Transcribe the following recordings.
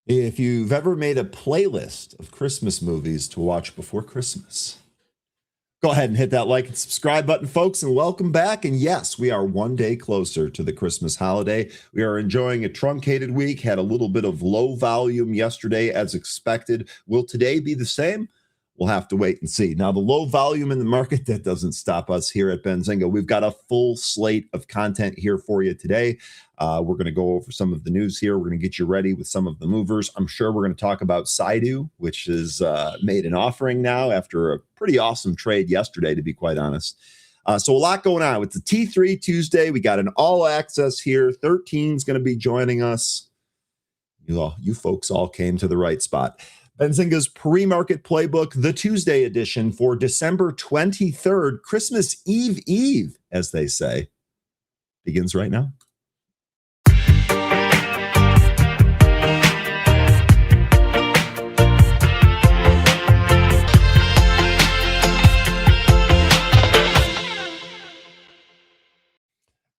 If you've ever made a playlist of Christmas movies to watch before Christmas, go ahead and hit that like and subscribe button, folks, and welcome back. And yes, we are one day closer to the Christmas holiday. We are enjoying a truncated week, had a little bit of low volume yesterday as expected. Will today be the same? We'll have to wait and see. Now, the low volume in the market, that doesn't stop us here at Benzinga. We've got a full slate of content here for you today. We're going to go over some of the news here. We're going to get you ready with some of the movers. I'm sure we're going to talk about Saidu, which has made an offering now after a pretty awesome trade yesterday, to be quite honest. So a lot going on. It's a T3 Tuesday. We got an all access here. 13 is going to be joining us. You folks all came to the right spot. Benzinga's PreMarket Playbook, the Tuesday edition for December 23rd, Christmas Eve, as they say, begins right now.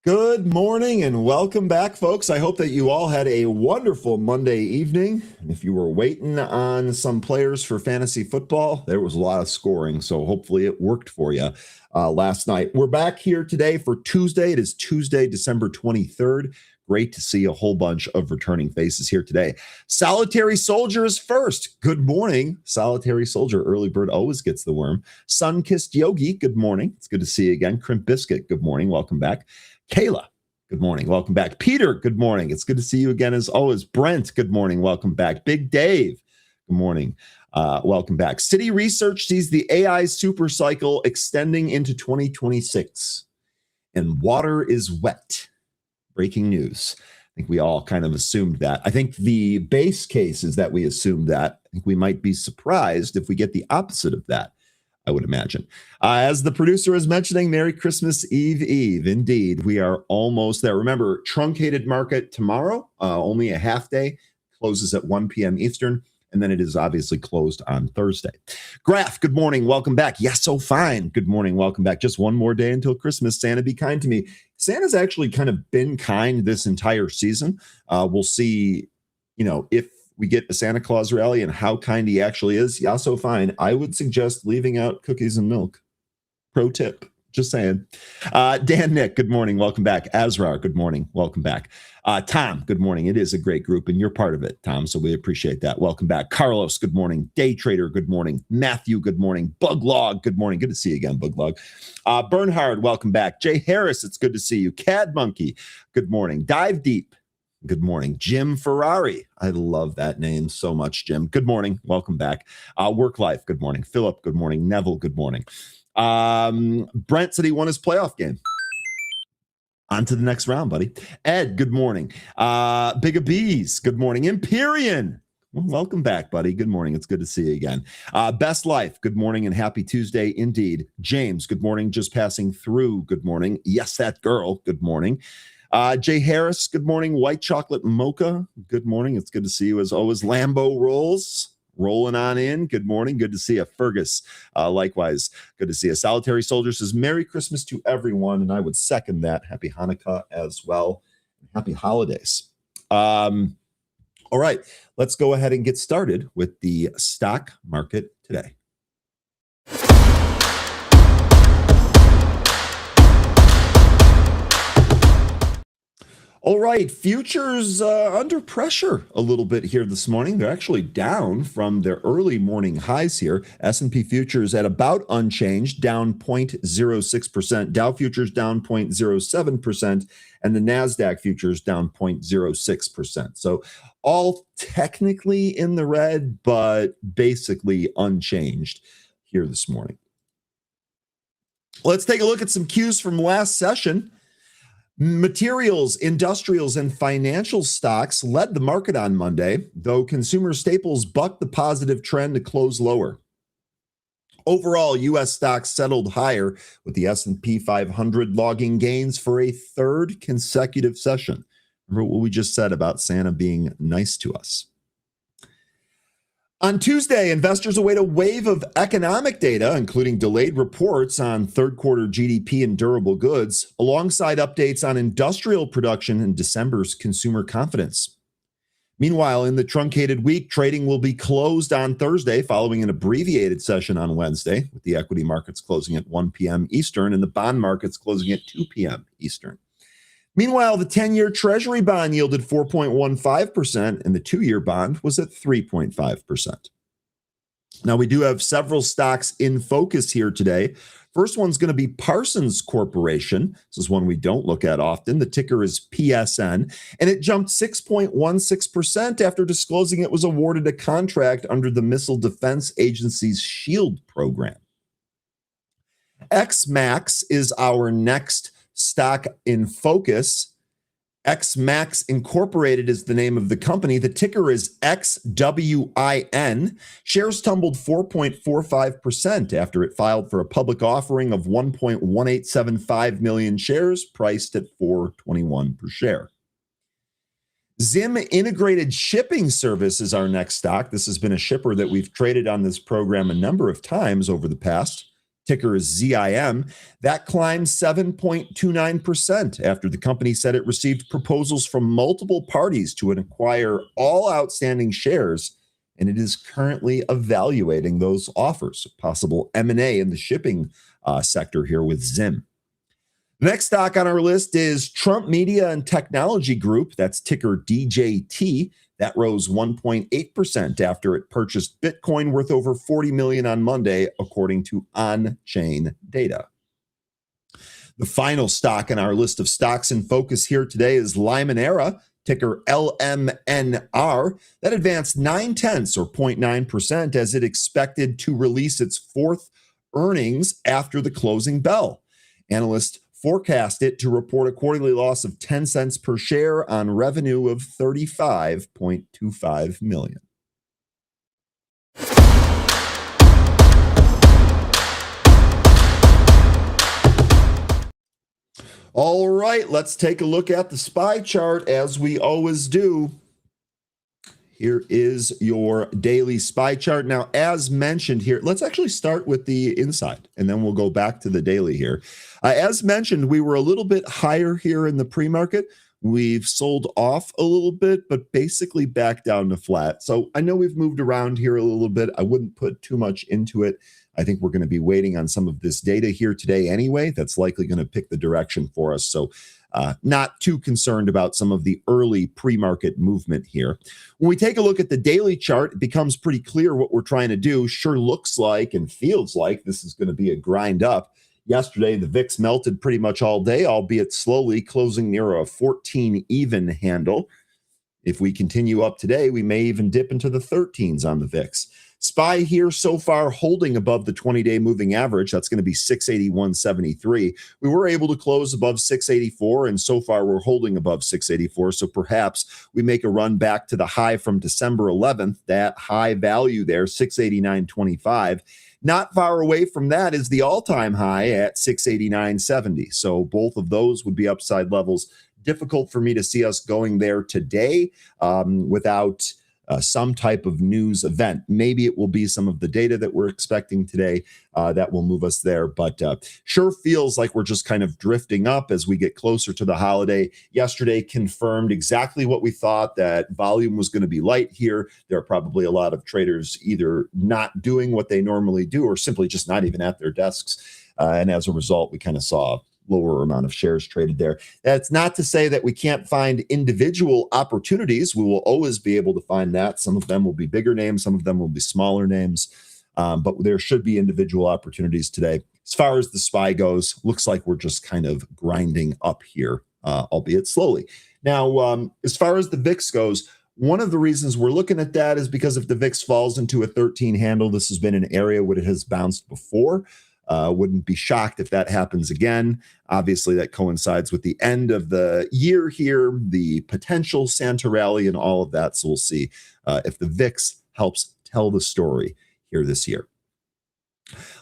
Good morning and welcome back, folks. I hope that you all had a wonderful Monday evening. And if you were waiting on some players for fantasy football, there was a lot of scoring, so hopefully it worked for you last night. We're back here today for Tuesday. It is Tuesday, December 23rd. Great to see a whole bunch of returning faces here today. Solitary Soldier is first. Good morning, Solitary Soldier. Early bird always gets the worm. Sun-Kissed Yogi, good morning. It's good to see you again. Crimp Biscuit, good morning. Welcome back. Kayla, good morning. Welcome back. Peter, good morning. It's good to see you again as always. Brent, good morning. Welcome back. Big Dave, good morning. Welcome back. City Research sees the AI super cycle extending into 2026. And water is wet. Breaking news. I think we all kind of assumed that. I think the base case is that we assumed that. I think we might be surprised if we get the opposite of that, I would imagine. As the producer is mentioning, Merry Christmas Eve. Indeed, we are almost there. Remember, truncated market tomorrow, only a half day, closes at 1 p.m. Eastern, and then it is obviously closed on Thursday. Graf, good morning. Welcome back. Yes, so fine. Good morning. Welcome back. Just one more day until Christmas. Santa, be kind to me. Santa's actually kind of been kind this entire season. We'll see, if we get a Santa Claus rally and how kind he actually is. Yeah, so fine. I would suggest leaving out cookies and milk. Pro tip. Just saying. Dan Nick, good morning. Welcome back. Azrar, good morning. Welcome back. Tom, good morning. It is a great group, and you're part of it, Tom, so we appreciate that. Welcome back. Carlos, good morning. Day Trader, good morning. Matthew, good morning. Buglog, good morning. Good to see you again, Buglog. Bernhard, welcome back. Jay Harris, it's good to see you. Cad Monkey, good morning. Dive Deep, good morning. Jim Ferrari. I love that name so much, Jim. Good morning. Welcome back. Work Life. Good morning. Philip. Good morning. Neville. Good morning. Brent said he won his playoff game. On to the next round, buddy. Ed. Good morning. Big Bees. Good morning. Empyrean. Well, welcome back, buddy. Good morning. It's good to see you again. Best Life. Good morning and happy Tuesday indeed. James. Good morning. Just passing through. Good morning. Yes, that girl. Good morning. Jay Harris, good morning. White Chocolate Mocha, good morning. It's good to see you as always. Lambo Rolls, rolling on in. Good morning. Good to see you. Fergus, likewise, good to see you. Solitary Soldier says, Merry Christmas to everyone, and I would second that. Happy Hanukkah as well. Happy holidays. All right, let's go ahead and get started with the stock market today. All right, futures under pressure a little bit here this morning. They're actually down from their early morning highs here. S&P futures at about unchanged, down 0.06%. Dow futures down 0.07%, and the NASDAQ futures down 0.06%. So all technically in the red, but basically unchanged here this morning. Let's take a look at some cues from last session. Materials, industrials, and financial stocks led the market on Monday, though consumer staples bucked the positive trend to close lower. Overall, U.S. stocks settled higher, with the S&P 500 logging gains for a third consecutive session. Remember what we just said about Santa being nice to us. On Tuesday, investors await a wave of economic data, including delayed reports on third quarter GDP and durable goods, alongside updates on industrial production and December's consumer confidence. Meanwhile, in the truncated week, trading will be closed on Thursday following an abbreviated session on Wednesday, with the equity markets closing at 1 p.m. Eastern and the bond markets closing at 2 p.m. Eastern. Meanwhile, the 10-year Treasury bond yielded 4.15%, and the 2-year bond was at 3.5%. Now, we do have several stocks in focus here today. First one's going to be Parsons Corporation. This is one we don't look at often. The ticker is PSN, and it jumped 6.16% after disclosing it was awarded a contract under the Missile Defense Agency's SHIELD program. XMAX is our next stock in focus. XMAX Incorporated is the name of the company. The ticker is XWIN. Shares tumbled 4.45% after it filed for a public offering of 1.1875 million shares, priced at $4.21 per share. Zim Integrated Shipping Service is our next stock. This has been a shipper that we've traded on this program a number of times over the past. Ticker is ZIM. That climbed 7.29% after the company said it received proposals from multiple parties to acquire all outstanding shares, and it is currently evaluating those offers. Possible M&A in the shipping sector here with Zim. The next stock on our list is Trump Media and Technology Group. That's ticker DJT. That rose 1.8% after it purchased Bitcoin worth over $40 million on Monday, according to on-chain data. The final stock in our list of stocks in focus here today is Limoneira, ticker LMNR. That advanced 0.9 or 0.9% as it expected to release its fourth earnings after the closing bell. Analysts forecast it to report a quarterly loss of 10 cents per share on revenue of $35.25 million. All right, let's take a look at the SPY chart as we always do. Here is your daily SPY chart. Now, as mentioned here, let's actually start with the inside, and then we'll go back to the daily here. As mentioned, we were a little bit higher here in the pre-market. We've sold off a little bit, but basically back down to flat. So I know we've moved around here a little bit. I wouldn't put too much into it. I think we're going to be waiting on some of this data here today anyway. That's likely going to pick the direction for us. So not too concerned about some of the early pre-market movement here. When we take a look at the daily chart, it becomes pretty clear what we're trying to do. Sure looks like and feels like this is going to be a grind up. Yesterday, the VIX melted pretty much all day, albeit slowly, closing near a 14 even handle. If we continue up today, we may even dip into the 13s on the VIX. SPY here so far holding above the 20-day moving average. That's going to be 681.73. We were able to close above 684, and so far we're holding above 684. So perhaps we make a run back to the high from December 11th, that high value there, 689.25. Not far away from that is the all-time high at 689.70. So both of those would be upside levels. Difficult for me to see us going there today without some type of news event. Maybe it will be some of the data that we're expecting today that will move us there, but sure feels like we're just kind of drifting up as we get closer to the holiday. Yesterday confirmed exactly what we thought, that volume was going to be light here. There are probably a lot of traders either not doing what they normally do or simply just not even at their desks. And as a result, we kind of saw lower amount of shares traded there. That's not to say that we can't find individual opportunities. We will always be able to find that. Some of them will be bigger names, some of them will be smaller names, but there should be individual opportunities today. As far as the SPY goes, looks like we're just kind of grinding up here, albeit slowly. Now, as far as the VIX goes, one of the reasons we're looking at that is because if the VIX falls into a 13 handle, this has been an area where it has bounced before. Wouldn't be shocked if that happens again. Obviously, that coincides with the end of the year here, the potential Santa rally and all of that. So we'll see if the VIX helps tell the story here this year.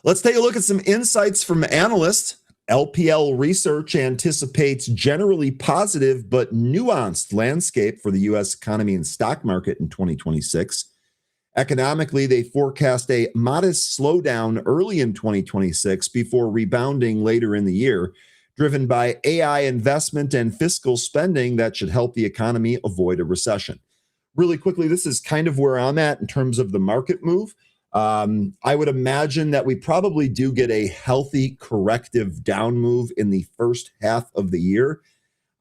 Let's take a look at some insights from analysts. LPL Research anticipates generally positive but nuanced landscape for the U.S. economy and stock market in 2026. Economically, they forecast a modest slowdown early in 2026 before rebounding later in the year, driven by AI investment and fiscal spending that should help the economy avoid a recession. really quickly, this is kind of where I'm at in terms of the market move. I would imagine that we probably do get a healthy corrective down move in the first half of the year.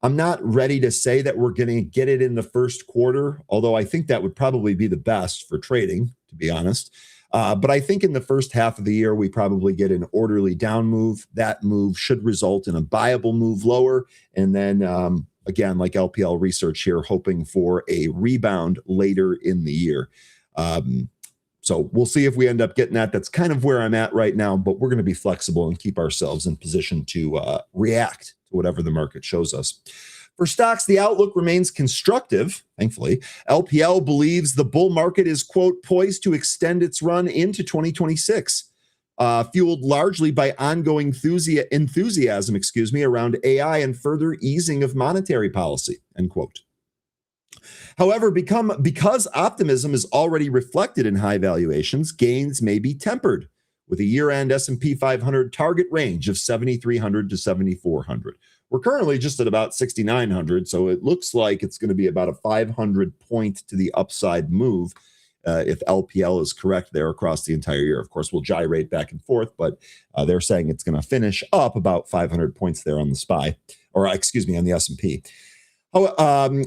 I'm not ready to say that we're going to get it in the first quarter, although I think that would probably be the best for trading, to be honest. But I think in the first half of the year, we probably get an orderly down move. That move should result in a buyable move lower. And then, again, like LPL research here, hoping for a rebound later in the year. So we'll see if we end up getting that. That's kind of where I'm at right now, but we're going to be flexible and keep ourselves in position to react to whatever the market shows us. For stocks, the outlook remains constructive, thankfully. LPL believes the bull market is, quote, poised to extend its run into 2026, fueled largely by ongoing enthusiasm, around AI and further easing of monetary policy, end quote. However, because optimism is already reflected in high valuations, gains may be tempered with a year-end S&P 500 target range of 7,300 to 7,400. We're currently just at about 6,900, so it looks like it's going to be about a 500 point to the upside move if LPL is correct there across the entire year. Of course, we'll gyrate back and forth, but they're saying it's going to finish up about 500 points there on the SPY, or excuse me, on the S&P.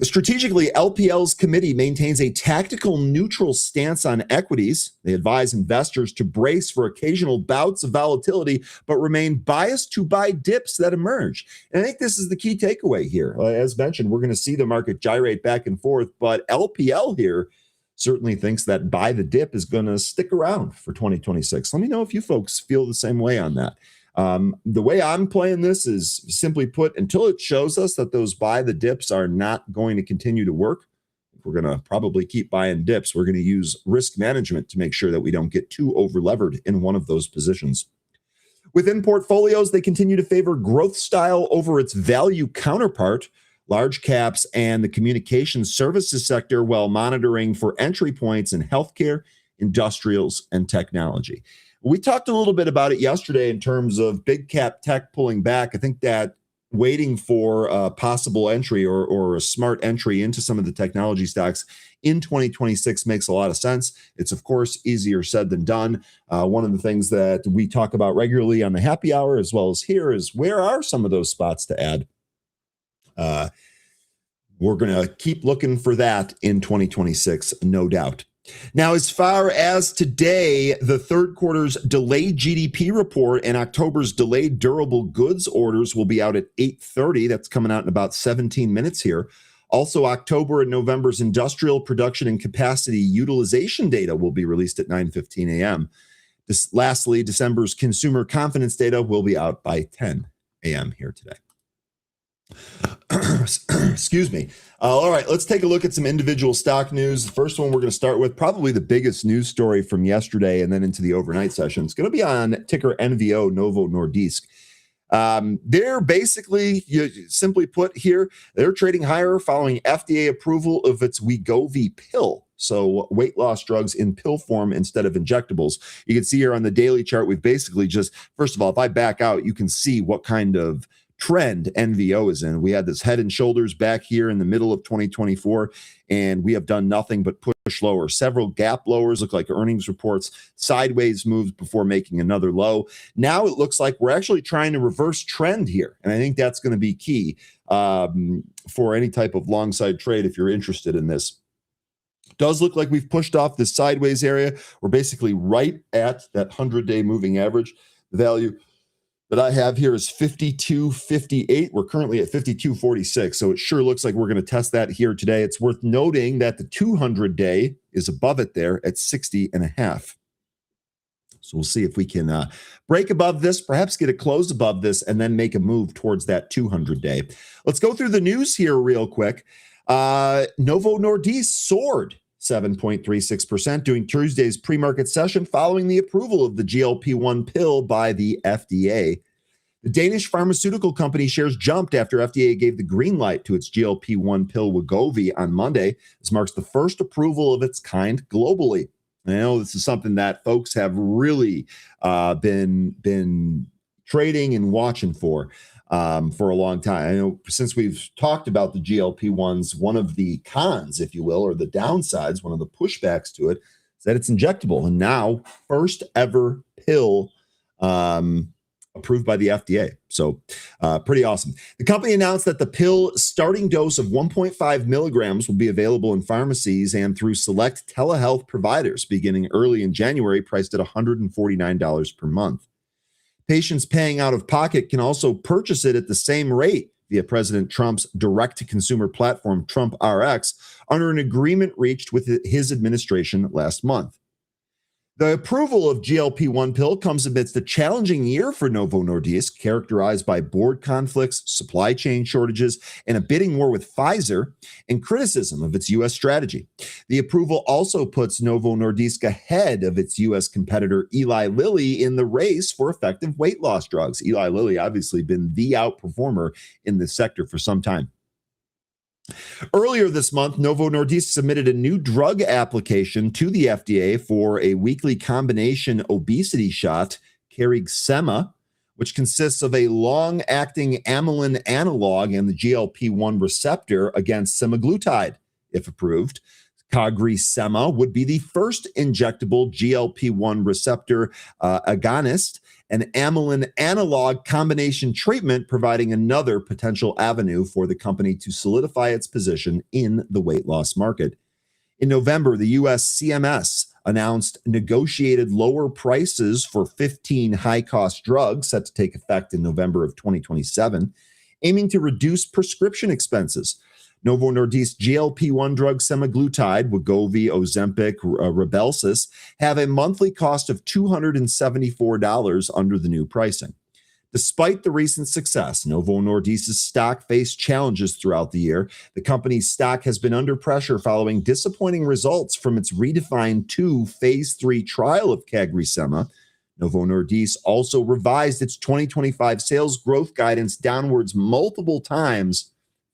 Strategically, LPL's committee maintains a tactical neutral stance on equities. They advise investors to brace for occasional bouts of volatility, but remain biased to buy dips that emerge. And I think this is the key takeaway here. As mentioned, we're going to see the market gyrate back and forth, but LPL here certainly thinks that buy the dip is going to stick around for 2026. Let me know if you folks feel the same way on that. The way I'm playing this is simply put, until it shows us that those buy the dips are not going to continue to work, we're going to probably keep buying dips. We're going to use risk management to make sure that we don't get too over levered in one of those positions. Within portfolios, they continue to favor growth style over its value counterpart, large caps and the communications services sector, while monitoring for entry points in healthcare, industrials, and technology. We talked a little bit about it yesterday in terms of big cap tech pulling back. I think that waiting for a possible entry or a smart entry into some of the technology stocks in 2026 makes a lot of sense. It's, of course, easier said than done. One of the things that we talk about regularly on the happy hour as well as here is where are some of those spots to add? We're going to keep looking for that in 2026, no doubt. Now, as far as today, the third quarter's delayed GDP report and October's delayed durable goods orders will be out at 8:30. That's coming out in about 17 minutes here. Also, October and November's industrial production and capacity utilization data will be released at 9:15 a.m. Lastly, December's consumer confidence data will be out by 10 a.m. here today. Excuse me. All right, let's take a look at some individual stock news. The first one we're going to start with, probably the biggest news story from yesterday and then into the overnight session. It's going to be on ticker NVO, Novo Nordisk. They're basically, simply put here, they're trading higher following FDA approval of its Wegovy pill. So weight loss drugs in pill form instead of injectables. You can see here on the daily chart, we've basically just, first of all, if I back out, you can see what kind of trend NVO is in. We had this head and shoulders back here in the middle of 2024, and we have done nothing but push lower. Several gap lowers look like earnings reports, sideways moves before making another low. Now it looks like we're actually trying to reverse trend here, and I think that's going to be key for any type of long side trade if you're interested in this. Does look like we've pushed off this sideways area. We're basically right at that 100-day moving average. The value that I have here is 52.58. We're currently at 52.46, so it sure looks like we're going to test that here today. It's worth noting that the 200-day is above it there at 60.5. So we'll see if we can break above this, perhaps get it closed above this, and then make a move towards that 200-day. Let's go through the news here real quick. Novo Nordisk soared 7.36% during Tuesday's pre-market session following the approval of the GLP-1 pill by the FDA. The Danish pharmaceutical company shares jumped after FDA gave the green light to its GLP-1 pill Wegovy on Monday. This marks the first approval of its kind globally. And I know this is something that folks have really been trading and watching for. for a long time. I know since we've talked about the GLP-1s, one of the cons, if you will, or the downsides, one of the pushbacks to it is that it's injectable. And now, first ever pill approved by the FDA. So pretty awesome. The company announced that the pill starting dose of 1.5 milligrams will be available in pharmacies and through select telehealth providers beginning early in January, priced at $149 per month. Patients paying out of pocket can also purchase it at the same rate via President Trump's direct-to-consumer platform, Trump RX, under an agreement reached with his administration last month. The approval of GLP-1 pill comes amidst a challenging year for Novo Nordisk, characterized by board conflicts, supply chain shortages, and a bidding war with Pfizer, and criticism of its U.S. strategy. The approval also puts Novo Nordisk ahead of its U.S. competitor Eli Lilly in the race for effective weight loss drugs. Eli Lilly obviously been the outperformer in this sector for some time. Earlier this month, Novo Nordisk submitted a new drug application to the FDA for a weekly combination obesity shot, CagriSema, which consists of a long-acting amylin analog and the GLP-1 receptor against semaglutide. If approved, CagriSema would be the first injectable GLP-1 receptor agonist, an amylin analog combination treatment, providing another potential avenue for the company to solidify its position in the weight loss market. In November, the U.S. CMS announced negotiated lower prices for 15 high-cost drugs set to take effect in November of 2027, aiming to reduce prescription expenses. Novo Nordisk GLP-1 drug semaglutide, Wegovy, Ozempic, Rybelsus have a monthly cost of $274 under the new pricing. Despite the recent success, Novo Nordisk's stock faced challenges throughout the year. The company's stock has been under pressure following disappointing results from its redefined 2 phase 3 trial of CagriSema. Novo Nordisk also revised its 2025 sales growth guidance downwards multiple times,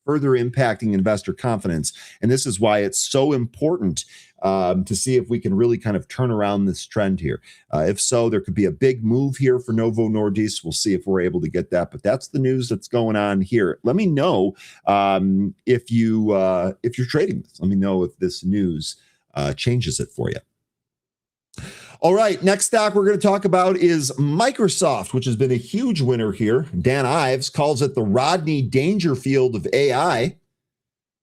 further impacting investor confidence. And this is why it's so important to see if we can really kind of turn around this trend here. If so, there could be a big move here for Novo Nordisk. We'll see if we're able to get that. But that's the news that's going on here. Let me know if you're trading this. Let me know if this news changes it for you. All right, next stock we're going to talk about is Microsoft, which has been a huge winner here. Dan Ives calls it the Rodney Dangerfield of AI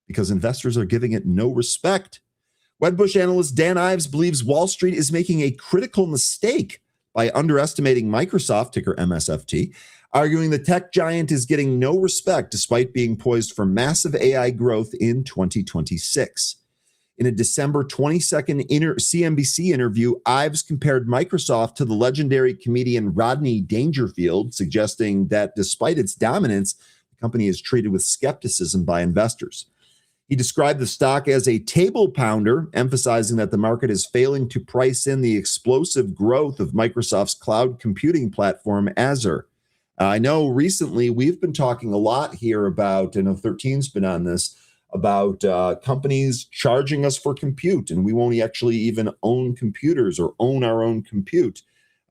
because investors are giving it no respect. Wedbush analyst Dan Ives believes Wall Street is making a critical mistake by underestimating Microsoft, ticker MSFT, arguing the tech giant is getting no respect despite being poised for massive AI growth in 2026. In a December 22nd CNBC interview, Ives compared Microsoft to the legendary comedian Rodney Dangerfield, suggesting that despite its dominance, the company is treated with skepticism by investors. He described the stock as a table pounder, emphasizing that the market is failing to price in the explosive growth of Microsoft's cloud computing platform, Azure. I know recently we've been talking a lot here about, I know 13's been on this, about companies charging us for compute, and we won't actually even own computers or own our own compute.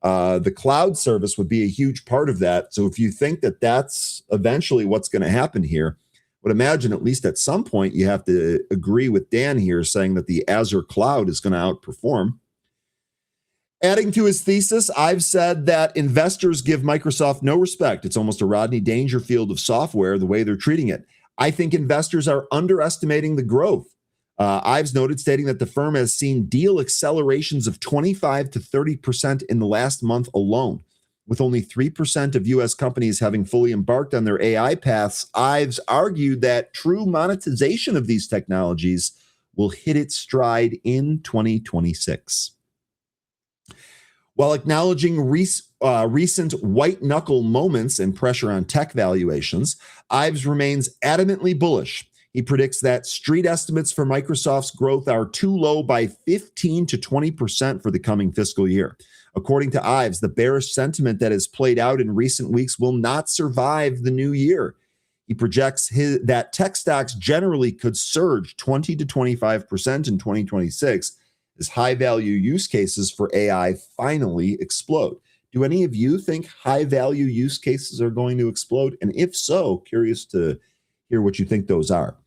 The cloud service would be a huge part of that. So if you think that that's eventually what's going to happen here, I would imagine at least at some point you have to agree with Dan here saying that the Azure cloud is going to outperform. Adding to his thesis, I've said that investors give Microsoft no respect. It's almost a Rodney Dangerfield of software, the way they're treating it. I think investors are underestimating the growth. Ives noted, stating that the firm has seen deal accelerations of 25 to 30% in the last month alone. With only 3% of U.S. companies having fully embarked on their AI paths, Ives argued that true monetization of these technologies will hit its stride in 2026. While acknowledging recent white-knuckle moments and pressure on tech valuations, Ives remains adamantly bullish. He predicts that street estimates for Microsoft's growth are too low by 15 to 20% for the coming fiscal year. According to Ives, the bearish sentiment that has played out in recent weeks will not survive the new year. He projects that tech stocks generally could surge 20 to 25% in 2026 as high-value use cases for AI finally explode. Do any of you think high-value use cases are going to explode? And if so, curious to hear what you think those are.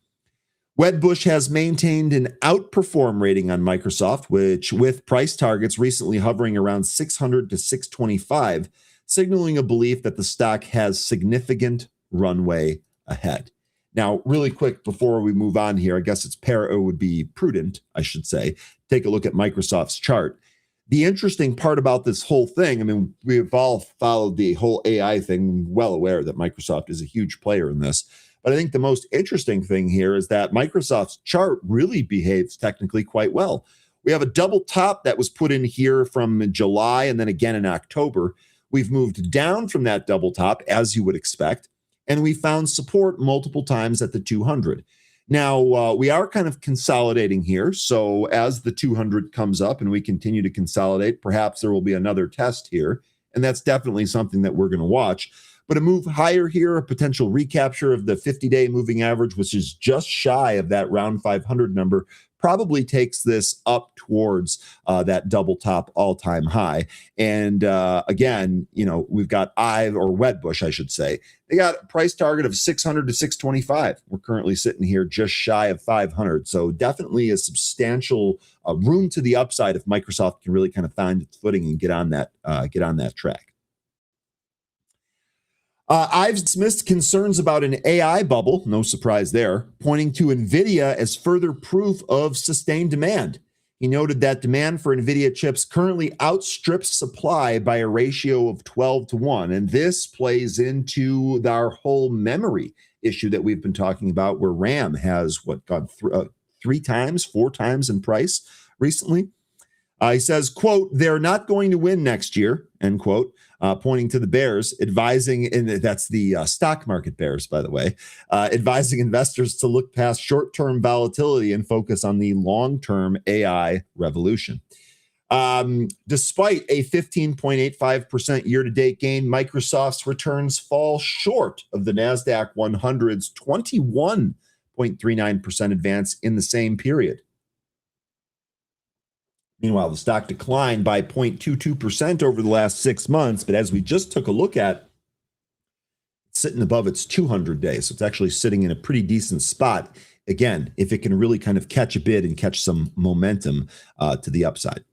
Wedbush has maintained an outperform rating on Microsoft, which with price targets recently hovering around 600 to 625, signaling a belief that the stock has significant runway ahead. Now, really quick before we move on here, I guess it would be prudent, I should say, take a look at Microsoft's chart. The interesting part about this whole thing, I mean, we've all followed the whole AI thing, well aware that Microsoft is a huge player in this. But I think the most interesting thing here is that Microsoft's chart really behaves technically quite well. We have a double top that was put in here from July and then again in October. We've moved down from that double top, as you would expect, and we found support multiple times at the 200. Now, we are kind of consolidating here. So as the 200 comes up and we continue to consolidate, perhaps there will be another test here. And that's definitely something that we're going to watch. But a move higher here, a potential recapture of the 50-day moving average, which is just shy of that round 500 number, probably takes this up towards that double top all-time high. And again, we've got Wedbush, I should say. They got a price target of 600 to 625. We're currently sitting here just shy of 500. So definitely a substantial room to the upside if Microsoft can really kind of find its footing and get on that track. I've dismissed concerns about an AI bubble, no surprise there, pointing to NVIDIA as further proof of sustained demand. He noted that demand for NVIDIA chips currently outstrips supply by a ratio of 12 to 1. And this plays into our whole memory issue that we've been talking about, where RAM has gone 3 times, 4 times in price recently. He says, quote, "They're not going to win next year," end quote, pointing to the bears, advising, and that's the stock market bears, by the way, advising investors to look past short-term volatility and focus on the long-term AI revolution. Despite a 15.85% year-to-date gain, Microsoft's returns fall short of the NASDAQ 100's 21.39% advance in the same period. Meanwhile, the stock declined by 0.22% over the last 6 months, but as we just took a look at, it's sitting above its 200 days. So it's actually sitting in a pretty decent spot. Again, if it can really kind of catch a bid and catch some momentum to the upside.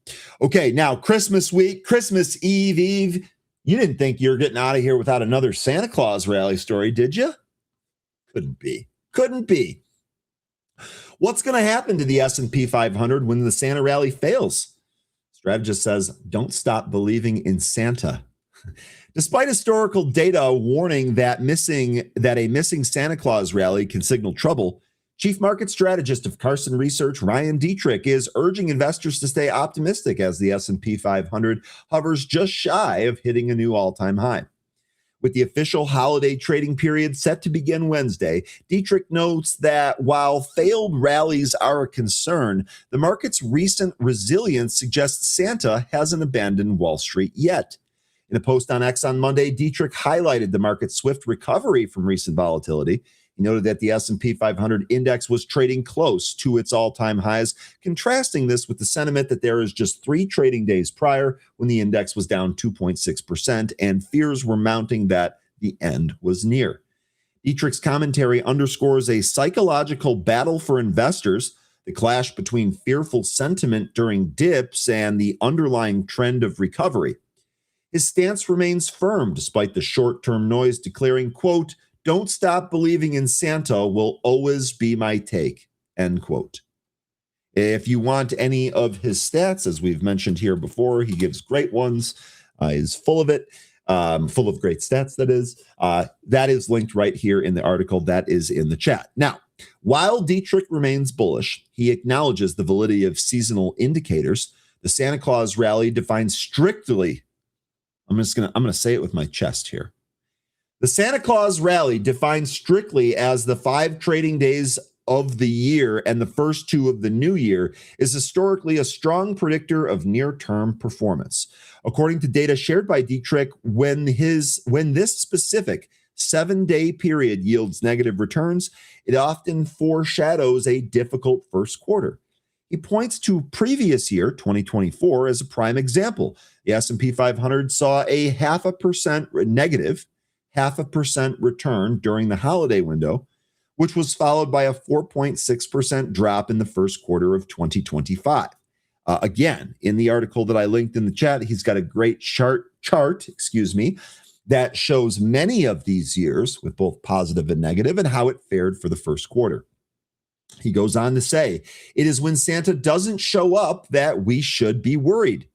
Okay, now Christmas week, Christmas Eve. You didn't think you were getting out of here without another Santa Claus rally story, did you? Couldn't be. What's going to happen to the S&P 500 when the Santa rally fails? Strategist says, don't stop believing in Santa. Despite historical data warning that a missing Santa Claus rally can signal trouble, Chief Market Strategist of Carson Research, Ryan Dietrich, is urging investors to stay optimistic as the S&P 500 hovers just shy of hitting a new all-time high. With the official holiday trading period set to begin Wednesday, Dietrich notes that while failed rallies are a concern, the market's recent resilience suggests Santa hasn't abandoned Wall Street yet. In a post on X on Monday, Dietrich highlighted the market's swift recovery from recent volatility. He noted that the S&P 500 index was trading close to its all-time highs, contrasting this with the sentiment that there is just 3 trading days prior when the index was down 2.6% and fears were mounting that the end was near. Dietrich's commentary underscores a psychological battle for investors, the clash between fearful sentiment during dips and the underlying trend of recovery. His stance remains firm despite the short-term noise, declaring, quote, "Don't stop believing in Santa will always be my take," end quote. If you want any of his stats, as we've mentioned here before, he gives great ones. He's full of it, full of great stats, that is. That is linked right here in the article that is in the chat. Now, while Dietrich remains bullish, he acknowledges the validity of seasonal indicators. The Santa Claus rally defines strictly, I'm going to say it with my chest here. The Santa Claus rally, defined strictly as the 5 trading days of the year and the first 2 of the new year, is historically a strong predictor of near-term performance. According to data shared by Dietrich, when this specific 7-day period yields negative returns, it often foreshadows a difficult first quarter. He points to previous year, 2024, as a prime example. The S&P 500 saw a 0.5% negative, 0.5% return during the holiday window, which was followed by a 4.6% drop in the first quarter of 2025. Again, in the article that I linked in the chat, he's got a great chart, that shows many of these years with both positive and negative and how it fared for the first quarter. He goes on to say, it is when Santa doesn't show up that we should be worried.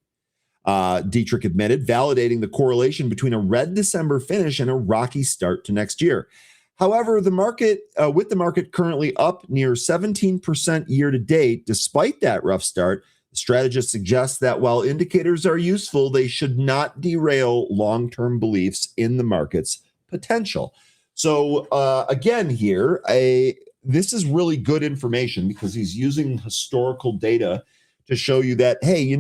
Dietrich admitted, validating the correlation between a red December finish and a rocky start to next year. However, the market, with the market currently up near 17% year to date, despite that rough start, the strategist suggests that while indicators are useful, they should not derail long-term beliefs in the market's potential. So again here, this is really good information because he's using historical data to show you that, hey,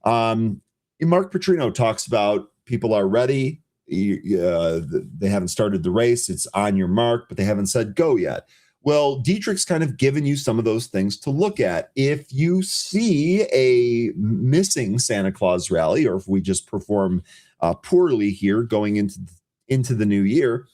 Mark Petrino talks about people are ready. They haven't started the race. It's on your mark, but they haven't said go yet. Well, Dietrich's kind of given you some of those things to look at. If you see a missing Santa Claus rally, or if we just perform poorly here going into the new year,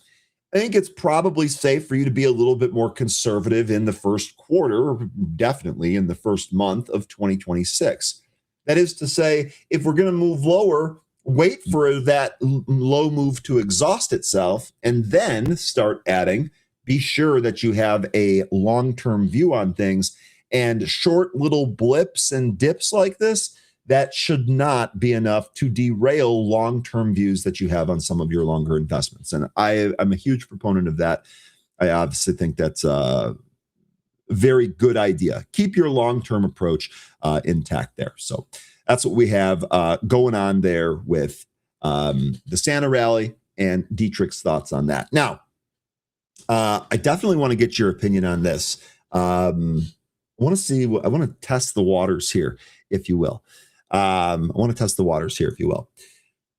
I think it's probably safe for you to be a little bit more conservative in the first quarter, definitely in the first month of 2026. That is to say, if we're going to move lower, wait for that low move to exhaust itself and then start adding. Be sure that you have a long-term view on things, and short little blips and dips like this, that should not be enough to derail long-term views that you have on some of your longer investments. And I'm a huge proponent of that. I obviously think that's a very good idea. Keep your long-term approach intact there. So that's what we have going on there with the Santa rally and Dietrich's thoughts on that. Now, I definitely want to get your opinion on this. I want to test the waters here, if you will.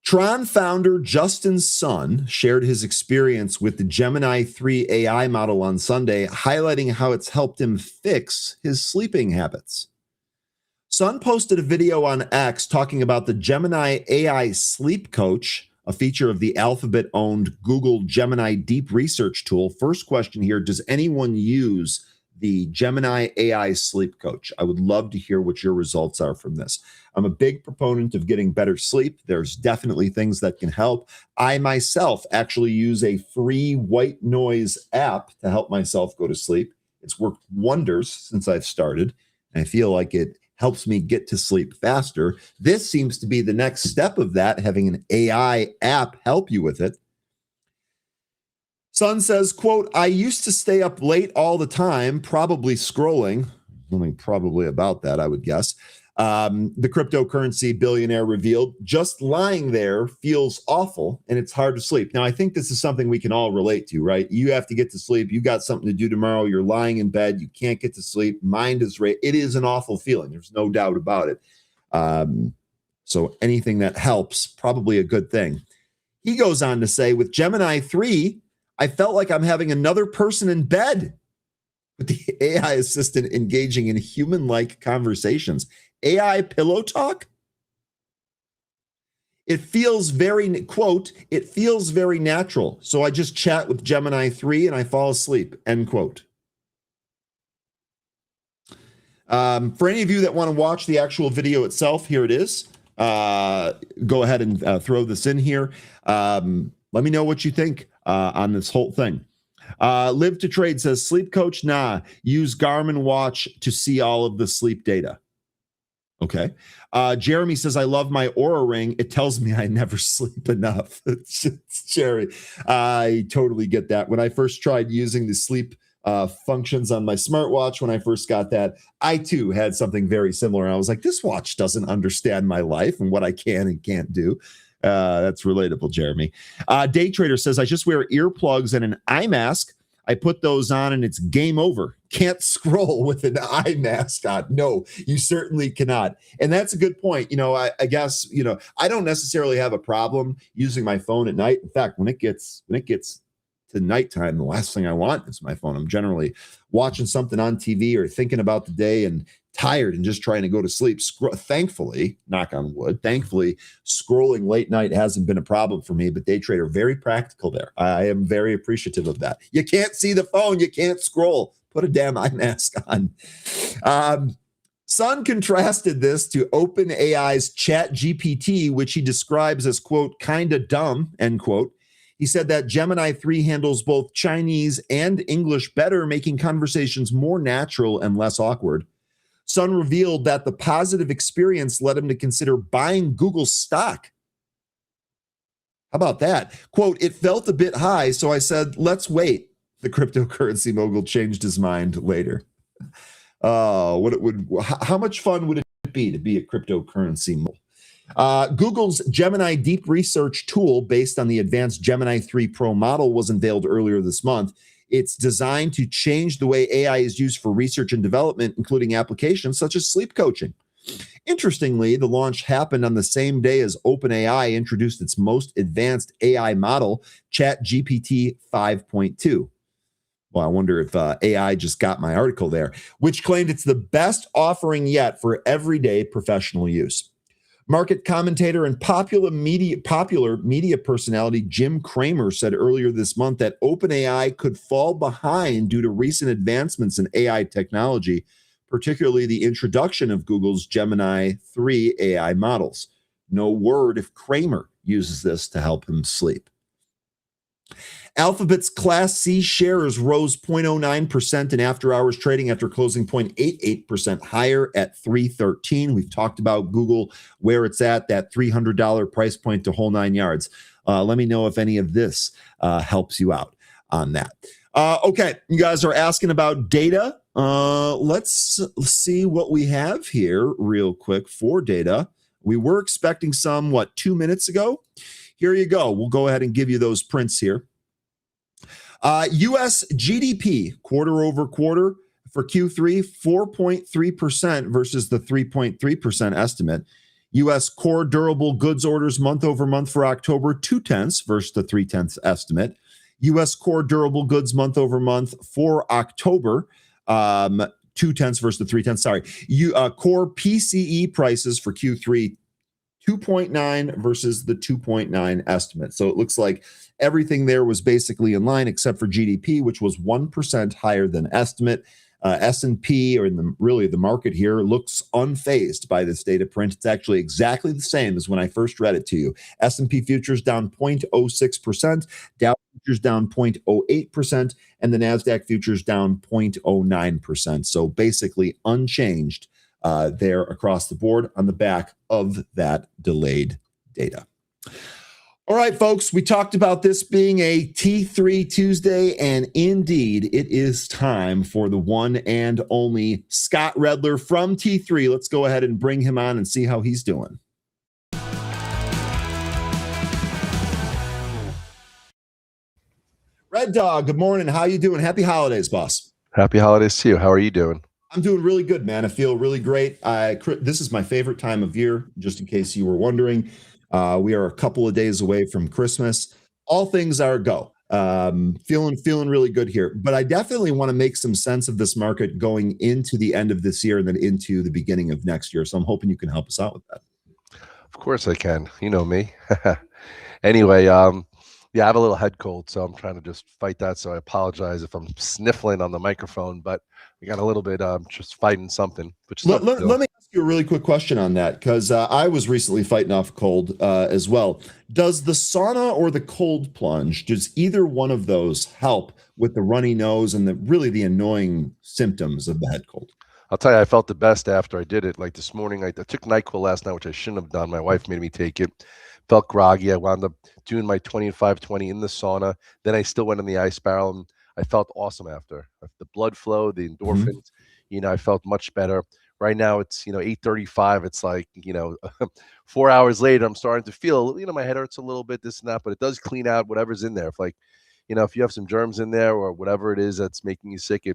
Tron founder Justin Sun shared his experience with the Gemini 3 AI model on Sunday, highlighting how it's helped him fix his sleeping habits. Sun posted a video on X talking about the Gemini AI Sleep Coach, a feature of the Alphabet-owned Google Gemini Deep Research tool. First question here, does anyone use the Gemini AI Sleep Coach? I would love to hear what your results are from this. I'm a big proponent of getting better sleep. There's definitely things that can help. I myself actually use a free white noise app to help myself go to sleep. It's worked wonders since I've started. And I feel like it helps me get to sleep faster. This seems to be the next step of that, having an AI app help you with it. Sun says, quote, I used to stay up late all the time, probably scrolling. Something probably about that, I would guess. The cryptocurrency billionaire revealed, just lying there feels awful and it's hard to sleep. Now, I think this is something we can all relate to, right? You have to get to sleep. You got something to do tomorrow. You're lying in bed. You can't get to sleep. Mind is right. It is an awful feeling. There's no doubt about it. So anything that helps, probably a good thing. He goes on to say, with Gemini 3, I felt like I'm having another person in bed with the AI assistant engaging in human-like conversations. AI pillow talk? It feels very, quote, it feels very natural. So I just chat with Gemini 3 and I fall asleep, end quote. For any of you that want to watch the actual video itself, here it is. Go ahead and throw this in here. Let me know what you think on this whole thing. Live to Trade says, sleep coach, nah. Use Garmin watch to see all of the sleep data. Okay. Jeremy says, I love my Aura ring. It tells me I never sleep enough. Jerry, I totally get that. When I first tried using the sleep functions on my smartwatch, when I first got that, I too had something very similar. And I was like, this watch doesn't understand my life and what I can and can't do. That's relatable, Jeremy. Day Trader says, I just wear earplugs and an eye mask. I put those on and it's game over. Can't scroll with an eye mask on. No, you certainly cannot. And that's a good point. I guess, I don't necessarily have a problem using my phone at night. In fact, when it gets to nighttime, the last thing I want is my phone. I'm generally watching something on TV or thinking about the day and tired and just trying to go to sleep, thankfully, knock on wood, thankfully, scrolling late night hasn't been a problem for me, but day trade are very practical there. I am very appreciative of that. You can't see the phone. You can't scroll. Put a damn eye mask on. Sun contrasted this to OpenAI's ChatGPT, which he describes as, quote, kind of dumb, end quote. He said that Gemini 3 handles both Chinese and English better, making conversations more natural and less awkward. Sun revealed that the positive experience led him to consider buying Google stock. How about that? Quote, it felt a bit high, so I said, let's wait. The cryptocurrency mogul changed his mind later. How much fun would it be to be a cryptocurrency mogul? Google's Gemini deep research tool based on the advanced Gemini 3 Pro model was unveiled earlier this month. It's designed to change the way AI is used for research and development, including applications such as sleep coaching. Interestingly, the launch happened on the same day as OpenAI introduced its most advanced AI model, ChatGPT 5.2. Well, I wonder if AI just got my article there, which claimed it's the best offering yet for everyday professional use. Market commentator and popular media personality Jim Cramer said earlier this month that OpenAI could fall behind due to recent advancements in AI technology, particularly the introduction of Google's Gemini 3 AI models. No word if Cramer uses this to help him sleep. Alphabet's Class C shares rose 0.09% in after-hours trading after closing 0.88% higher at $313. We've talked about Google, where it's at, that $300 price point to whole 9 yards. Let me know if any of this helps you out on that. Okay, you guys are asking about data. Let's see what we have here real quick for data. We were expecting some, 2 minutes ago? Here you go. We'll go ahead and give you those prints here. U.S. GDP quarter over quarter for Q3, 4.3% versus the 3.3% estimate. U.S. core durable goods orders month over month for October, 0.2 versus the 0.3 estimate. U.S. core durable goods month over month for October, 0.2 versus the 0.3. Sorry. Core PCE prices for Q3, 2.9 versus the 2.9 estimate. So it looks like everything there was basically in line except for GDP, which was 1% higher than estimate. S&P, or really the market here, looks unfazed by this data print. It's actually exactly the same as when I first read it to you. S&P futures down 0.06%, Dow futures down 0.08%, and the NASDAQ futures down 0.09%. So basically unchanged there across the board on the back of that delayed data. All right, folks, we talked about this being a T3 Tuesday, and indeed, it is time for the one and only Scott Redler from T3. Let's go ahead and bring him on and see how he's doing. Red Dog, good morning. How you doing? Happy holidays, boss. Happy holidays to you. How are you doing? I'm doing really good, man. I feel really great. This is my favorite time of year, just in case you were wondering. We are a couple of days away from Christmas. All things are a go. Feeling really good here. But I definitely want to make some sense of this market going into the end of this year and then into the beginning of next year. So I'm hoping you can help us out with that. Of course I can. You know me. Anyway, yeah, I have a little head cold, so I'm trying to just fight that. So I apologize if I'm sniffling on the microphone, but we got a little bit just fighting something. Which let me ask you a really quick question on that, because I was recently fighting off a cold as well. Does the sauna or the cold plunge, does either one of those help with the runny nose and the annoying symptoms of the head cold? I'll tell you, I felt the best after I did it. Like this morning, I took NyQuil last night, which I shouldn't have done. My wife made me take it. Felt groggy. I wound up doing my 20 and 520 in the sauna. Then I still went in the ice barrel, and I felt awesome after. The blood flow, the endorphins, I felt much better. Right now it's, 8:35. It's like, 4 hours later, I'm starting to feel, my head hurts a little bit, this and that, but it does clean out whatever's in there. If you have some germs in there or whatever it is that's making you sick,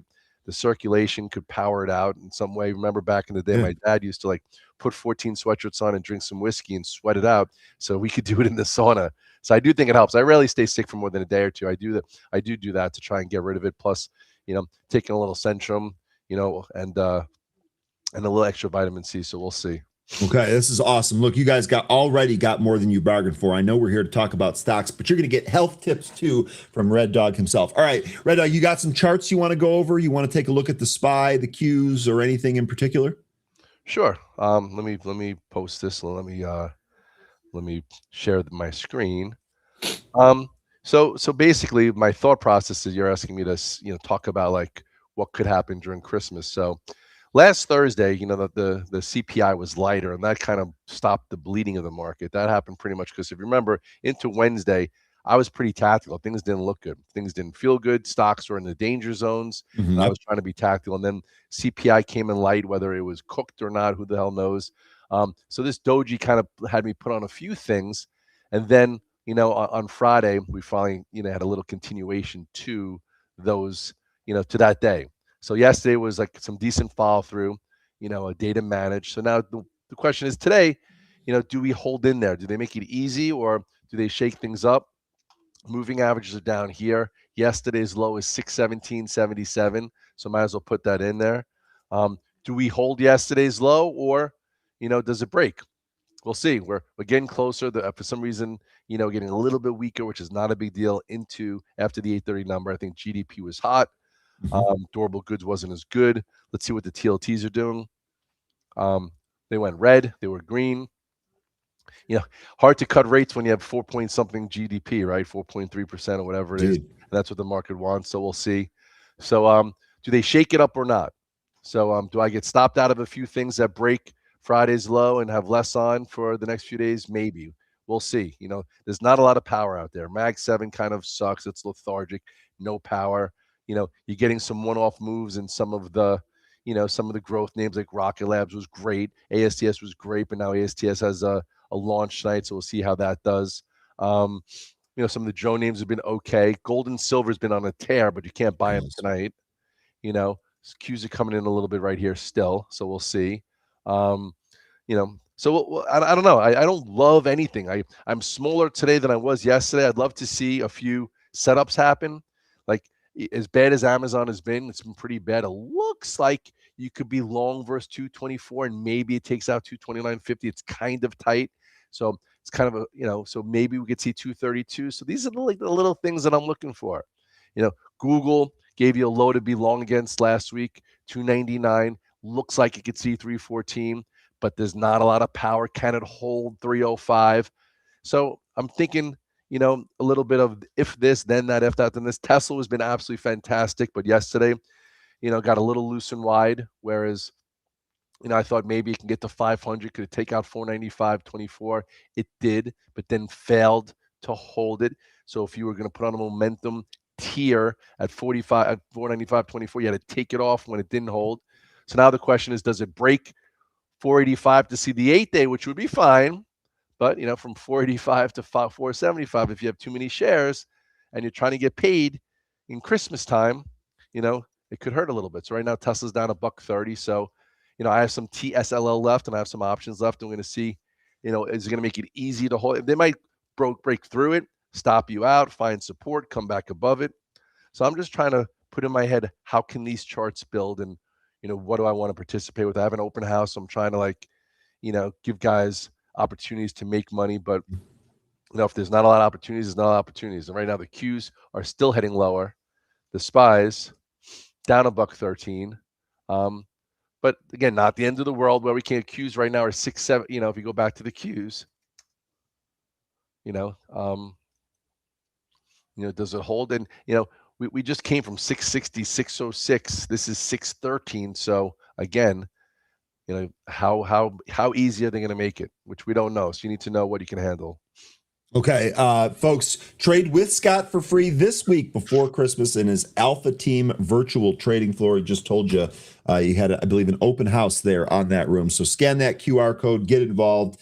the circulation could power it out in some way. Remember back in the day, my dad used to put 14 sweatshirts on and drink some whiskey and sweat it out so we could do it in the sauna. So I do think it helps. I rarely stay sick for more than a day or two. I do that to try and get rid of it. Plus, taking a little Centrum, and and a little extra vitamin C. So we'll see. Okay, this is awesome. Look, you guys already got more than you bargained for. I know we're here to talk about stocks, but you're going to get health tips too from Red Dog himself. All right, Red Dog, you got some charts you want to go over? You want to take a look at the SPY, the Qs, or anything in particular? Sure. Let me post this. Let me share my screen. So basically, my thought process is you're asking me to talk about like what could happen during Christmas. So last Thursday, the CPI was lighter, and that kind of stopped the bleeding of the market. That happened pretty much because if you remember, into Wednesday, I was pretty tactical. Things didn't look good. Things didn't feel good. Stocks were in the danger zones, and I was trying to be tactical. And then CPI came in light, whether it was cooked or not, who the hell knows. So this doji kind of had me put on a few things, and then on Friday we finally had a little continuation to those to that day. So yesterday was like some decent follow through, a day to manage. So now the question is today, do we hold in there? Do they make it easy or do they shake things up? Moving averages are down here. Yesterday's low is 617.77. So might as well put that in there. Do we hold yesterday's low or, does it break? We'll see. We're getting closer. For some reason, getting a little bit weaker, which is not a big deal into after the 830 number. I think GDP was hot. Durable goods wasn't as good. Let's see what the TLTs are doing. They went red. They were green. Hard to cut rates when you have 4 point something GDP, right? 4.3% or whatever it is. And that's what the market wants. So we'll see. So do they shake it up or not? So do I get stopped out of a few things that break Friday's low and have less on for the next few days? Maybe. We'll see. There's not a lot of power out there. Mag 7 kind of sucks. It's lethargic. No power. You're getting some one-off moves in some of the growth names like Rocket Labs was great. ASTS was great, but now ASTS has a launch tonight, so we'll see how that does. Some of the Joe names have been okay. Gold and silver has been on a tear, but you can't buy them tonight. Qs are coming in a little bit right here still, so we'll see. So I don't know. I don't love anything. I'm smaller today than I was yesterday. I'd love to see a few setups happen. Like as bad as Amazon has been, it's been pretty bad. It looks like you could be long versus 224, and maybe it takes out 229.50. It's kind of tight. So it's kind of so maybe we could see 232. So these are the little things that I'm looking for. Google gave you a low to be long against last week, 299. Looks like it could see 314, but there's not a lot of power. Can it hold 305? So I'm thinking, a little bit of if this, then that, if that, then this. Tesla has been absolutely fantastic, but yesterday, got a little loose and wide, whereas I thought maybe it can get to 500. Could it take out 495.24? It did, but then failed to hold it. So if you were going to put on a momentum tier at 495.24, you had to take it off when it didn't hold. So now the question is, does it break 485 to see the 8-day, which would be fine? But, from 485 to 475, if you have too many shares and you're trying to get paid in Christmas time, it could hurt a little bit. So right now, Tesla's down $1.30. So, I have some TSLL left and I have some options left. I'm going to see, is it going to make it easy to hold? They might break through it, stop you out, find support, come back above it. So I'm just trying to put in my head, how can these charts build? And, what do I want to participate with? I have an open house. So I'm trying to give guys opportunities to make money. But, if there's not a lot of opportunities, there's not a lot of opportunities. And right now the Qs are still heading lower. The SPYs down $1.13. But again, not the end of the world where we can't. Qs right now are 6, 7. If you go back to the Qs, does it hold? And we just came from 660, 606. This is 613. So again, how easy are they going to make it? Which we don't know. So you need to know what you can handle. Okay, folks, trade with Scott for free this week before Christmas in his Alpha Team virtual trading floor. He just told you he had, I believe, an open house there on that room. So scan that QR code, get involved.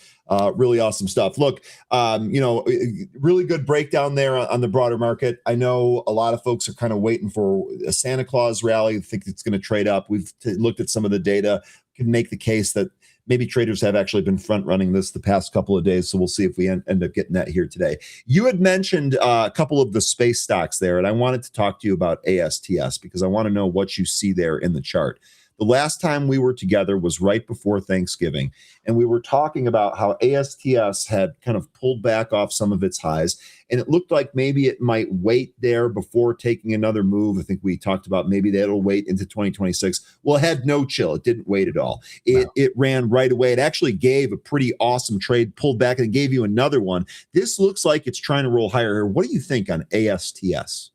Really awesome stuff. Look, really good breakdown there on the broader market. I know a lot of folks are kind of waiting for a Santa Claus rally. Think it's going to trade up. We've looked at some of the data, can make the case that maybe traders have actually been front running this the past couple of days. So we'll see if we end up getting that here today. You had mentioned a couple of the space stocks there, and I wanted to talk to you about ASTS because I want to know what you see there in the chart. The last time we were together was right before Thanksgiving, and we were talking about how ASTS had kind of pulled back off some of its highs, and it looked like maybe it might wait there before taking another move. I think we talked about maybe that'll wait into 2026. Well, it had no chill. It didn't wait at all. It ran right away. It actually gave a pretty awesome trade, pulled back, and gave you another one. This looks like it's trying to roll higher here. What do you think on ASTS?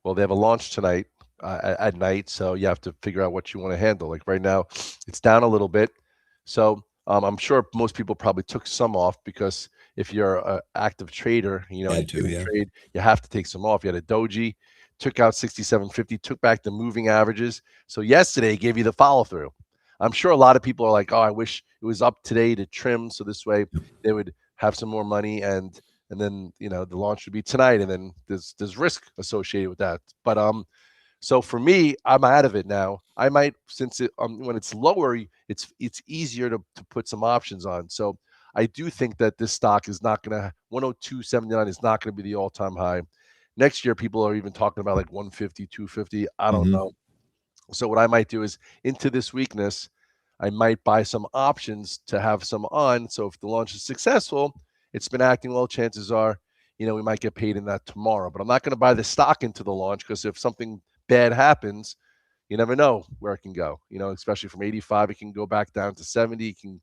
Well, they have a launch tonight at night, so you have to figure out what you want to handle. Like right now, it's down a little bit. So I'm sure most people probably took some off because if you're an active trader, you know, trade, you have to take some off. You had a doji, took out 67.50, took back the moving averages. So yesterday gave you the follow through. I'm sure a lot of people are like, oh, I wish it was up today to trim, so this way they would have some more money, and then the launch would be tonight, and then there's risk associated with that. But so for me, I'm out of it now. I might, since when it's lower, it's easier to put some options on. So I do think that this stock is not going to 102.79 is not going to be the all-time high. Next year, people are even talking about like 150, 250. I don't know. So what I might do is into this weakness, I might buy some options to have some on. So if the launch is successful, it's been acting well, chances are, we might get paid in that tomorrow. But I'm not going to buy the stock into the launch because if something bad happens, you never know where it can go. Especially from 85, it can go back down to 70, it can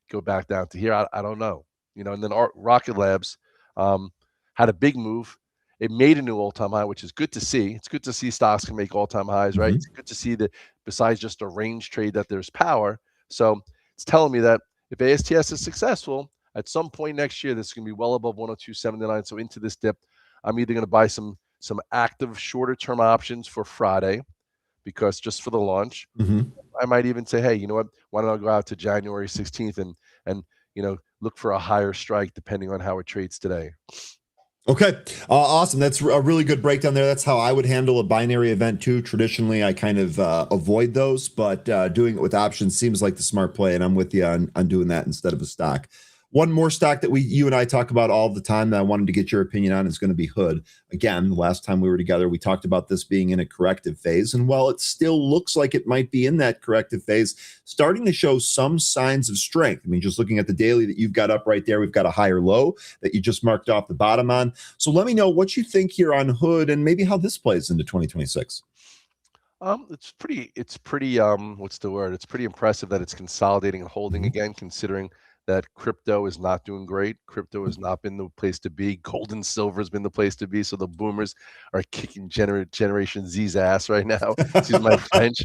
go back down to here. I don't know. And then Rocket Labs had a big move. It made a new all-time high, which is good to see. It's good to see stocks can make all-time highs, right? It's good to see that besides just a range trade that there's power. So it's telling me that if ASTS is successful, at some point next year, this is going to be well above 102.79. So into this dip, I'm either going to buy some active shorter-term options for Friday, because just for the launch. I might even say, hey, you know what? Why don't I go out to January 16th and look for a higher strike depending on how it trades today. Okay. Awesome. That's a really good breakdown there. That's how I would handle a binary event too. Traditionally, I kind of avoid those, but doing it with options seems like the smart play, and I'm with you on doing that instead of a stock. One more stock that you and I talk about all the time that I wanted to get your opinion on is going to be Hood. Again, the last time we were together, we talked about this being in a corrective phase. And while it still looks like it might be in that corrective phase, starting to show some signs of strength. I mean, just looking at the daily that you've got up right there, we've got a higher low that you just marked off the bottom on. So let me know what you think here on Hood and maybe how this plays into 2026. It's pretty what's the word? It's pretty impressive that it's consolidating and holding again, considering that crypto is not doing great. Crypto has not been the place to be. Gold and silver has been the place to be. So the boomers are kicking Generation Z's ass right now. Excuse my French.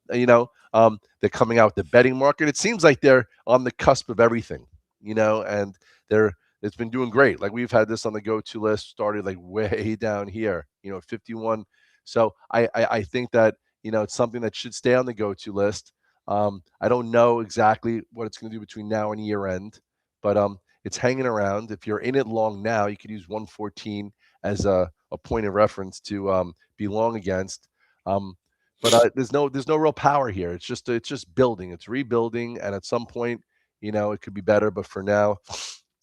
They're coming out with the betting market. It seems like they're on the cusp of everything, and it's been doing great. Like we've had this on the go-to list, started like way down here, at 51. So I think that, it's something that should stay on the go-to list. I don't know exactly what it's going to do between now and year end, but it's hanging around. If you're in it long now, you could use 114 as a point of reference to be long against. But there's no real power here. It's just building. It's rebuilding, and at some point, it could be better. But for now,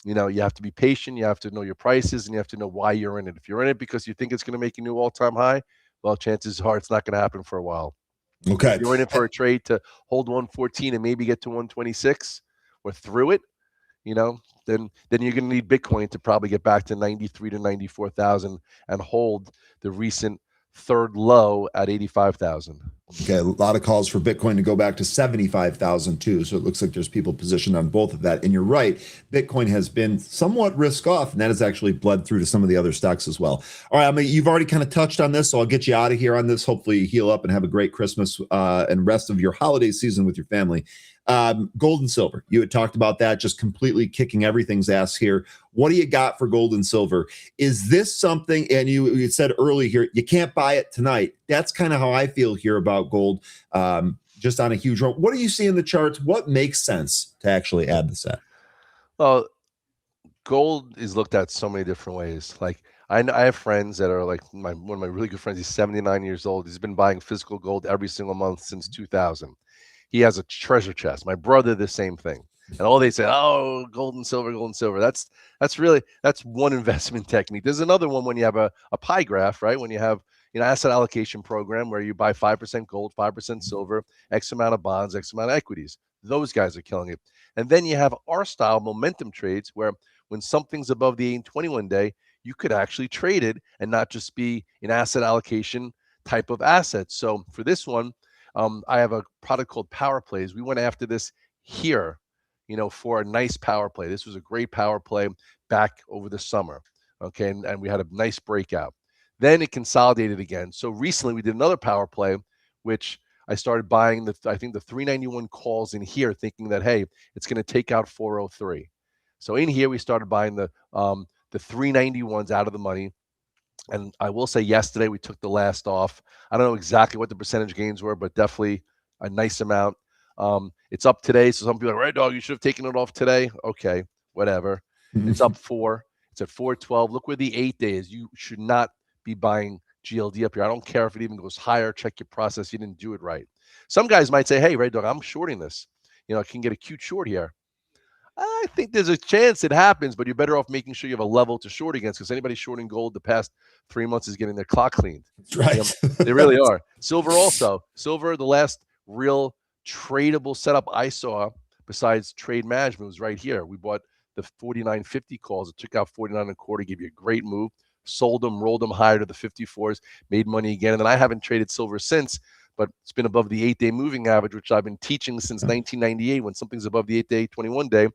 you have to be patient. You have to know your prices, and you have to know why you're in it. If you're in it because you think it's going to make a new all-time high, well, chances are it's not going to happen for a while. Okay. If you're in it for a trade to hold 114 and maybe get to 126 or through it, then you're going to need Bitcoin to probably get back to 93 to 94,000 and hold the recent third low at 85,000. Okay, a lot of calls for Bitcoin to go back to 75,000 too. So it looks like there's people positioned on both of that. And you're right, Bitcoin has been somewhat risk off, and that has actually bled through to some of the other stocks as well. All right, I mean, you've already kind of touched on this, so I'll get you out of here on this. Hopefully you heal up and have a great Christmas and rest of your holiday season with your family. Gold and silver, you had talked about that, just completely kicking everything's ass here. What do you got for gold and silver? Is this something, and you said early here, you can't buy it tonight. That's kind of how I feel here about gold, just on a huge run. What do you see in the charts? What makes sense to actually add this at? Well, gold is looked at so many different ways. Like I have friends that are like one of my really good friends. He's 79 years old. He's been buying physical gold every single month since 2000. He has a treasure chest. My brother, the same thing. And all they say, oh, gold and silver, gold and silver. That's one investment technique. There's another one when you have a pie graph, right? When you have, asset allocation program where you buy 5% gold, 5% silver, X amount of bonds, X amount of equities. Those guys are killing it. And then you have our style momentum trades where when something's above the 8 and 21 day, you could actually trade it and not just be an asset allocation type of asset. So for this one, I have a product called Power Plays. We went after this here, for a nice power play. This was a great power play back over the summer. Okay. And we had a nice breakout. Then it consolidated again. So recently we did another power play, which I started buying I think the 391 calls in here, thinking that, hey, it's going to take out 403. So in here, we started buying the 391s out of the money. And I will say yesterday we took the last off. I don't know exactly what the percentage gains were, but definitely a nice amount. It's up today. So some people are like, Red Dog, you should have taken it off today. Okay, whatever. It's up 4. It's at 412. Look where the 8-day is. You should not be buying GLD up here. I don't care if it even goes higher. Check your process. You didn't do it right. Some guys might say, hey, Red Dog, I'm shorting this. I can get a cute short here. I think there's a chance it happens, but you're better off making sure you have a level to short against, because anybody shorting gold the past 3 months is getting their clock cleaned. That's right. They really are. Silver also. Silver, the last real tradable setup I saw besides trade management was right here. We bought the 49.50 calls. It took out 49.25, gave you a great move. Sold them, rolled them higher to the 54s, made money again. And then I haven't traded silver since, but it's been above the 8-day moving average, which I've been teaching since 1998. When something's above the 8-day, 21-day,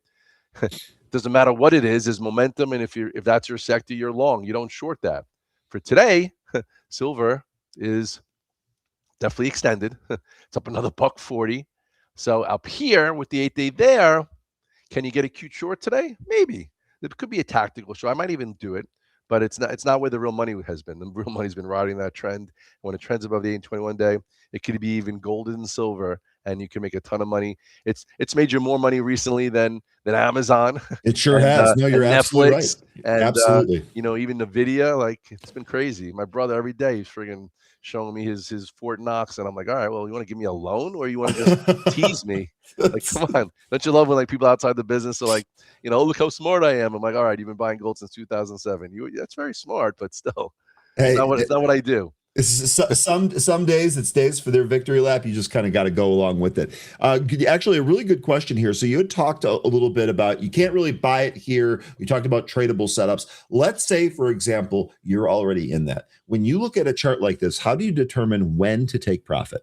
doesn't matter what it is momentum. And if that's your sector, you're long. You don't short that. For today, silver is definitely extended. It's up another $1.40. So up here with the 8-day there, can you get a cute short today? Maybe. It could be a tactical short. I might even do it, but it's not where the real money has been. The real money's been riding that trend. When it trends above the 8 and 21 day, it could be even gold and silver, and you can make a ton of money. It's made you more money recently than Amazon. It sure has. No, you're absolutely Netflix, right. and Absolutely. even Nvidia. Like, it's been crazy. My brother every day he's friggin' showing me his Fort Knox, and I'm like, all right, well, you want to give me a loan, or you want to just tease me? Like, come on. Don't you love when like people outside the business are like, look how smart I am. I'm like, all right, you've been buying gold since 2007. That's very smart, but still, Hey, it's not what I do. Some days it's days for their victory lap. You just kind of got to go along with it. Actually, a really good question here. So you had talked a little bit about you can't really buy it here. You talked about tradable setups. Let's say, for example, you're already in that. When you look at a chart like this, how do you determine when to take profit?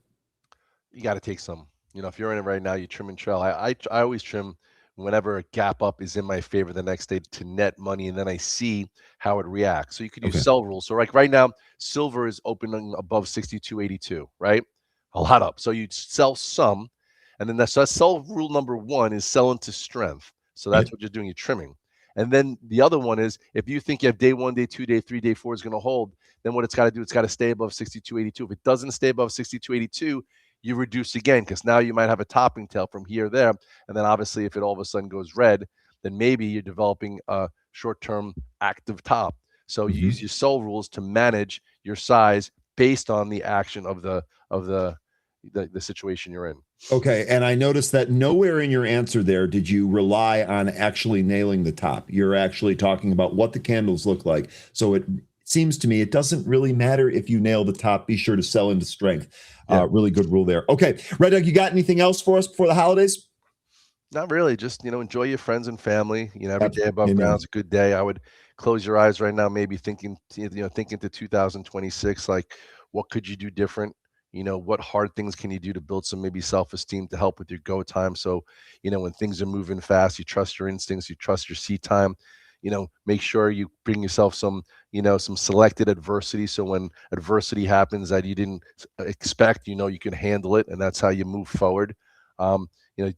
You got to take some. If you're in it right now, you trim and trail. I always trim whenever a gap up is in my favor the next day to net money, and then I see how it reacts. So you could use sell rules. So like right now, silver is opening above 62.82, right? A lot up. So you'd sell some, and then that's sell rule number 1 is selling to strength. So that's what you're doing. You're trimming. And then the other one is if you think you have day 1, day 2, day 3, day 4 is going to hold, then what it's got to do, it's got to stay above 62.82. If it doesn't stay above 62.82, you reduce again, because now you might have a topping tail from here there. And then obviously if it all of a sudden goes red, then maybe you're developing a short-term active top. So you use your sell rules to manage your size based on the action of the situation you're in. Okay. And I noticed that nowhere in your answer there did you rely on actually nailing the top. You're actually talking about what the candles look like. So it seems to me it doesn't really matter if you nail the top. Be sure to sell into strength. Really good rule there. Okay. Red Dog, you got anything else for us before the holidays? Not really. Just, enjoy your friends and family. Every day above ground is a good day. I would close your eyes right now, maybe thinking to 2026, like, what could you do different? What hard things can you do to build some maybe self-esteem to help with your go time? So, when things are moving fast, you trust your instincts, you trust your seat time. Make sure you bring yourself some selected adversity. So when adversity happens that you didn't expect, you can handle it, and that's how you move forward. Don't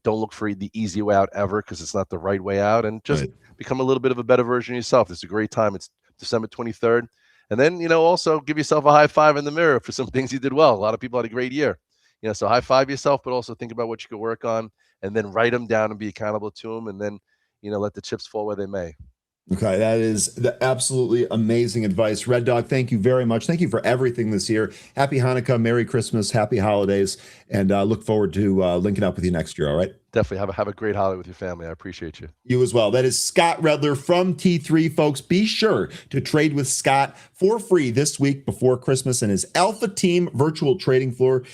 look for the easy way out ever, because it's not the right way out, and just become a little bit of a better version of yourself. It's a great time. It's December 23rd. And then, also give yourself a high five in the mirror for some things you did well. A lot of people had a great year. So high five yourself, but also think about what you could work on, and then write them down and be accountable to them. And then, let the chips fall where they may. Okay, that is the absolutely amazing advice. Red Dog, thank you very much. Thank you for everything this year. Happy Hanukkah, Merry Christmas, Happy Holidays, and look forward to linking up with you next year. All right. Definitely have a great holiday with your family. I appreciate you. You as well. That is Scott Redler from T3, folks. Be sure to trade with Scott for free this week before Christmas in his Alpha Team virtual trading floor.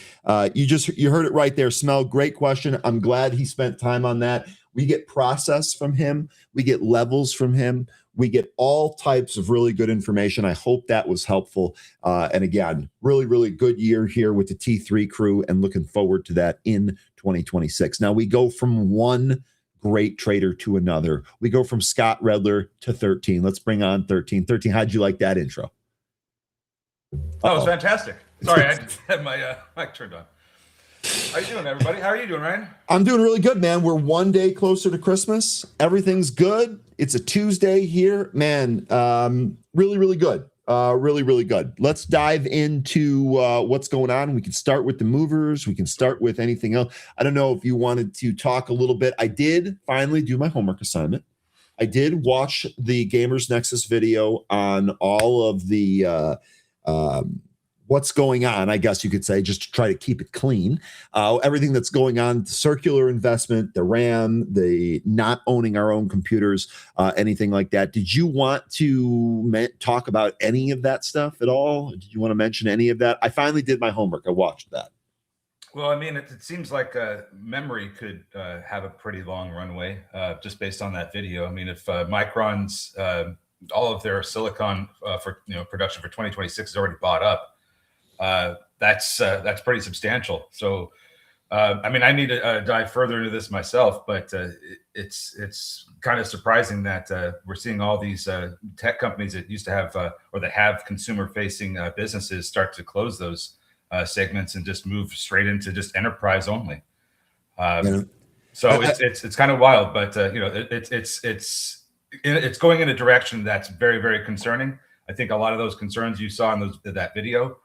You heard it right there. Smell, great question. I'm glad he spent time on that. We get process from him. We get levels from him. We get all types of really good information. I hope that was helpful. And again, really, really good year here with the T3 crew and looking forward to that in 2026. Now we go from one great trader to another. We go from Scott Redler to 13. Let's bring on 13. 13, how'd you like that intro? That was fantastic. Sorry, I had my mic turned on. How you doing, everybody? How are you doing, Ryan? I'm doing really good, man. We're one day closer to Christmas. Everything's good. It's a Tuesday here, man. Really, really good. Really, really good. Let's dive into what's going on. We can start with the movers. We can start with anything else. I don't know if you wanted to talk a little bit. I did finally do my homework assignment. I did watch the Gamers Nexus video on all of the what's going on, I guess you could say, just to try to keep it clean. Everything that's going on, the circular investment, the RAM, the not owning our own computers, anything like that. Did you want to talk about any of that stuff at all? Did you want to mention any of that? I finally did my homework. I watched that. Well, I mean, it seems like memory could have a pretty long runway just based on that video. I mean, if Micron's all of their silicon for production for 2026 is already bought up, that's pretty substantial. So, I mean, I need to dive further into this myself, but it's kind of surprising that we're seeing all these tech companies that used to have or that have consumer-facing businesses start to close those segments and just move straight into just enterprise only. So it's kind of wild, but it's going in a direction that's very, very concerning. I think a lot of those concerns you saw in that video.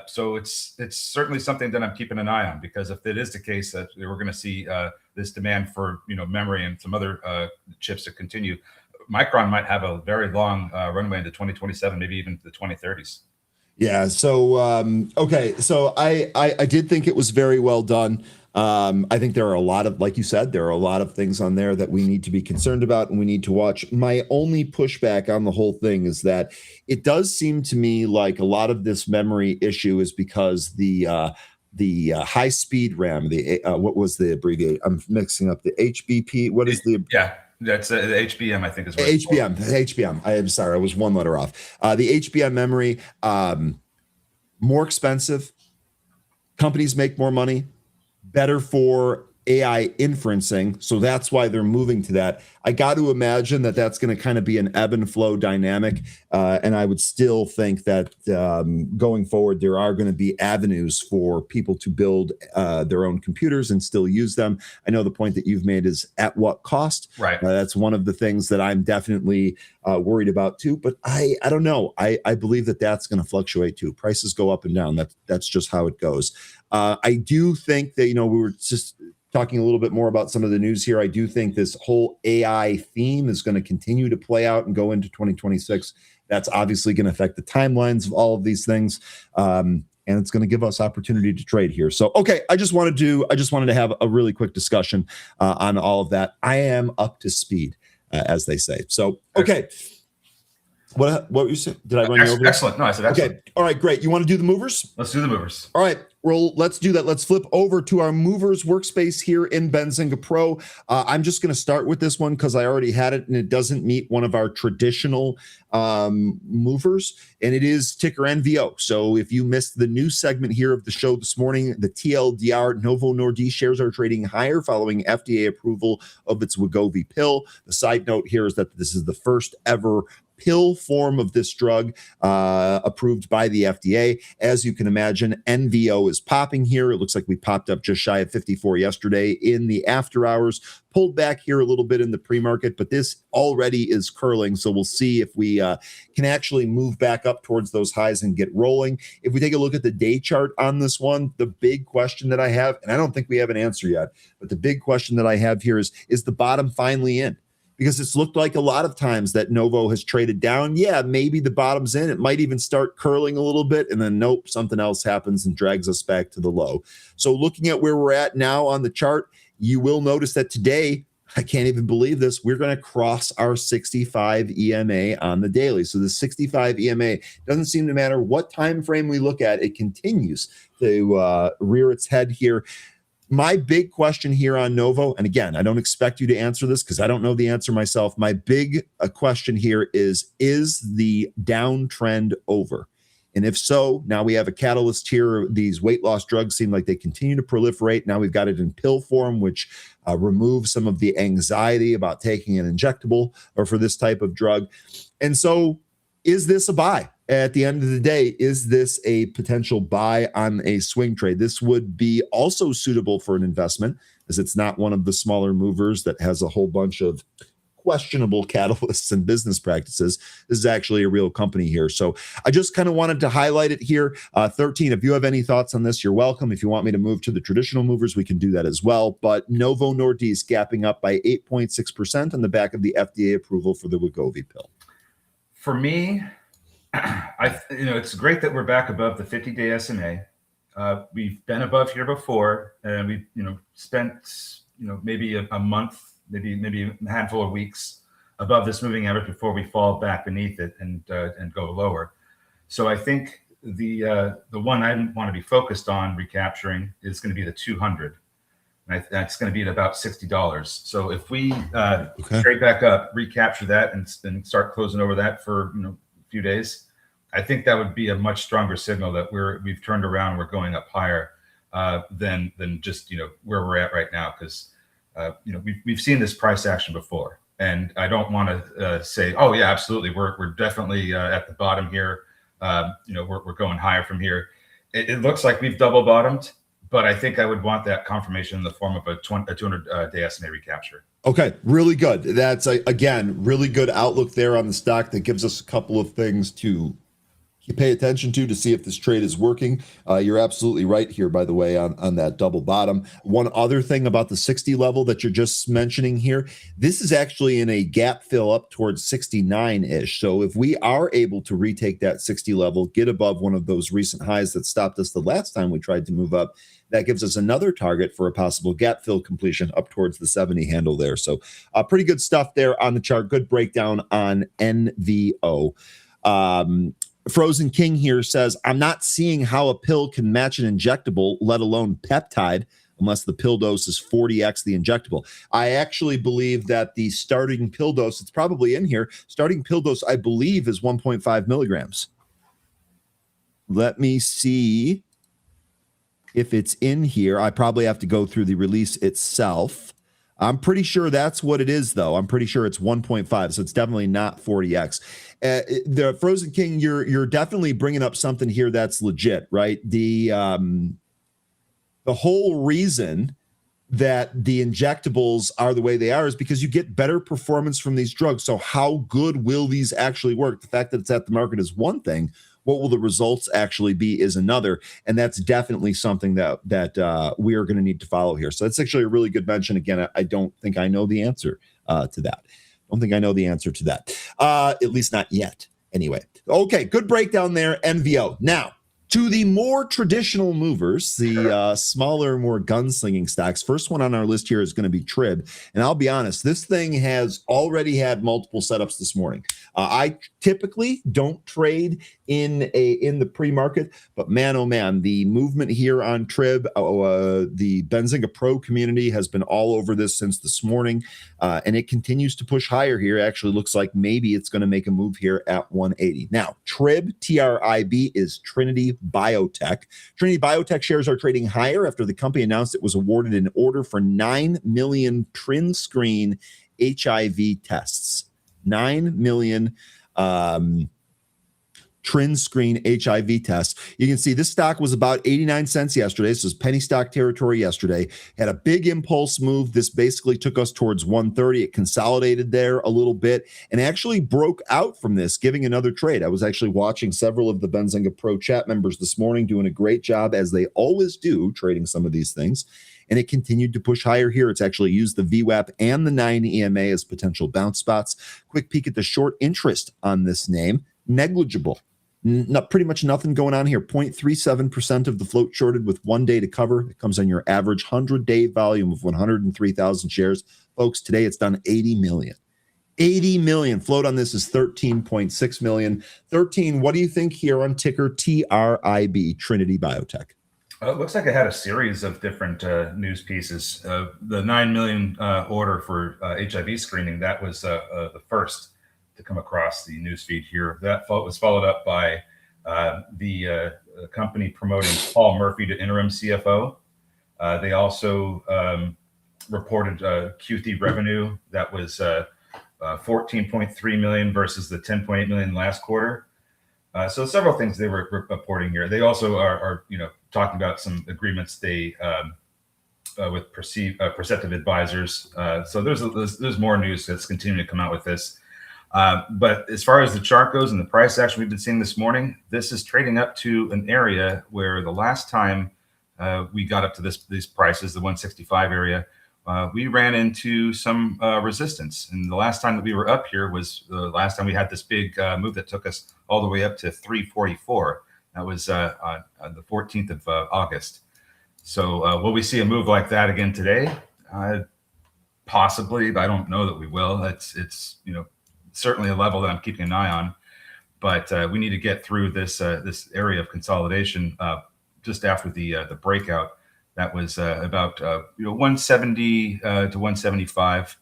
So it's certainly something that I'm keeping an eye on, because if it is the case that we're going to see this demand for memory and some other chips to continue, Micron might have a very long runway into 2027, maybe even the 2030s. Yeah. So okay. So I did think it was very well done. I think there are a lot of, like you said, there are a lot of things on there that we need to be concerned about and we need to watch. My only pushback on the whole thing is that it does seem to me like a lot of this memory issue is because the high speed RAM, what was the abbreviation? I'm mixing up the HBP. What is the That's the HBM, I think is what HBM. I am sorry, I was one letter off. The HBM memory, more expensive. Companies make more money. Better for AI inferencing, so that's why they're moving to that. I got to imagine that that's going to kind of be an ebb and flow dynamic, and I would still think that going forward there are going to be avenues for people to build their own computers and still use them. I know the point that you've made is at what cost. Right. That's one of the things that I'm definitely worried about too. But I don't know. I believe that that's going to fluctuate too. Prices go up and down. That's just how it goes. I do think that we were just talking a little bit more about some of the news here. I do think this whole AI theme is going to continue to play out and go into 2026. That's obviously going to affect the timelines of all of these things. And it's going to give us opportunity to trade here. So, okay, I just wanted to have a really quick discussion on all of that. I am up to speed, as they say. So, okay. What were you saying? Did I run you over? Excellent. No, I said excellent. Okay. All right, great. You want to do the movers? Let's do the movers. All right. Well, let's do that. Let's flip over to our movers workspace here in Benzinga Pro. I'm just going to start with this one because I already had it and it doesn't meet one of our traditional movers, and it is ticker NVO. So if you missed the news segment here of the show this morning, the TLDR Novo Nordisk shares are trading higher following FDA approval of its Wegovy pill. The side note here is that this is the first ever pill form of this drug approved by the FDA. As you can imagine, NVO is popping here. It looks like we popped up just shy of 54 yesterday in the after hours, pulled back here a little bit in the pre-market, but this already is curling. So we'll see if we can actually move back up towards those highs and get rolling. If we take a look at the day chart on this one, the big question that I have, and I don't think we have an answer yet, but the big question that I have here is the bottom finally in? because it's looked like a lot of times that Novo has traded down. Yeah, maybe the bottom's in. It might even start curling a little bit, and then nope, something else happens and drags us back to the low. So looking at where we're at now on the chart, you will notice that today, I can't even believe this, we're going to cross our 65 EMA on the daily. So the 65 EMA doesn't seem to matter what time frame we look at, it continues to rear its head here. My big question here on Novo, and again, I don't expect you to answer this because I don't know the answer myself. My big question here is the downtrend over? And if so, now we have a catalyst here. These weight loss drugs seem like they continue to proliferate. Now we've got it in pill form, which removes some of the anxiety about taking an injectable or for this type of drug. And so is this a buy? At the end of the day, is this a potential buy on a swing trade? This would be also suitable for an investment, as it's not one of the smaller movers that has a whole bunch of questionable catalysts and business practices. This is actually a real company here. So I just kind of wanted to highlight it here. 13, if you have any thoughts on this, you're welcome. If you want me to move to the traditional movers, we can do that as well. But Novo Nordisk gapping up by 8.6% on the back of the FDA approval for the Wegovy pill. For me, it's great that we're back above the 50-day SMA. We've been above here before, and we've spent maybe a month, maybe a handful of weeks above this moving average before we fall back beneath it and go lower. So I think the one I want to be focused on recapturing is going to be the 200. And that's going to be at about $60. So if we trade back up, recapture that, and start closing over that for a few days, I think that would be a much stronger signal that we've turned around. We're going up higher than just where we're at right now, because we've seen this price action before, and I don't want to say, oh yeah, absolutely, we're definitely at the bottom here. We're going higher from here. It looks like we've double bottomed, but I think I would want that confirmation in the form of a 200-day SMA recapture. Okay, really good. That's, again, really good outlook there on the stock that gives us a couple of things to pay attention to see if this trade is working. You're absolutely right here, by the way, on that double bottom. One other thing about the 60 level that you're just mentioning here, this is actually in a gap fill up towards 69-ish. So if we are able to retake that 60 level, get above one of those recent highs that stopped us the last time we tried to move up, that gives us another target for a possible gap fill completion up towards the 70 handle there. So pretty good stuff there on the chart. Good breakdown on NVO. Frozen King here says, I'm not seeing how a pill can match an injectable, let alone peptide, unless the pill dose is 40x the injectable. I actually believe that the starting pill dose, it's probably in here, starting pill dose, I believe, is 1.5 milligrams. Let me see if it's in here. I probably have to go through the release itself. I'm pretty sure that's what it is, though. I'm pretty sure it's 1.5, so it's definitely not 40x. The Frozen King, you're definitely bringing up something here that's legit, right? The whole reason that the injectables are the way they are is because you get better performance from these drugs. So how good will these actually work? The fact that it's at the market is one thing. What will the results actually be is another, and that's definitely something that we are going to need to follow here. So that's actually a really good mention. Again, I don't think I know the answer to that. Don't think I know the answer to that, at least not yet. Anyway, okay, good breakdown there, NVO. Now, to the more traditional movers, the smaller, more gunslinging stocks. First one on our list here is going to be Trib. And I'll be honest, this thing has already had multiple setups this morning. I typically don't trade in the pre-market, but man, oh man, the movement here on Trib, the Benzinga Pro community has been all over this since this morning, and it continues to push higher here. It actually looks like maybe it's going to make a move here at 180. Now, Trib, TRIB, is Trinity Biotech. Trinity Biotech shares are trading higher after the company announced it was awarded an order for 9 million TrinScreen HIV tests. 9 million TrinScreen HIV tests. You can see this stock was about 89 cents yesterday. This was penny stock territory yesterday. Had a big impulse move. This basically took us towards 130. It consolidated there a little bit and actually broke out from this, giving another trade. I was actually watching several of the Benzinga Pro chat members this morning doing a great job, as they always do, trading some of these things. and it continued to push higher here. It's actually used the VWAP and the 9 EMA as potential bounce spots. Quick peek at the short interest on this name, negligible. Not pretty much nothing going on here. 0.37% of the float shorted with 1 day to cover. It comes on your average 100-day volume of 103,000 shares. Folks, today it's done 80 million. 80 million. Float on this is 13.6 million. 13, what do you think here on ticker TRIB, Trinity Biotech? It looks like it had a series of different news pieces. The 9 million order for HIV screening, that was the first to come across the news feed here. That was followed up by the company promoting Paul Murphy to interim CFO. They also reported Q3 revenue that was 14.3 million versus the 10.8 million last quarter. So several things they were reporting here. They also are talking about some agreements they with Perceptive Advisors. So there's more news that's continuing to come out with this. But as far as the chart goes and the price action we've been seeing this morning, this is trading up to an area where the last time we got up to these prices, the 165 area, we ran into some resistance. And the last time that we were up here was the last time we had this big move that took us all the way up to 344. That was on the 14th of August. So will we see a move like that again today? Possibly, but I don't know that we will. It's certainly a level that I'm keeping an eye on, but we need to get through this area of consolidation just after the breakout. That was about 170 to 175.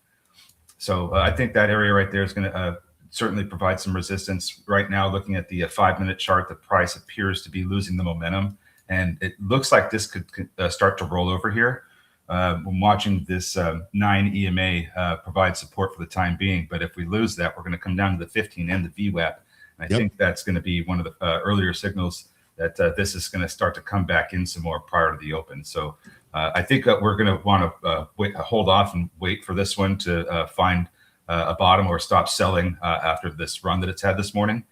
So I think that area right there is going to certainly provide some resistance. Right now, looking at the 5-minute chart, the price appears to be losing the momentum, and it looks like this could start to roll over here. I'm watching this 9 EMA provide support for the time being, but if we lose that, we're going to come down to the 15 and the VWAP. And I think that's going to be one of the earlier signals that this is going to start to come back in some more prior to the open. So I think that we're going to want to hold off and wait for this one to find a bottom or stop selling after this run that it's had this morning.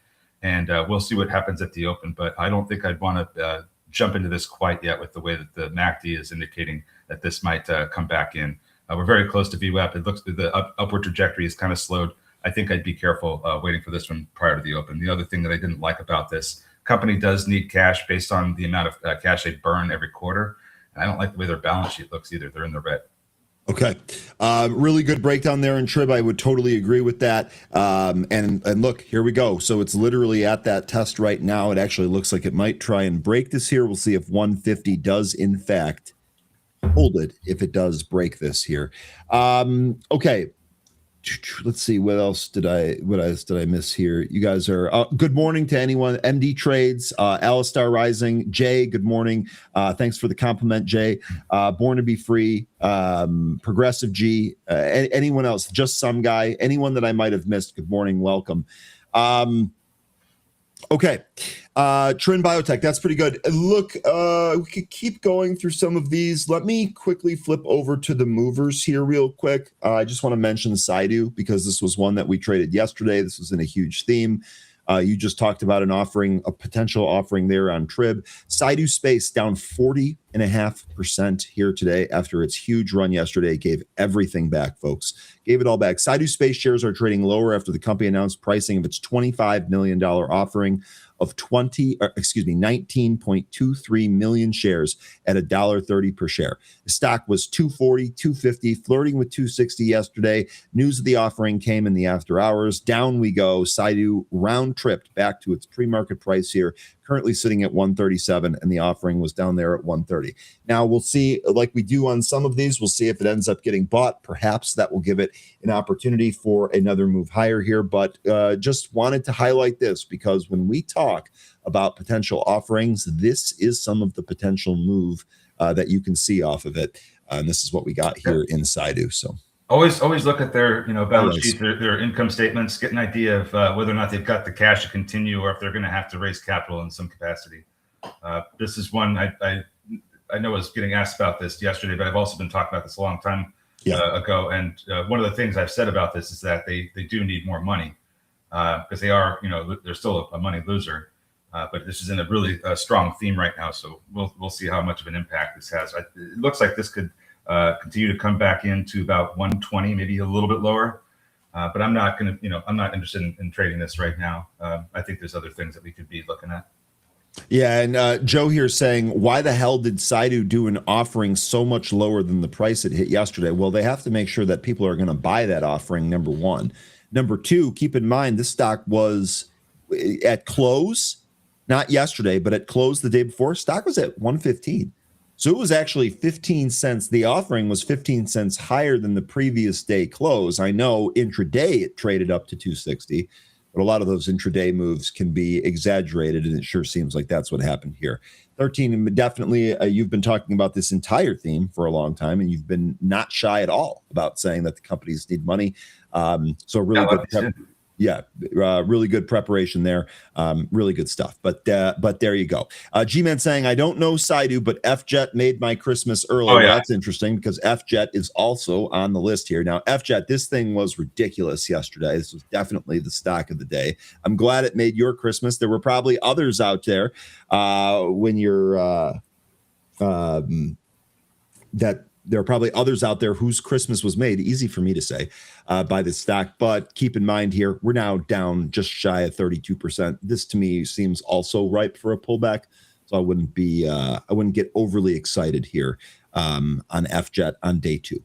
And we'll see what happens at the open. But I don't think I'd want to jump into this quite yet with the way that the MACD is indicating that this might come back in. We're very close to VWAP. It looks the upward trajectory is kind of slowed. I think I'd be careful waiting for this one prior to the open. The other thing that I didn't like about this company does need cash based on the amount of cash they burn every quarter. And I don't like the way their balance sheet looks either. They're in the red. Okay. Really good breakdown there in Trib. I would totally agree with that. And look, here we go. So it's literally at that test right now. It actually looks like it might try and break this here. We'll see if 150 does in fact hold it, if it does break this here. Okay. Let's see, what else did I miss here? You guys are good morning to anyone. MD Trades, Alistar Rising, Jay, good morning. Thanks for the compliment, Jay. Born to be Free, Progressive G, anyone else, just some guy, anyone that I might have missed, good morning, welcome. Okay. Trin Biotech, that's pretty good. Look, we could keep going through some of these. Let me quickly flip over to the movers here real quick. I just want to mention Saidu because this was one that we traded yesterday. This was in a huge theme. You just talked about a potential offering there on Trib. Saidu Space down 40.5% here today after its huge run yesterday. It gave everything back, folks. Gave it all back. Saidu Space shares are trading lower after the company announced pricing of its $25 million offering of 19.23 million shares at $1.30 per share. The stock was $240, $250, flirting with $260 yesterday. News of the offering came in the after hours. Down we go. Saidu round tripped back to its pre-market price here, currently sitting at 137, and the offering was down there at 130. Now we'll see, like we do on some of these, we'll see if it ends up getting bought. Perhaps that will give it an opportunity for another move higher here, but just wanted to highlight this because when we talk about potential offerings, this is some of the potential move that you can see off of it. And this is what we got here in Saidu. So always look at their balance sheet, their income statements, get an idea of whether or not they've got the cash to continue or if they're going to have to raise capital in some capacity. This is one I know I was getting asked about this yesterday, but I've also been talking about this a long time ago. And one of the things I've said about this is that they do need more money because they are, they're still a money loser. But this is in a really strong theme right now. So we'll see how much of an impact this has. It looks like this could continue to come back into about 120, maybe a little bit lower. But I'm not going to, I'm not interested in trading this right now. I think there's other things that we could be looking at. Yeah, and Joe here saying, why the hell did Saidu do an offering so much lower than the price it hit yesterday? Well, they have to make sure that people are going to buy that offering, number one. Number two, keep in mind, this stock was at close, not yesterday, but at close the day before, stock was at 115. So it was actually 15 cents. The offering was 15 cents higher than the previous day close. I know intraday it traded up to 260. But a lot of those intraday moves can be exaggerated, and it sure seems like that's what happened here. 13, definitely, you've been talking about this entire theme for a long time, and you've been not shy at all about saying that the companies need money. So really good. Really good preparation there. Really good stuff. But there you go. G-Man saying, I don't know Saidu, but F-Jet made my Christmas early. Oh, yeah. Well, that's interesting because F-Jet is also on the list here. Now, F-Jet, this thing was ridiculous yesterday. This was definitely the stock of the day. I'm glad it made your Christmas. There were probably others out there when you're there are probably others out there whose Christmas was made, easy for me to say, by this stock. But keep in mind here, we're now down just shy of 32%. This to me seems also ripe for a pullback. So I wouldn't get overly excited here on FJet on day two.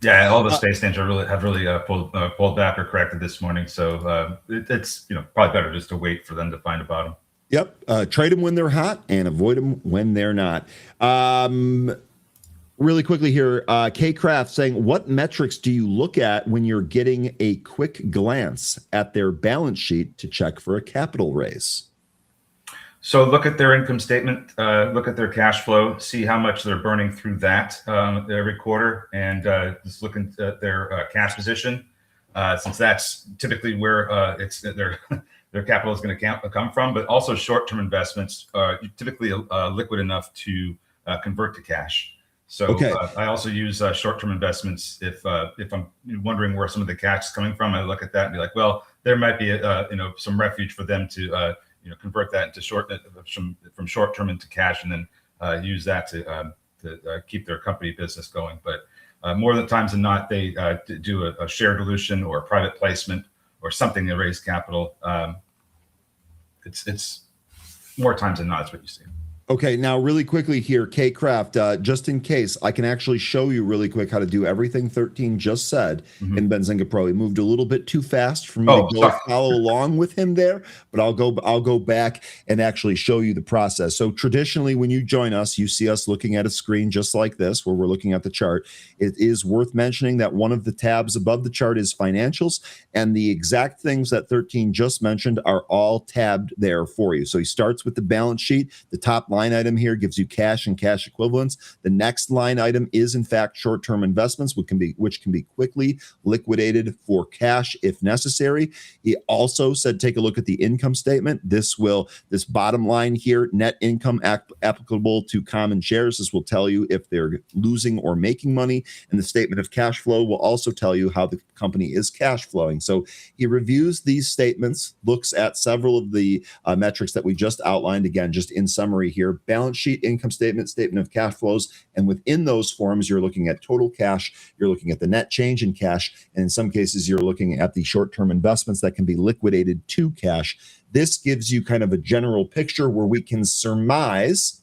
Yeah, all the space names have really pulled back or corrected this morning. So it's probably better just to wait for them to find a bottom. Yep. Trade them when they're hot and avoid them when they're not. Really quickly here, K Craft saying, what metrics do you look at when you're getting a quick glance at their balance sheet to check for a capital raise? So look at their income statement, look at their cash flow, see how much they're burning through that every quarter, and just look at their cash position, since that's typically where their capital is going to come from. But also short-term investments are typically liquid enough to convert to cash. So okay. I also use short-term investments if I'm wondering where some of the cash is coming from. I look at that and be like, well, there might be some refuge for them to convert that into from short-term into cash, and then use that to keep their company business going. But more than times than not, they do a share dilution or a private placement or something to raise capital. It's more times than not, that's what you see. Okay, now really quickly here, K Craft, just in case, I can actually show you really quick how to do everything 13 just said in Benzinga Pro. He moved a little bit too fast for me to go follow along with him there, but I'll go back and actually show you the process. So traditionally, when you join us, you see us looking at a screen just like this, where we're looking at the chart. It is worth mentioning that one of the tabs above the chart is financials, and the exact things that 13 just mentioned are all tabbed there for you. So he starts with the balance sheet. The top line item here gives you cash and cash equivalents. The next line item is in fact short-term investments, which can be quickly liquidated for cash if necessary. He also said, take a look at the income statement. This bottom line here, net income applicable to common shares. This will tell you if they're losing or making money. And the statement of cash flow will also tell you how the company is cash flowing. So he reviews these statements, looks at several of the metrics that we just outlined. Again, just in summary here, balance sheet, income statement, statement of cash flows. And within those forms, you're looking at total cash, you're looking at the net change in cash, and in some cases, you're looking at the short-term investments that can be liquidated to cash. This gives you kind of a general picture where we can surmise,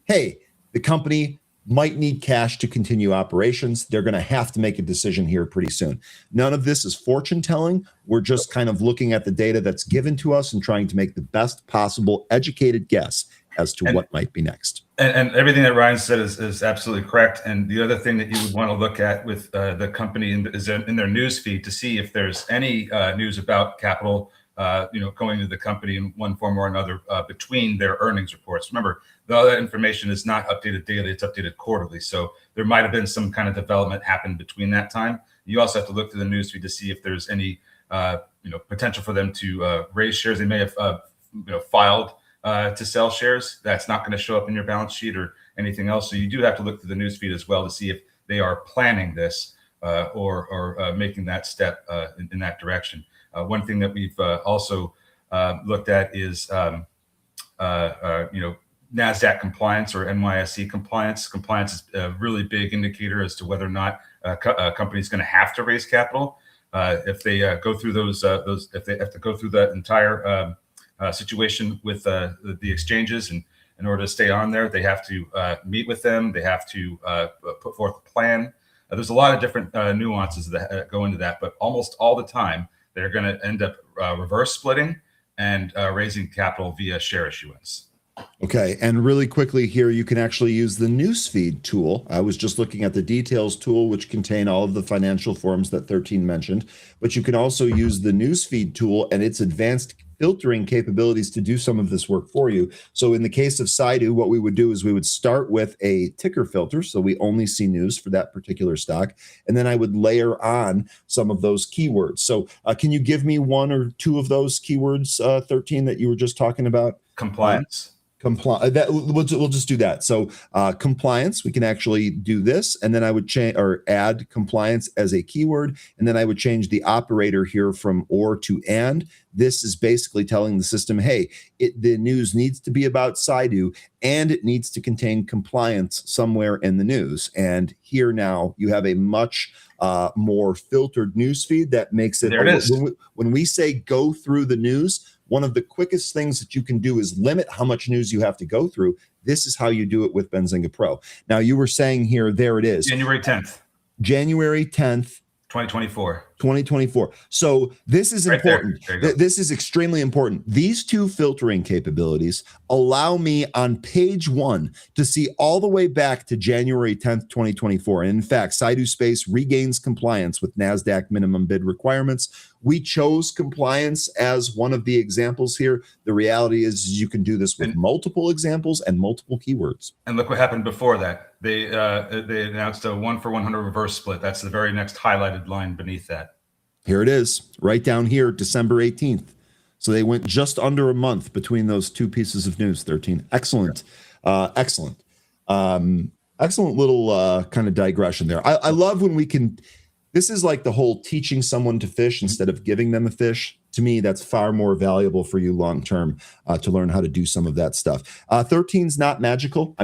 hey, the company might need cash to continue operations. They're going to have to make a decision here pretty soon. None of this is fortune telling. We're just kind of looking at the data that's given to us and trying to make the best possible educated guess as to what might be next. And everything that Ryan said is absolutely correct. And the other thing that you would want to look at with the company is in their news feed to see if there's any news about capital going to the company in one form or another between their earnings reports. Remember, all that information is not updated daily, it's updated quarterly. So there might have been some kind of development happen between that time. You also have to look through the newsfeed to see if there's any potential for them to raise shares. They may have filed to sell shares. That's not going to show up in your balance sheet or anything else. So you do have to look through the newsfeed as well to see if they are planning this or making that step in that direction. One thing that we've also looked at is, NASDAQ compliance or NYSE compliance. Compliance is a really big indicator as to whether or not a company is going to have to raise capital. If they go through if they have to go through that entire situation with the exchanges, and in order to stay on there, they have to meet with them. They have to put forth a plan. There's a lot of different nuances that go into that, but almost all the time they're going to end up reverse splitting and raising capital via share issuance. Okay, and really quickly here, you can actually use the newsfeed tool. I was just looking at the details tool, which contain all of the financial forms that 13 mentioned, but you can also use the newsfeed tool and its advanced filtering capabilities to do some of this work for you. So in the case of Saidu, what we would do is we would start with a ticker filter, so we only see news for that particular stock, and then I would layer on some of those keywords. So can you give me one or two of those keywords, 13, that you were just talking about? Compliance. That we'll just do that. So compliance, we can actually do this, and then I would change or add compliance as a keyword, and then I would change the operator here from or to and. This is basically telling the system, hey, the news needs to be about Saidu, and it needs to contain compliance somewhere in the news. And here now you have a much more filtered news feed that makes it. There it is. When we say go through the news, one of the quickest things that you can do is limit how much news you have to go through. This is how you do it with Benzinga Pro. Now, you were saying here, there it is. January 10th. January 10th. 2024. So this is right important. This is extremely important. These two filtering capabilities allow me on page 1 to see all the way back to January 10th, 2024. And in fact, Saidu Space regains compliance with NASDAQ minimum bid requirements. We chose compliance as one of the examples here. The reality is you can do this with multiple examples and multiple keywords. And look what happened before that. They announced a 1-for-100 reverse split. That's the very next highlighted line beneath that. Here it is, right down here, December 18th. So they went just under a month between those two pieces of news, 13. Excellent. Excellent little kind of digression there. I love when we can. This is like the whole teaching someone to fish instead of giving them a fish. To me, that's far more valuable for you long term to learn how to do some of that stuff. 13's not magical.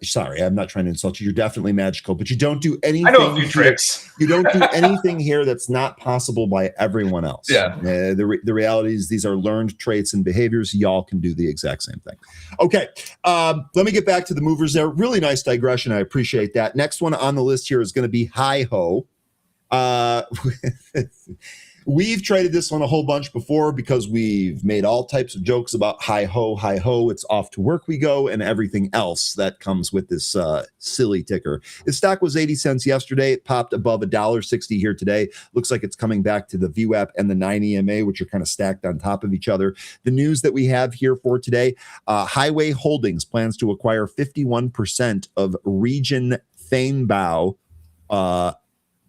Sorry, I'm not trying to insult you. You're definitely magical, but you don't do anything. I know a few tricks. You don't do anything here that's not possible by everyone else. Yeah. The reality is these are learned traits and behaviors. Y'all can do the exact same thing. Okay, let me get back to the movers there. Really nice digression. I appreciate that. Next one on the list here is going to be Hi-Ho. We've traded this one a whole bunch before because we've made all types of jokes about hi-ho, it's off to work we go, and everything else that comes with this silly ticker. Its stock was 80 cents yesterday. It popped above $1.60 here today. Looks like it's coming back to the VWAP and the 9 EMA, which are kind of stacked on top of each other. The news that we have here for today, Highway Holdings plans to acquire 51% of Region Feinbau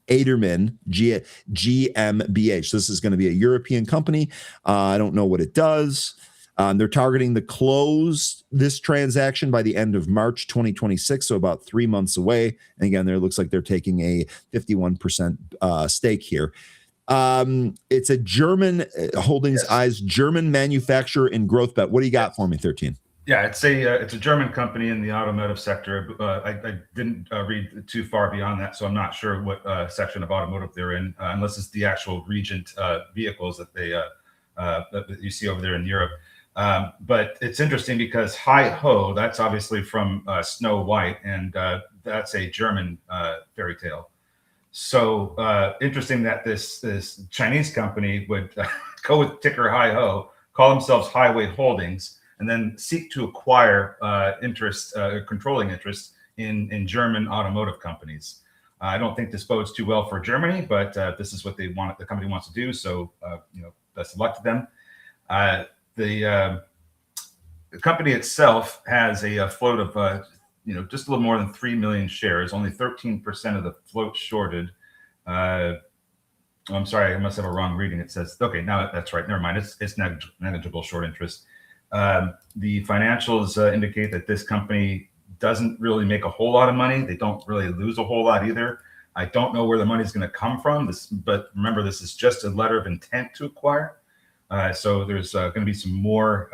Aderman GmbH. This is going to be a European company. I don't know what it does. They're targeting to close this transaction by the end of March 2026, so about 3 months away. And again, there looks like they're taking a 51% stake here. It's a German Holdings Eyes German manufacturer in growth bet. What do you got for me, 13? Yeah, it's a German company in the automotive sector. I didn't read too far beyond that, so I'm not sure what section of automotive they're in, unless it's the actual Regent vehicles that that you see over there in Europe. But it's interesting because Hi-Ho, that's obviously from Snow White, and that's a German fairy tale. So interesting that this Chinese company would go with ticker Hi-Ho, call themselves Highway Holdings, and then seek to acquire controlling interest in German automotive companies. I don't think this bodes too well for Germany, but this is what the company wants to do. So, best of luck to them. The company itself has a float of, just a little more than 3 million shares. Only 13% of the float shorted. I'm sorry, I must have a wrong reading. It says, okay, now that's right. Never mind. It's negligible short interest. The financials indicate that this company doesn't really make a whole lot of money. They don't really lose a whole lot either. I don't know where the money's going to come from. But remember, this is just a letter of intent to acquire. So there's going to be some more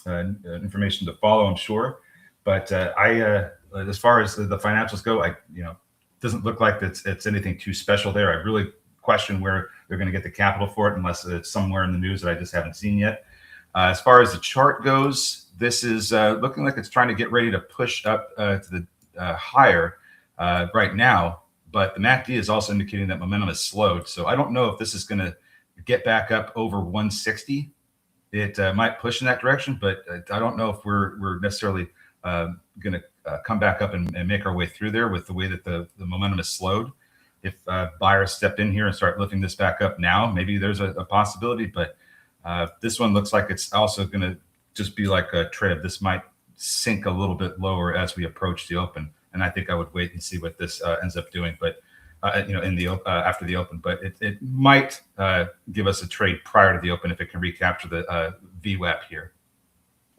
information to follow, I'm sure. But as far as the financials go, doesn't look like it's anything too special there. I really question where they're going to get the capital for it, unless it's somewhere in the news that I just haven't seen yet. As far as the chart goes, this is looking like it's trying to get ready to push up to the higher right now. But the MACD is also indicating that momentum has slowed. So I don't know if this is going to get back up over 160. It might push in that direction, but I don't know if we're necessarily going to come back up and make our way through there with the way that the momentum is slowed. If buyers stepped in here and start lifting this back up now, maybe there's a possibility. But this one looks like it's also going to just be like a trend. This might sink a little bit lower as we approach the open. And I think I would wait and see what this ends up doing. But in the after the open, but it might give us a trade prior to the open if it can recapture the VWAP here.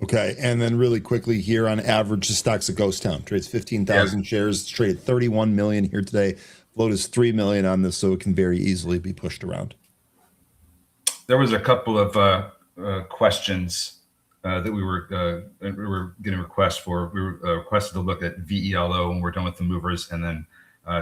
Okay, and then really quickly here on average, the stock's a ghost town. Trades 15,000 shares. It's traded 31 million here today. Float is 3 million on this, so it can very easily be pushed around. There was a couple of questions that we were getting requests for. We were requested to look at VELO when we're done with the movers, and then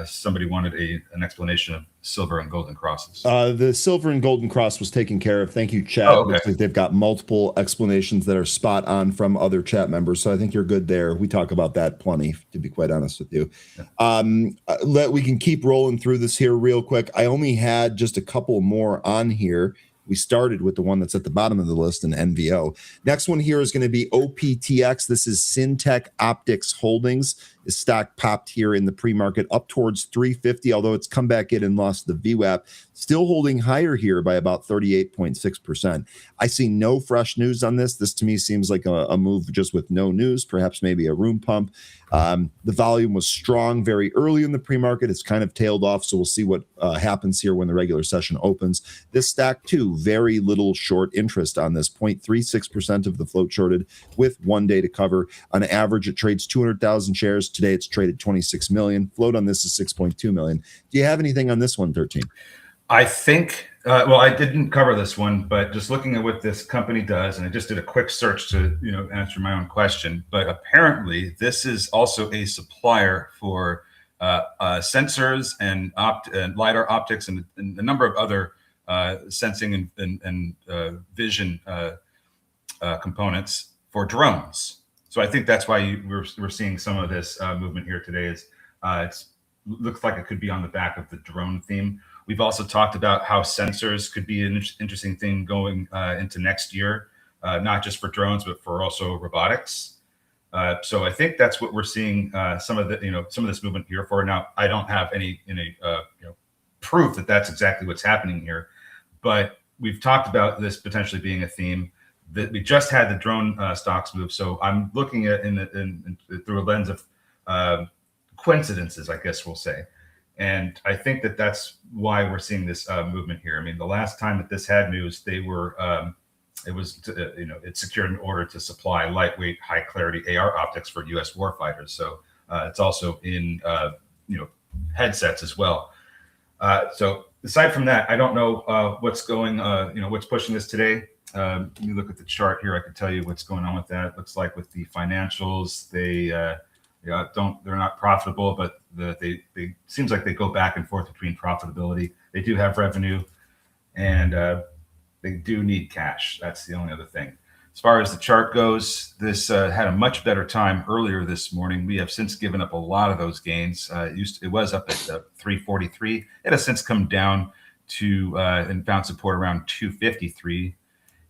somebody wanted an explanation of silver and golden crosses. The silver and golden cross was taken care of. Thank you, chat. Oh, okay. Looks like they've got multiple explanations that are spot on from other chat members, so I think you're good there. We talk about that plenty, to be quite honest with you. Yeah. We can keep rolling through this here real quick. I only had just a couple more on here. We started with the one that's at the bottom of the list, in NVO. Next one here is going to be OPTX. This is Syntech Optics Holdings. The stock popped here in the pre-market up towards 350, although it's come back in and lost the VWAP. Still holding higher here by about 38.6%. I see no fresh news on this. This to me seems like a move just with no news, perhaps maybe a room pump. The volume was strong very early in the pre-market. It's kind of tailed off, so we'll see what happens here when the regular session opens. This stock, too, very little short interest on this, 0.36% of the float shorted with 1 day to cover. On average, it trades 200,000 shares. Today, it's traded 26 million. Float on this is 6.2 million. Do you have anything on this one, 13? I think, I didn't cover this one, but just looking at what this company does, and I just did a quick search to, answer my own question. But apparently, this is also a supplier for sensors and LiDAR optics and a number of other sensing and vision components for drones. So I think that's why we're seeing some of this movement here today. It looks like it could be on the back of the drone theme. We've also talked about how sensors could be an interesting thing going into next year, not just for drones, but for also robotics. So I think that's what we're seeing some of this movement here for. Now, I don't have any proof that that's exactly what's happening here, but we've talked about this potentially being a theme. That we just had the drone stocks move, so I'm looking at through a lens of coincidences, I guess we'll say. And I think that's why we're seeing this movement here. I mean, the last time that this had news, they were it secured an order to supply lightweight, high clarity AR optics for U.S. warfighters. So it's also in headsets as well. So aside from that, I don't know what's going what's pushing this today. You look at the chart here, I can tell you what's going on with that. It looks like with the financials, they're not profitable, but they seems like they go back and forth between profitability. They do have revenue, and they do need cash. That's the only other thing. As far as the chart goes, this had a much better time earlier this morning. We have since given up a lot of those gains. It was up at 343. It has since come down to and found support around 253.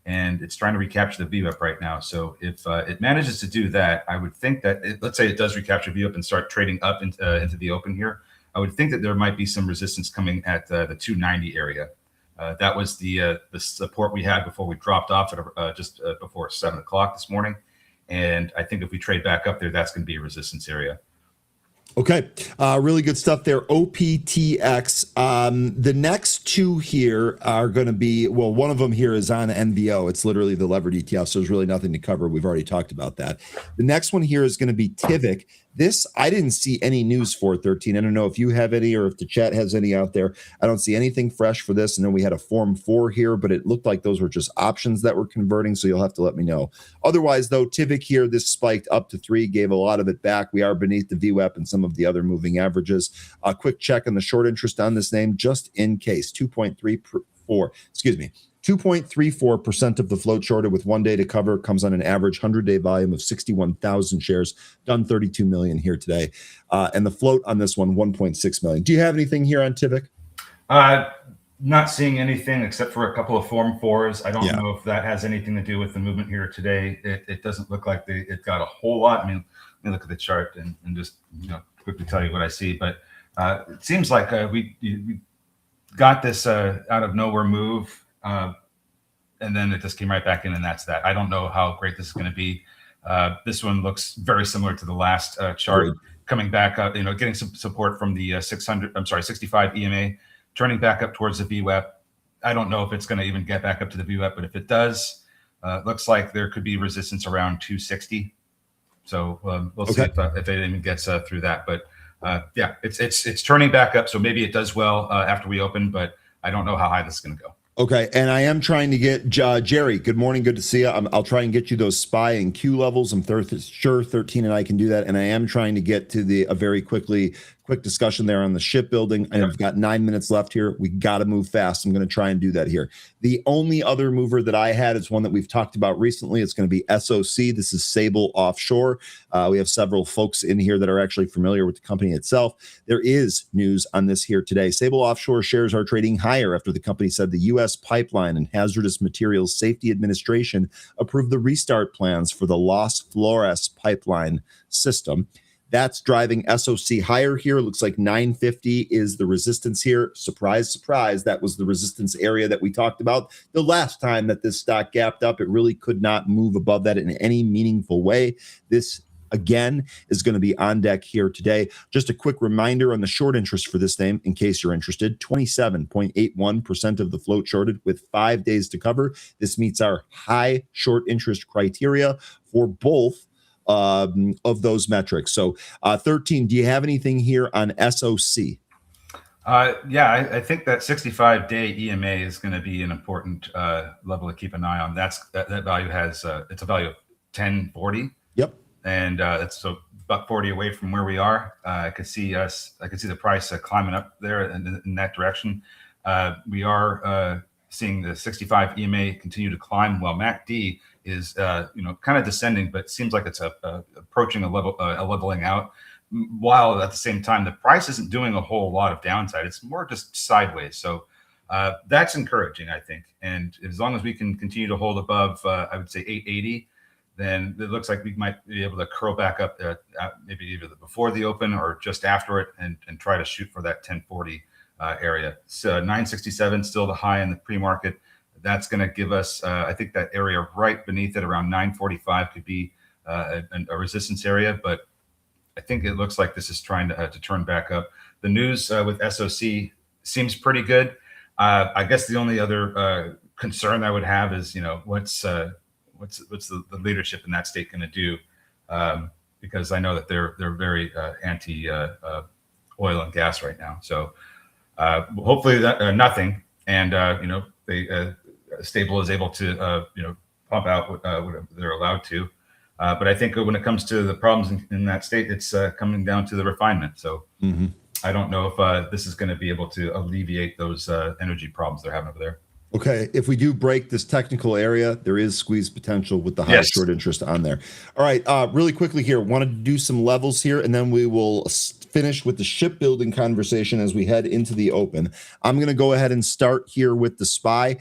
And it's trying to recapture the VWAP right now. So if it manages to do that, I would think that, let's say it does recapture VWAP and start trading up into the open here, I would think that there might be some resistance coming at the 290 area. That was the support we had before we dropped off at just before 7 o'clock this morning. And I think if we trade back up there, that's going to be a resistance area. Okay, really good stuff there. OPTX. The next two here are going to be, one of them here is on NVO. It's literally the levered ETF, so there's really nothing to cover. We've already talked about that. The next one here is going to be TIVIC. This, I didn't see any news for 13. I don't know if you have any or if the chat has any out there. I don't see anything fresh for this. And then we had a Form 4 here, but it looked like those were just options that were converting. So you'll have to let me know. Otherwise, though, TIVIC here, this spiked up to 3, gave a lot of it back. We are beneath the VWAP and some of the other moving averages. A quick check on the short interest on this name, just in case. 2.34% of the float shorted with 1 day to cover, comes on an average 100-day volume of 61,000 shares, done 32 million here today. And the float on this one, 1.6 million. Do you have anything here on TIVIC? Not seeing anything except for a couple of Form 4s. I don't know if that has anything to do with the movement here today. It doesn't look like it got a whole lot. I mean, let me look at the chart and just quickly tell you what I see. But it seems like we got this out of nowhere move. And then it just came right back in, and that's that. I don't know how great this is going to be. This one looks very similar to the last chart, coming back up, getting some support from the 65 EMA, turning back up towards the VWAP. I don't know if it's going to even get back up to the VWAP, but if it does, looks like there could be resistance around 260. So we'll see if it even gets through that. But yeah, it's turning back up. So maybe it does well after we open, but I don't know how high this is going to go. Okay, and I am trying to get Jerry. Good morning, good to see you. I'll try and get you those SPY and Q levels. I'm sure 13 and I can do that. And I am trying to get to a very quick discussion there on the shipbuilding. I've got 9 minutes left here. We got to move fast. I'm going to try and do that here. The only other mover that I had is one that we've talked about recently. It's going to be SOC. This is Sable Offshore. We have several folks in here that are actually familiar with the company itself. There is news on this here today. Sable Offshore shares are trading higher after the company said the U.S. Pipeline and Hazardous Materials Safety Administration approved the restart plans for the Los Flores pipeline system. That's driving SOC higher here. It looks like 950 is the resistance here. Surprise, surprise. That was the resistance area that we talked about the last time that this stock gapped up. It really could not move above that in any meaningful way. This, again, is going to be on deck here today. Just a quick reminder on the short interest for this name, in case you're interested, 27.81% of the float shorted with 5 days to cover. This meets our high short interest criteria for both of those metrics. So 13, do you have anything here on SOC? Yeah, I think that 65-day EMA is going to be an important level to keep an eye on. That value has it's a value of 1040. Yep. And it's so $1.40 away from where we are. I could see the price climbing up there in that direction. We are seeing the 65 EMA continue to climb while MACD is kind of descending, but it seems like it's approaching a leveling out. While at the same time, the price isn't doing a whole lot of downside. It's more just sideways. So that's encouraging, I think. And as long as we can continue to hold above, I would say 880, then it looks like we might be able to curl back up maybe either before the open or just after it and try to shoot for that 1040 area. So 967 still the high in the pre-market. That's going to give us, I think that area right beneath it around 945 could be a resistance area, but I think it looks like this is trying to turn back up. The news with SOC seems pretty good. I guess the only other concern I would have is, what's the leadership in that state going to do? Because I know that they're very anti oil and gas right now. So hopefully nothing, and Stable is able to pump out what they're allowed to. But I think when it comes to the problems in that state, it's coming down to the refinement. So I don't know if this is going to be able to alleviate those energy problems they're having over there. Okay, if we do break this technical area, there is squeeze potential with the high short interest on there. All right, really quickly here, wanted to do some levels here, and then we will finish with the shipbuilding conversation as we head into the open. I'm going to go ahead and start here with the SPY.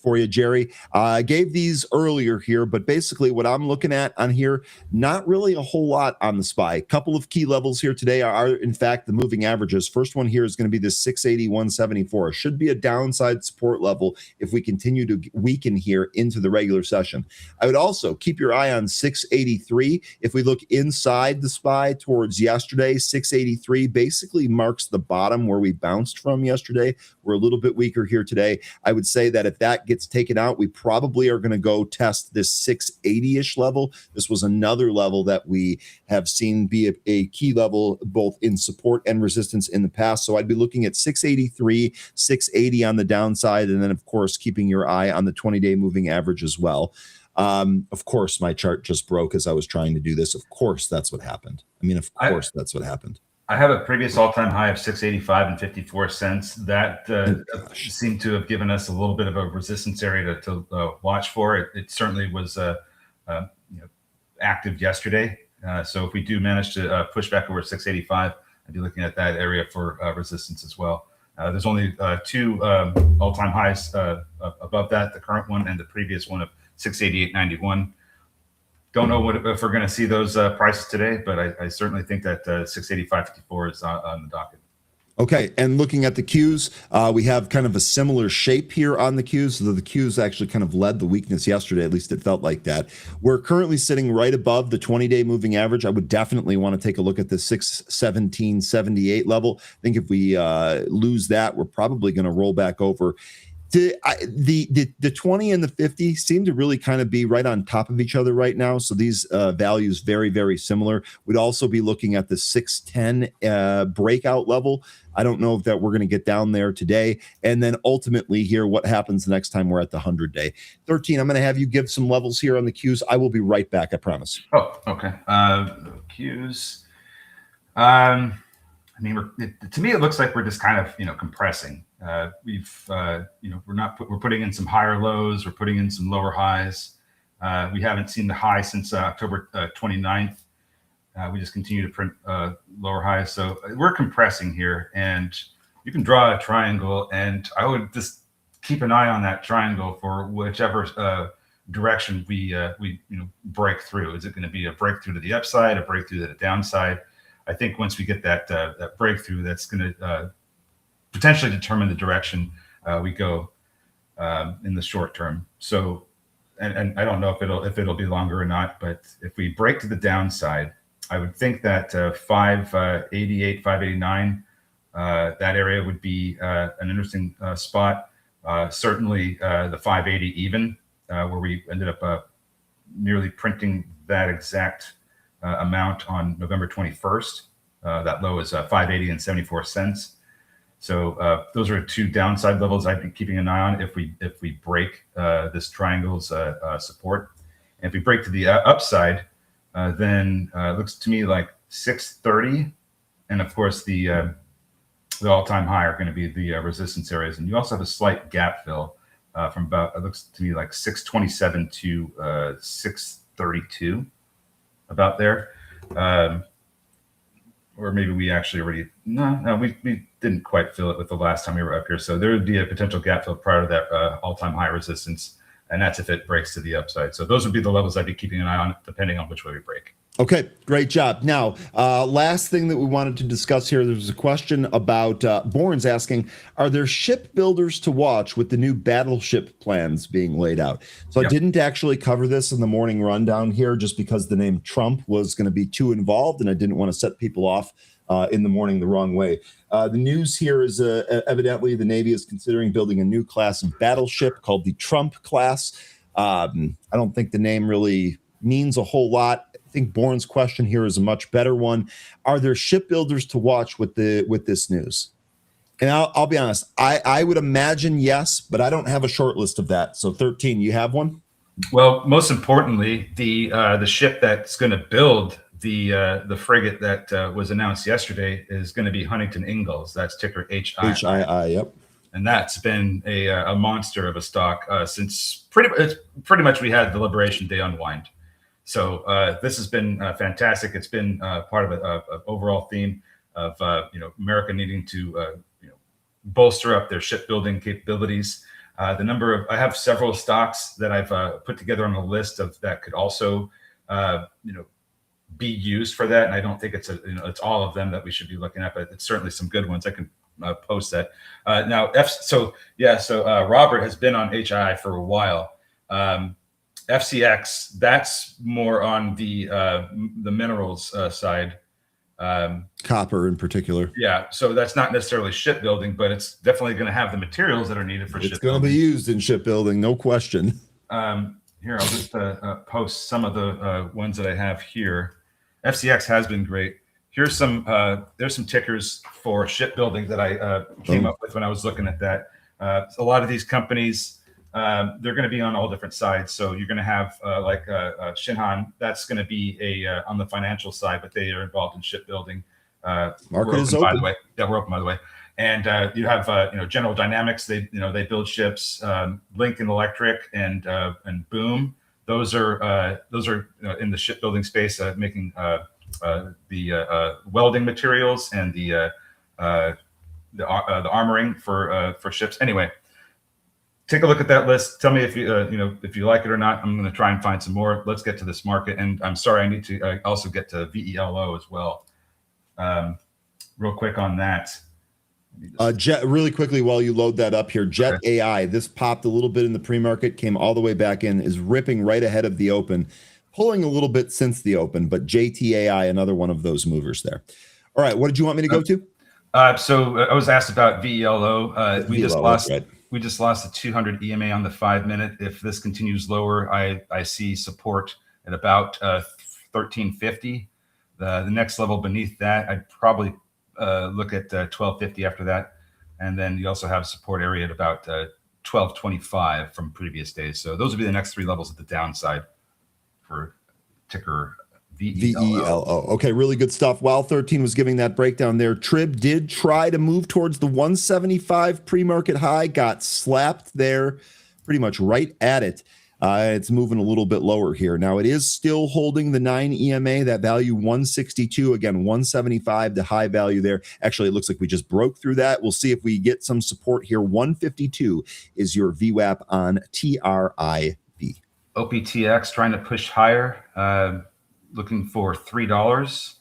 For you, Jerry. I gave these earlier here, but basically what I'm looking at on here, not really a whole lot on the SPY. A couple of key levels here today are in fact, the moving averages. First one here is going to be the 680-174. Should be a downside support level if we continue to weaken here into the regular session. I would also keep your eye on 683. If we look inside the SPY towards yesterday, 683 basically marks the bottom where we bounced from yesterday. We're a little bit weaker here today. I would say that if that gets taken out, we probably are going to go test this 680-ish level. This was another level that we have seen be a key level both in support and resistance in the past. So I'd be looking at 683, 680 on the downside, and then of course keeping your eye on the 20-day moving average as well. Of course, my chart just broke as I was trying to do this. Of course, that's what happened. I mean, of course, that's what happened. I have a previous all-time high of 685 and 54 cents. That seemed to have given us a little bit of a resistance area to watch for. It certainly was active yesterday. So if we do manage to push back over 685, I'd be looking at that area for resistance as well. There's only two all-time highs above that, the current one and the previous one of 688.91. Don't know if we're going to see those prices today, but I certainly think that 685.54 is on the docket. Okay, and looking at the Qs, we have kind of a similar shape here on the Qs. So the Qs actually kind of led the weakness yesterday, at least it felt like that. We're currently sitting right above the 20-day moving average. I would definitely want to take a look at the 617.78 level. I think if we lose that, we're probably going to roll back over. The 20 and the 50 seem to really kind of be right on top of each other right now. So these values very, very similar. We'd also be looking at the 610 breakout level. I don't know if that we're going to get down there today. And then ultimately here, what happens the next time we're at the 100-day. 13, I'm going to have you give some levels here on the Qs. I will be right back, I promise. Oh, okay. Qs. I mean, to me, it looks like we're just kind of, compressing. We're putting in some higher lows. We're putting in some lower highs. We haven't seen the high since October 29th. We just continue to print lower highs. So we're compressing here, and you can draw a triangle, and I would just keep an eye on that triangle for whichever direction we break through. Is it going to be a breakthrough to the upside, a breakthrough to the downside? I think once we get that breakthrough, that's going to potentially determine the direction we go in the short term. So, and I don't know if it'll be longer or not, but if we break to the downside, I would think that 588, 589, that area would be an interesting spot. Certainly the 580 even, where we ended up nearly printing that exact amount on November 21st. That low is 580 and 74 cents. So those are two downside levels I'd be keeping an eye on if we break this triangle's support. And if we break to the upside, then it looks to me like 630, and of course the all-time high are going to be the resistance areas. And you also have a slight gap fill from about, it looks to me like 627 to 632, about there. Or maybe we actually already, no, we didn't quite fill it with the last time we were up here. So there would be a potential gap fill prior to that all-time high resistance, and that's if it breaks to the upside. So those would be the levels I'd be keeping an eye on, depending on which way we break. Okay, great job. Now, last thing that we wanted to discuss here, there's a question about Bourne's asking, are there shipbuilders to watch with the new battleship plans being laid out? So I didn't actually cover this in the morning rundown here just because the name Trump was going to be too involved, and I didn't want to set people off in the morning the wrong way. The news here is evidently the Navy is considering building a new class of battleship called the Trump class. I don't think the name really means a whole lot. I think Bourne's question here is a much better one. Are there shipbuilders to watch with this news? And I'll be honest, I would imagine yes, but I don't have a short list of that. So 13, you have one? Well, most importantly, the ship that's going to build the frigate that was announced yesterday is going to be Huntington Ingalls. That's ticker HII. HII, yep. And that's been a monster of a stock since pretty much we had the Liberation Day unwind. So this has been fantastic. It's been part of an overall theme of America needing to bolster up their shipbuilding capabilities. I have several stocks that I've put together on a list of that could also be used for that. And I don't think it's all of them that we should be looking at, but it's certainly some good ones. I can post that now. Robert has been on HII for a while. FCX, that's more on the minerals side. Copper in particular. Yeah, so that's not necessarily shipbuilding, but it's definitely going to have the materials that are needed for It's shipbuilding. going to be used in shipbuilding, no question. Here, I'll just post some of the ones that I have here. FCX has been great. Here's some there's some tickers for shipbuilding that I came up with when I was looking at that. A lot of these companies, they're going to be on all different sides. So you're going to have Shinhan. That's going to be on the financial side, but they are involved in shipbuilding. Market is open, by the way. Yeah, we're open, by the way. And you have General Dynamics. They build ships. Lincoln Electric and Boom. Those are in the shipbuilding space, making the welding materials and the armoring for ships. Anyway, take a look at that list. Tell me if if you like it or not. I'm going to try and find some more. Let's get to this market. And I'm sorry, I need to also get to VELO as well. Real quick on that. Jet, really quickly while you load that up here, Jet Okay. AI, this popped a little bit in the pre-market, came all the way back in, is ripping right ahead of the open, pulling a little bit since the open, but JTAI, another one of those movers there. All right, what did you want me to go to? So I was asked about VELO. We just lost. Right. We just lost the 200 EMA on the 5-minute. If this continues lower, I see support at about 1350. The next level beneath that, I'd probably look at 1250 after that, and then you also have support area at about 1225 from previous days. So those would be the next 3 levels at the downside for ticker VELO. Okay, really good stuff. While 13 was giving that breakdown there, Trib did try to move towards the 175 pre-market high, got slapped there pretty much right at it. It's moving a little bit lower here. Now, it is still holding the 9 EMA, that value 162. Again, 175, the high value there. Actually, it looks like we just broke through that. We'll see if we get some support here. 152 is your VWAP on TRIB. OPTX trying to push higher, looking for $3.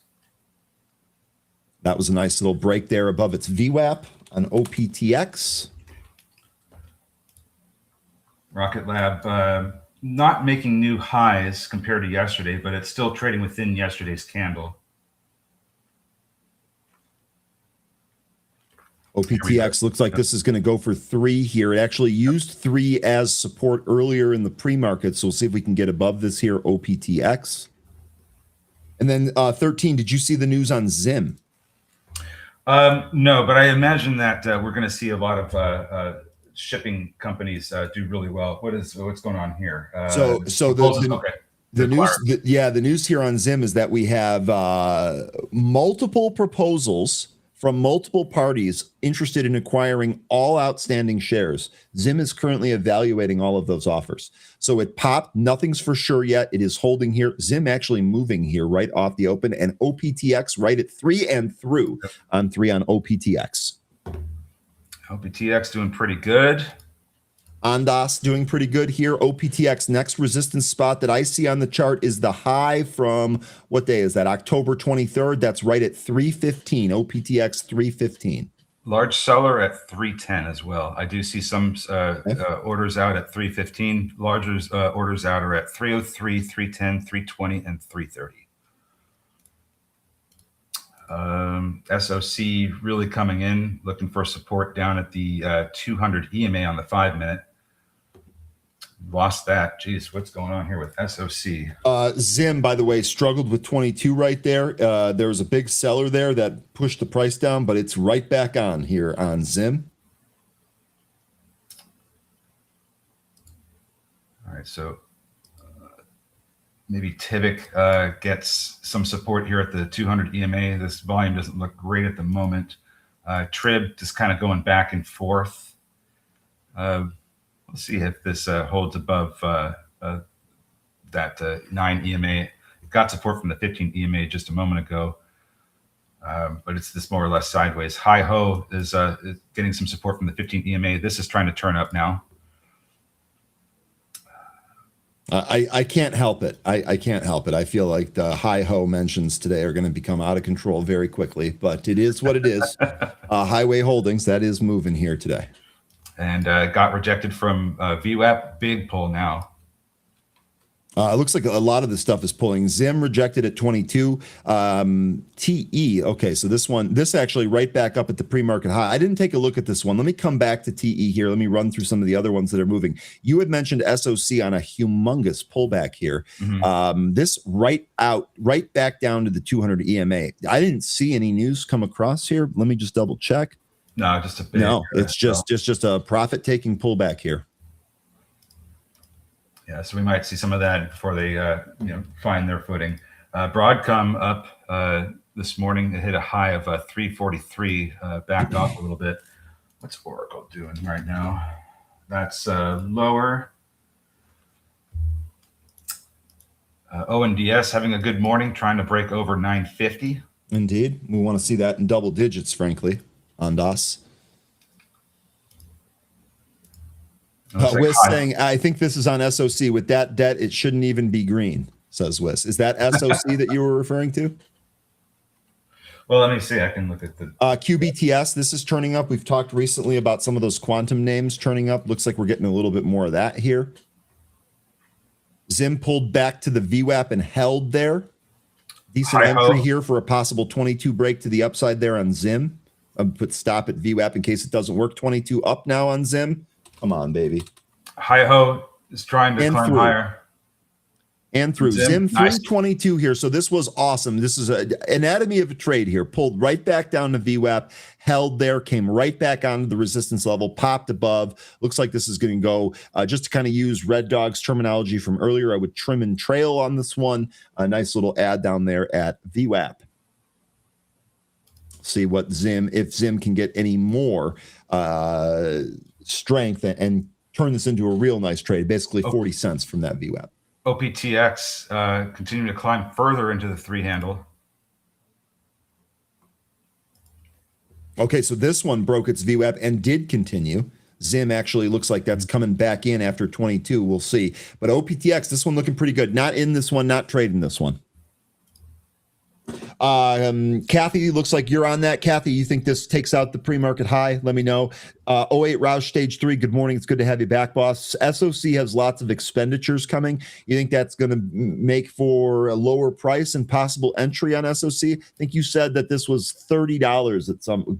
That was a nice little break there above its VWAP on OPTX. Rocket Lab not making new highs compared to yesterday, but it's still trading within yesterday's candle. OPTX looks like this is going to go for 3 here. It actually used 3 as support earlier in the pre-market, so we'll see if we can get above this here, OPTX. And then 13, did you see the news on Zim? No, but I imagine that we're going to see a lot of shipping companies do really well. What's going on here? The news here on Zim is that we have multiple proposals from multiple parties interested in acquiring all outstanding shares. Zim is currently evaluating all of those offers. So it popped. Nothing's for sure yet. It is holding here. Zim actually moving here right off the open, and OPTX right at 3 and through on 3 on OPTX. OPTX doing pretty good. Ondas doing pretty good here. OPTX next resistance spot that I see on the chart is the high from, what day is that? October 23rd. That's right at 315. OPTX 315. Large seller at 310 as well. I do see some orders out at 315. Larger orders out are at 303, 310, 320, and 330. SOC really coming in, looking for support down at the 200 EMA on the 5-minute. Lost that. Geez, what's going on here with SOC? Zim, by the way, struggled with 22 right there. There was a big seller there that pushed the price down, but it's right back on here on Zim. All right, so maybe Tivik gets some support here at the 200 EMA. This volume doesn't look great at the moment. Trib just kind of going back and forth. We'll see if this holds above that 9 EMA. It got support from the 15 EMA just a moment ago, but it's this more or less sideways. Hi Ho is getting some support from the 15 EMA. This is trying to turn up now. I can't help it. I can't help it. I feel like the hi-ho mentions today are going to become out of control very quickly, but it is what it is. Highway Holdings, that is moving here today. And got rejected from VWAP. Big pull now. It looks like a lot of the stuff is pulling. Zim rejected at 22. TE. Okay, so this actually right back up at the pre-market high. I didn't take a look at this one. Let me come back to TE here. Let me run through some of the other ones that are moving. You had mentioned SOC on a humongous pullback here. This right back down to the 200 EMA. I didn't see any news come across here. Let me just double check. No, just a big. No, it's just a profit-taking pullback here. Yeah, so we might see some of that before they find their footing. Broadcom up this morning. It hit a high of 343, backed off a little bit. What's Oracle doing right now? That's lower. ONDS having a good morning, trying to break over 950. Indeed. We want to see that in double digits, frankly, on DOS. Wiss saying, I think this is on SOC. With that debt, it shouldn't even be green, says Wiss. Is that SOC that you were referring to? Well, let me see. I can look at the QBTS. This is turning up. We've talked recently about some of those quantum names turning up. Looks like we're getting a little bit more of that here. Zim pulled back to the VWAP and held there. Decent entry here for a possible 22 break to the upside there on Zim. Put stop at VWAP in case it doesn't work. 22 up now on Zim. Come on, baby. Hi-Ho is trying to climb higher. And through. Zim 322 here. So this was awesome. This is an anatomy of a trade here. Pulled right back down to VWAP, held there, came right back onto the resistance level, popped above. Looks like this is going to go, just to kind of use Red Dog's terminology from earlier, I would trim and trail on this one. A nice little ad down there at VWAP. See what if Zim can get any more strength and turn this into a real nice trade, basically 40 cents from that VWAP. OPTX continuing to climb further into the 3 handle. Okay, so this one broke its VWAP and did continue. Zim actually looks like that's coming back in after 22. We'll see. But OPTX, this one looking pretty good. Not in this one, not trading this one. Kathy, looks like you're on that. Kathy, you think this takes out the pre-market high? Let me know. 08 Roush stage 3. Good morning. It's good to have you back, boss. SOC has lots of expenditures coming. You think that's going to make for a lower price and possible entry on SOC? I think you said that this was $30 at some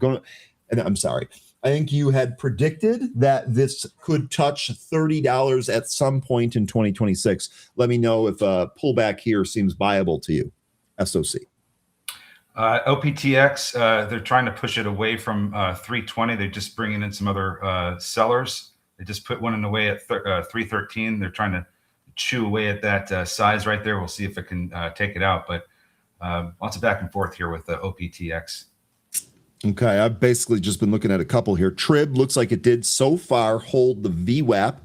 and I'm sorry. I think you had predicted that this could touch $30 at some point in 2026. Let me know if a pullback here seems viable to you. SOC. OPTX, they're trying to push it away from 320. They're just bringing in some other sellers. They just put one in the way at 313. They're trying to chew away at that size right there. We'll see if it can take it out. But lots of back and forth here with the OPTX. Okay, I've basically just been looking at a couple here. Trib looks like it did so far hold the VWAP,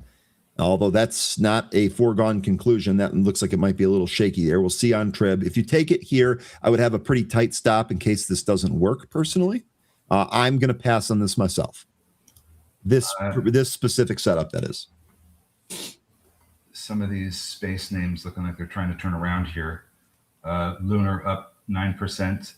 although that's not a foregone conclusion. That looks like it might be a little shaky there. We'll see on Trib. If you take it here, I would have a pretty tight stop in case this doesn't work personally. I'm going to pass on this myself. This specific setup, that is. Some of these space names looking like they're trying to turn around here. Lunar up 9%.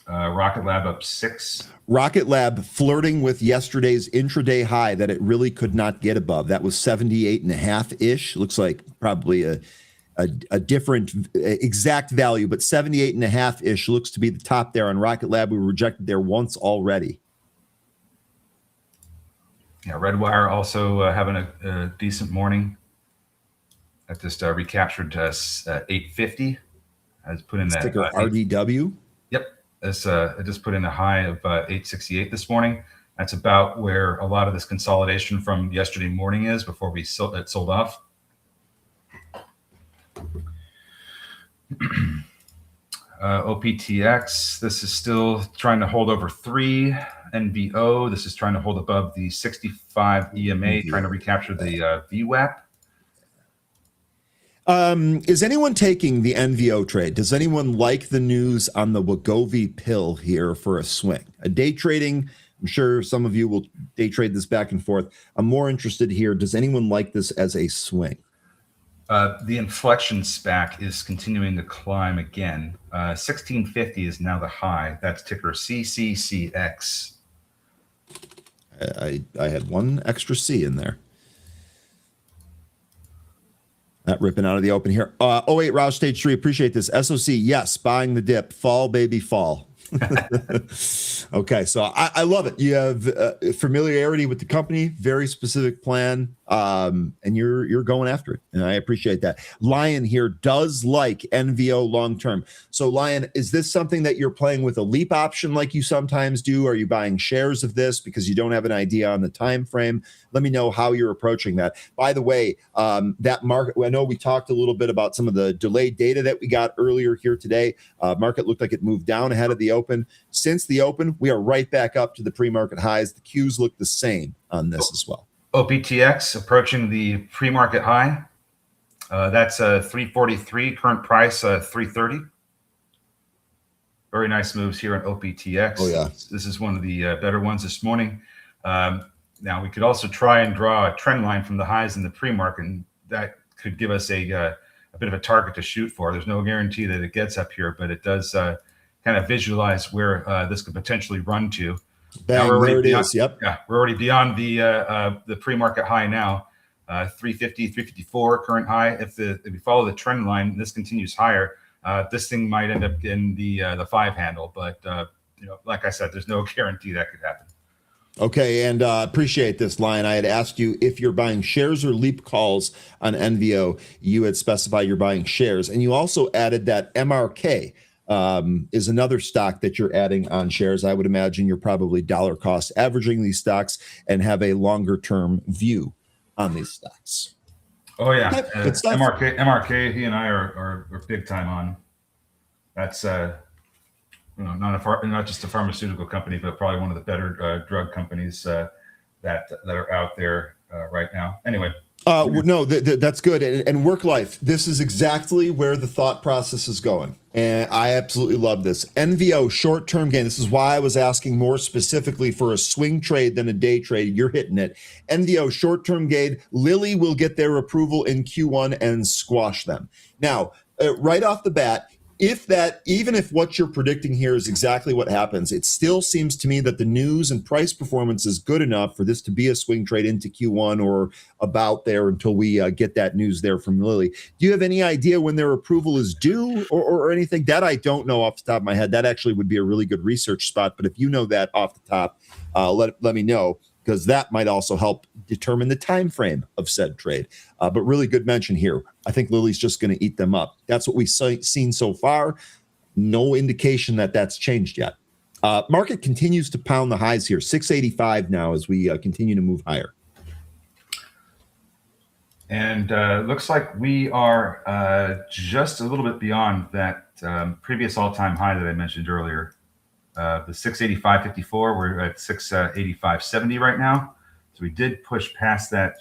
Rocket Lab up 6%. Rocket Lab flirting with yesterday's intraday high that it really could not get above. That was 78.5-ish. Looks like probably a different exact value, but 78.5-ish looks to be the top there on Rocket Lab. We were rejected there once already. Yeah, Redwire also having a decent morning. That just recaptured 850. Has put in that sticker RDW. Yep. It just put in a high of 868 this morning. That's about where a lot of this consolidation from yesterday morning is before it sold off. OPTX, this is still trying to hold over 3. NVO, this is trying to hold above the 65 EMA, trying to recapture the VWAP. Is anyone taking the NVO trade? Does anyone like the news on the Wegovy pill here for a swing? A day trading, I'm sure some of you will day trade this back and forth. I'm more interested here. Does anyone like this as a swing? The inflection SPAC is continuing to climb again. 1650 is now the high. That's ticker CCCX. I had one extra C in there. Not ripping out of the open here. 08 Roush Stage 3. Appreciate this. SOC, yes, buying the dip. Fall, baby, fall. Okay, so I love it. You have familiarity with the company, very specific plan, and you're going after it, and I appreciate that. Lion here does like NVO long term. So Lion, is this something that you're playing with a leap option like you sometimes do? Are you buying shares of this because you don't have an idea on the time frame? Let me know how you're approaching that. By the way, that market, I know we talked a little bit about some of the delayed data that we got earlier here today. Market looked like it moved down ahead of the open. Since the open, we are right back up to the pre-market highs. The Qs look the same on this as well. OPTX approaching the pre-market high. That's 343, current price 330. Very nice moves here on OPTX. Oh, yeah. This is one of the better ones this morning. Now, we could also try and draw a trend line from the highs in the pre-market, and that could give us a bit of a target to shoot for. There's no guarantee that it gets up here, but it does kind of visualize where this could potentially run to. Bang, there it is. Yep. Yeah, we're already beyond the pre-market high now. 350, 354 current high. If we follow the trend line, and this continues higher, this thing might end up in the 5 handle. But like I said, there's no guarantee that could happen. Okay, and appreciate this, Lion. I had asked you if you're buying shares or leap calls on NVO. You had specified you're buying shares, and you also added that MRK is another stock that you're adding on shares. I would imagine you're probably dollar cost averaging these stocks and have a longer term view on these stocks. Oh yeah, Okay, good stuff. MRK. He and I are big time on. That's not just a pharmaceutical company, but probably one of the better drug companies that are out there right now. Anyway. No, that's good. And work life, this is exactly where the thought process is going. And I absolutely love this. NVO, short-term gain. This is why I was asking more specifically for a swing trade than a day trade. You're hitting it. NVO, short-term gain. Lilly will get their approval in Q1 and squash them. Now, right off the bat, even if what you're predicting here is exactly what happens, it still seems to me that the news and price performance is good enough for this to be a swing trade into Q1 or about there until we get that news there from Lilly. Do you have any idea when their approval is due or anything? That I don't know off the top of my head. That actually would be a really good research spot. But if you know that off the top, let me know, because that might also help determine the time frame of said trade. But really good mention here. I think Lilly's just going to eat them up. That's what we've seen so far. No indication that that's changed yet. Market continues to pound the highs here. 685 now as we continue to move higher. And looks like we are just a little bit beyond that previous all-time high that I mentioned earlier. The 685.54, we're at 685.70 right now. So we did push past that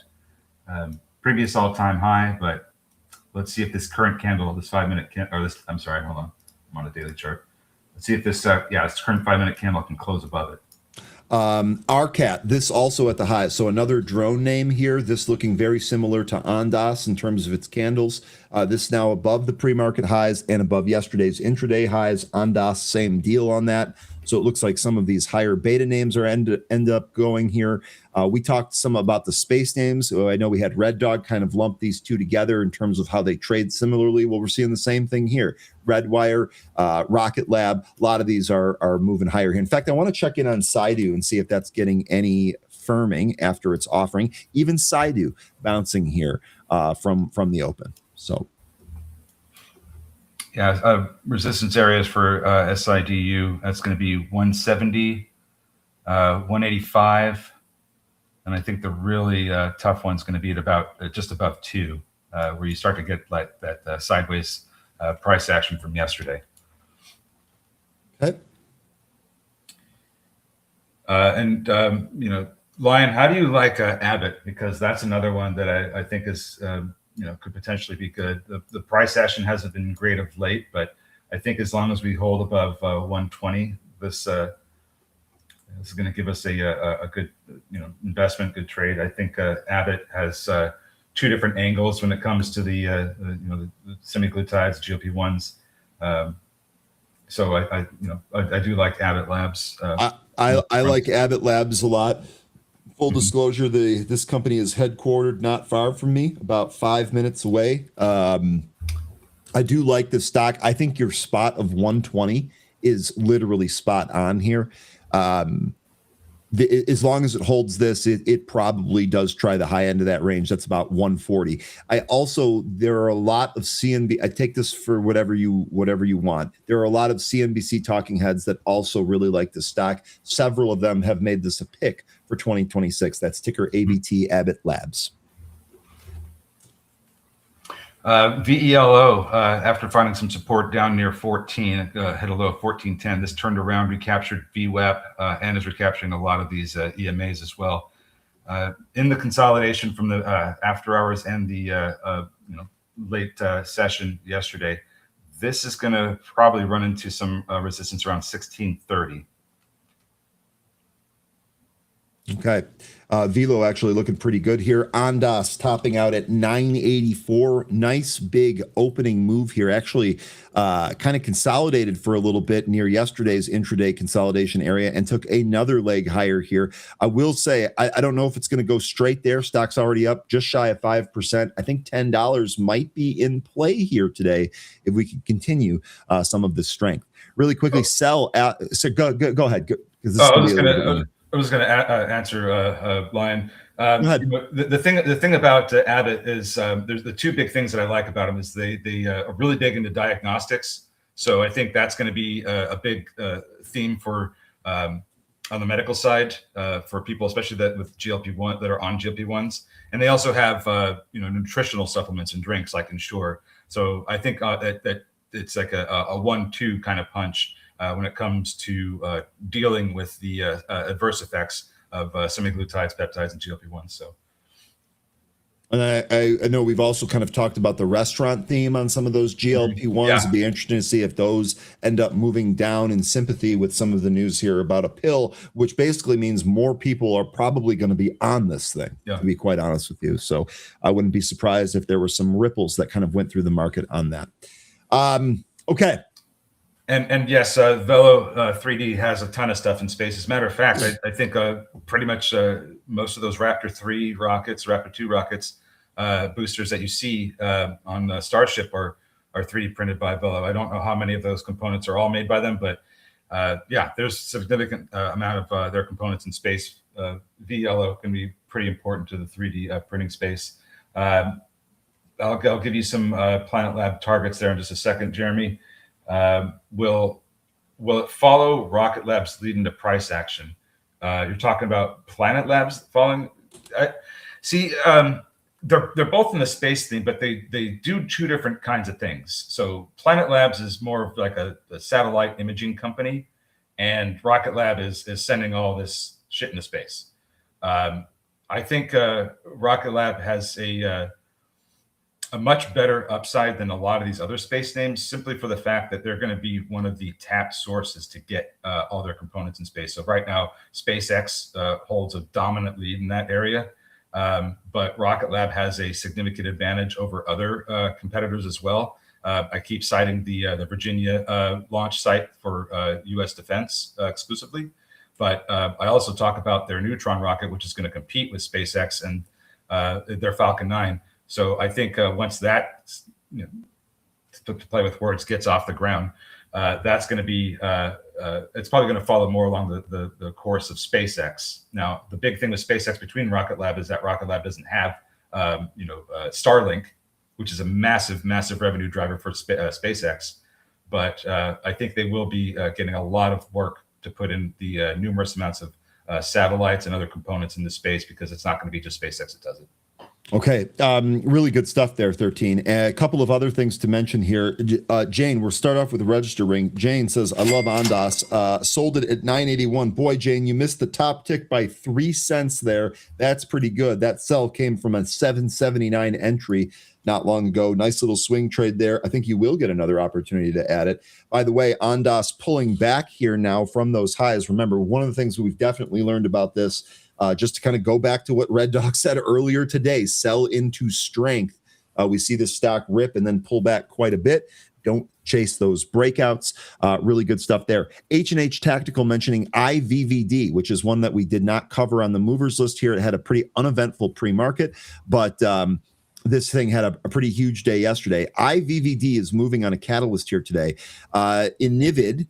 previous all-time high, but let's see if this current candle, this 5-minute candle, or this, I'm sorry, hold on, I'm on a daily chart. Let's see if this, this current 5-minute candle can close above it. RCAT, this also at the highs. So another drone name here, this looking very similar to Ondas in terms of its candles. This now above the pre-market highs and above yesterday's intraday highs. Ondas, same deal on that. So it looks like some of these higher beta names are end up going here. We talked some about the space names. I know we had Red Dog kind of lump these two together in terms of how they trade similarly. Well, we're seeing the same thing here. Redwire, Rocket Lab, a lot of these are moving higher here. In fact, I want to check in on Saidu and see if that's getting any firming after its offering. Even Saidu bouncing here from the open. So. Yeah, resistance areas for SIDU, that's going to be 170, 185, and I think the really tough one's going to be at about just above 2, where you start to get like that sideways price action from yesterday. Okay. Lion, how do you like Abbott? Because that's another one that I think is could potentially be good. The price action hasn't been great of late, but I think as long as we hold above 120, this is going to give us a good investment, good trade. I think Abbott has 2 different angles when it comes to the semaglutides, GLP-1s. So I do like Abbott Labs. I like Abbott Labs a lot. Full disclosure, this company is headquartered not far from me, about 5 minutes away. I do like this stock. I think your spot of 120 is literally spot on here. As long as it holds this, it probably does try the high end of that range. That's about 140. There are a lot of CNBC. I take this for whatever you want. There are a lot of CNBC talking heads that also really like the stock. Several of them have made this a pick for 2026. That's ticker ABT, Abbott Labs. VELO, after finding some support down near 14, hit a low of 14.10. This turned around, recaptured VWAP, and is recapturing a lot of these EMAs as well. In the consolidation from the after hours and the late session yesterday, this is going to probably run into some resistance around 1630. Okay. Velo actually looking pretty good here. Ondas topping out at 984. Nice big opening move here. Actually, kind of consolidated for a little bit near yesterday's intraday consolidation area and took another leg higher here. I will say, I don't know if it's going to go straight there. Stock's already up just shy of 5%. I think $10 might be in play here today if we can continue some of this strength. Really quickly, sell out. So go ahead. I was going to answer Lion. The thing about Abbott is there's the two big things that I like about them is they are really big into diagnostics. So I think that's going to be a big theme for on the medical side for people, especially that with GLP-1 that are on GLP-1s. And they also have nutritional supplements and drinks like Ensure. So I think that it's like a 1-2 kind of punch. When it comes to dealing with the adverse effects of semaglutides, peptides, and GLP-1s. So, and I know we've also kind of talked about the restaurant theme on some of those GLP-1s. Yeah. It'd be interesting to see if those end up moving down in sympathy with some of the news here about a pill, which basically means more people are probably going to be on this thing, to be quite honest with you. So I wouldn't be surprised if there were some ripples that kind of went through the market on that. Okay. And yes, Velo 3D has a ton of stuff in space. As a matter of fact, I think pretty much most of those Raptor 3 rockets, Raptor 2 rockets, boosters that you see on Starship are 3D printed by Velo. I don't know how many of those components are all made by them, but there's a significant amount of their components in space. VLO can be pretty important to the 3D printing space. I'll give you some Planet Lab targets there in just a second, Jeremy. Will it follow Rocket Lab's lead into price action? You're talking about Planet Labs following. They're both in the space theme, but they do two different kinds of things. So Planet Labs is more of like a satellite imaging company, and Rocket Lab is sending all this shit into space. I think Rocket Lab has a much better upside than a lot of these other space names, simply for the fact that they're going to be one of the tapped sources to get all their components in space. So right now, SpaceX holds a dominant lead in that area, but Rocket Lab has a significant advantage over other competitors as well. I keep citing the Virginia launch site for U.S. defense exclusively, but I also talk about their Neutron rocket, which is going to compete with SpaceX and their Falcon 9. So I think once that, to play with words, gets off the ground, that's going to be, it's probably going to follow more along the course of SpaceX. Now, the big thing with SpaceX between Rocket Lab is that Rocket Lab doesn't have, Starlink, which is a massive, massive revenue driver for SpaceX. But I think they will be getting a lot of work to put in the numerous amounts of satellites and other components into space, because it's not going to be just SpaceX that does it. Okay. Really good stuff there, 13. A couple of other things to mention here. Jane, we'll start off with the register ring. Jane says, I love Ondas. Sold it at 981. Boy, Jane, you missed the top tick by 3 cents there. That's pretty good. That sell came from a 779 entry not long ago. Nice little swing trade there. I think you will get another opportunity to add it. By the way, Ondas pulling back here now from those highs. Remember, one of the things we've definitely learned about this, just to kind of go back to what Red Dog said earlier today, sell into strength. We see this stock rip and then pull back quite a bit. Don't chase those breakouts. Really good stuff there. H&H Tactical mentioning IVVD, which is one that we did not cover on the movers list here. It had a pretty uneventful pre-market, but this thing had a pretty huge day yesterday. IVVD is moving on a catalyst here today. Invivid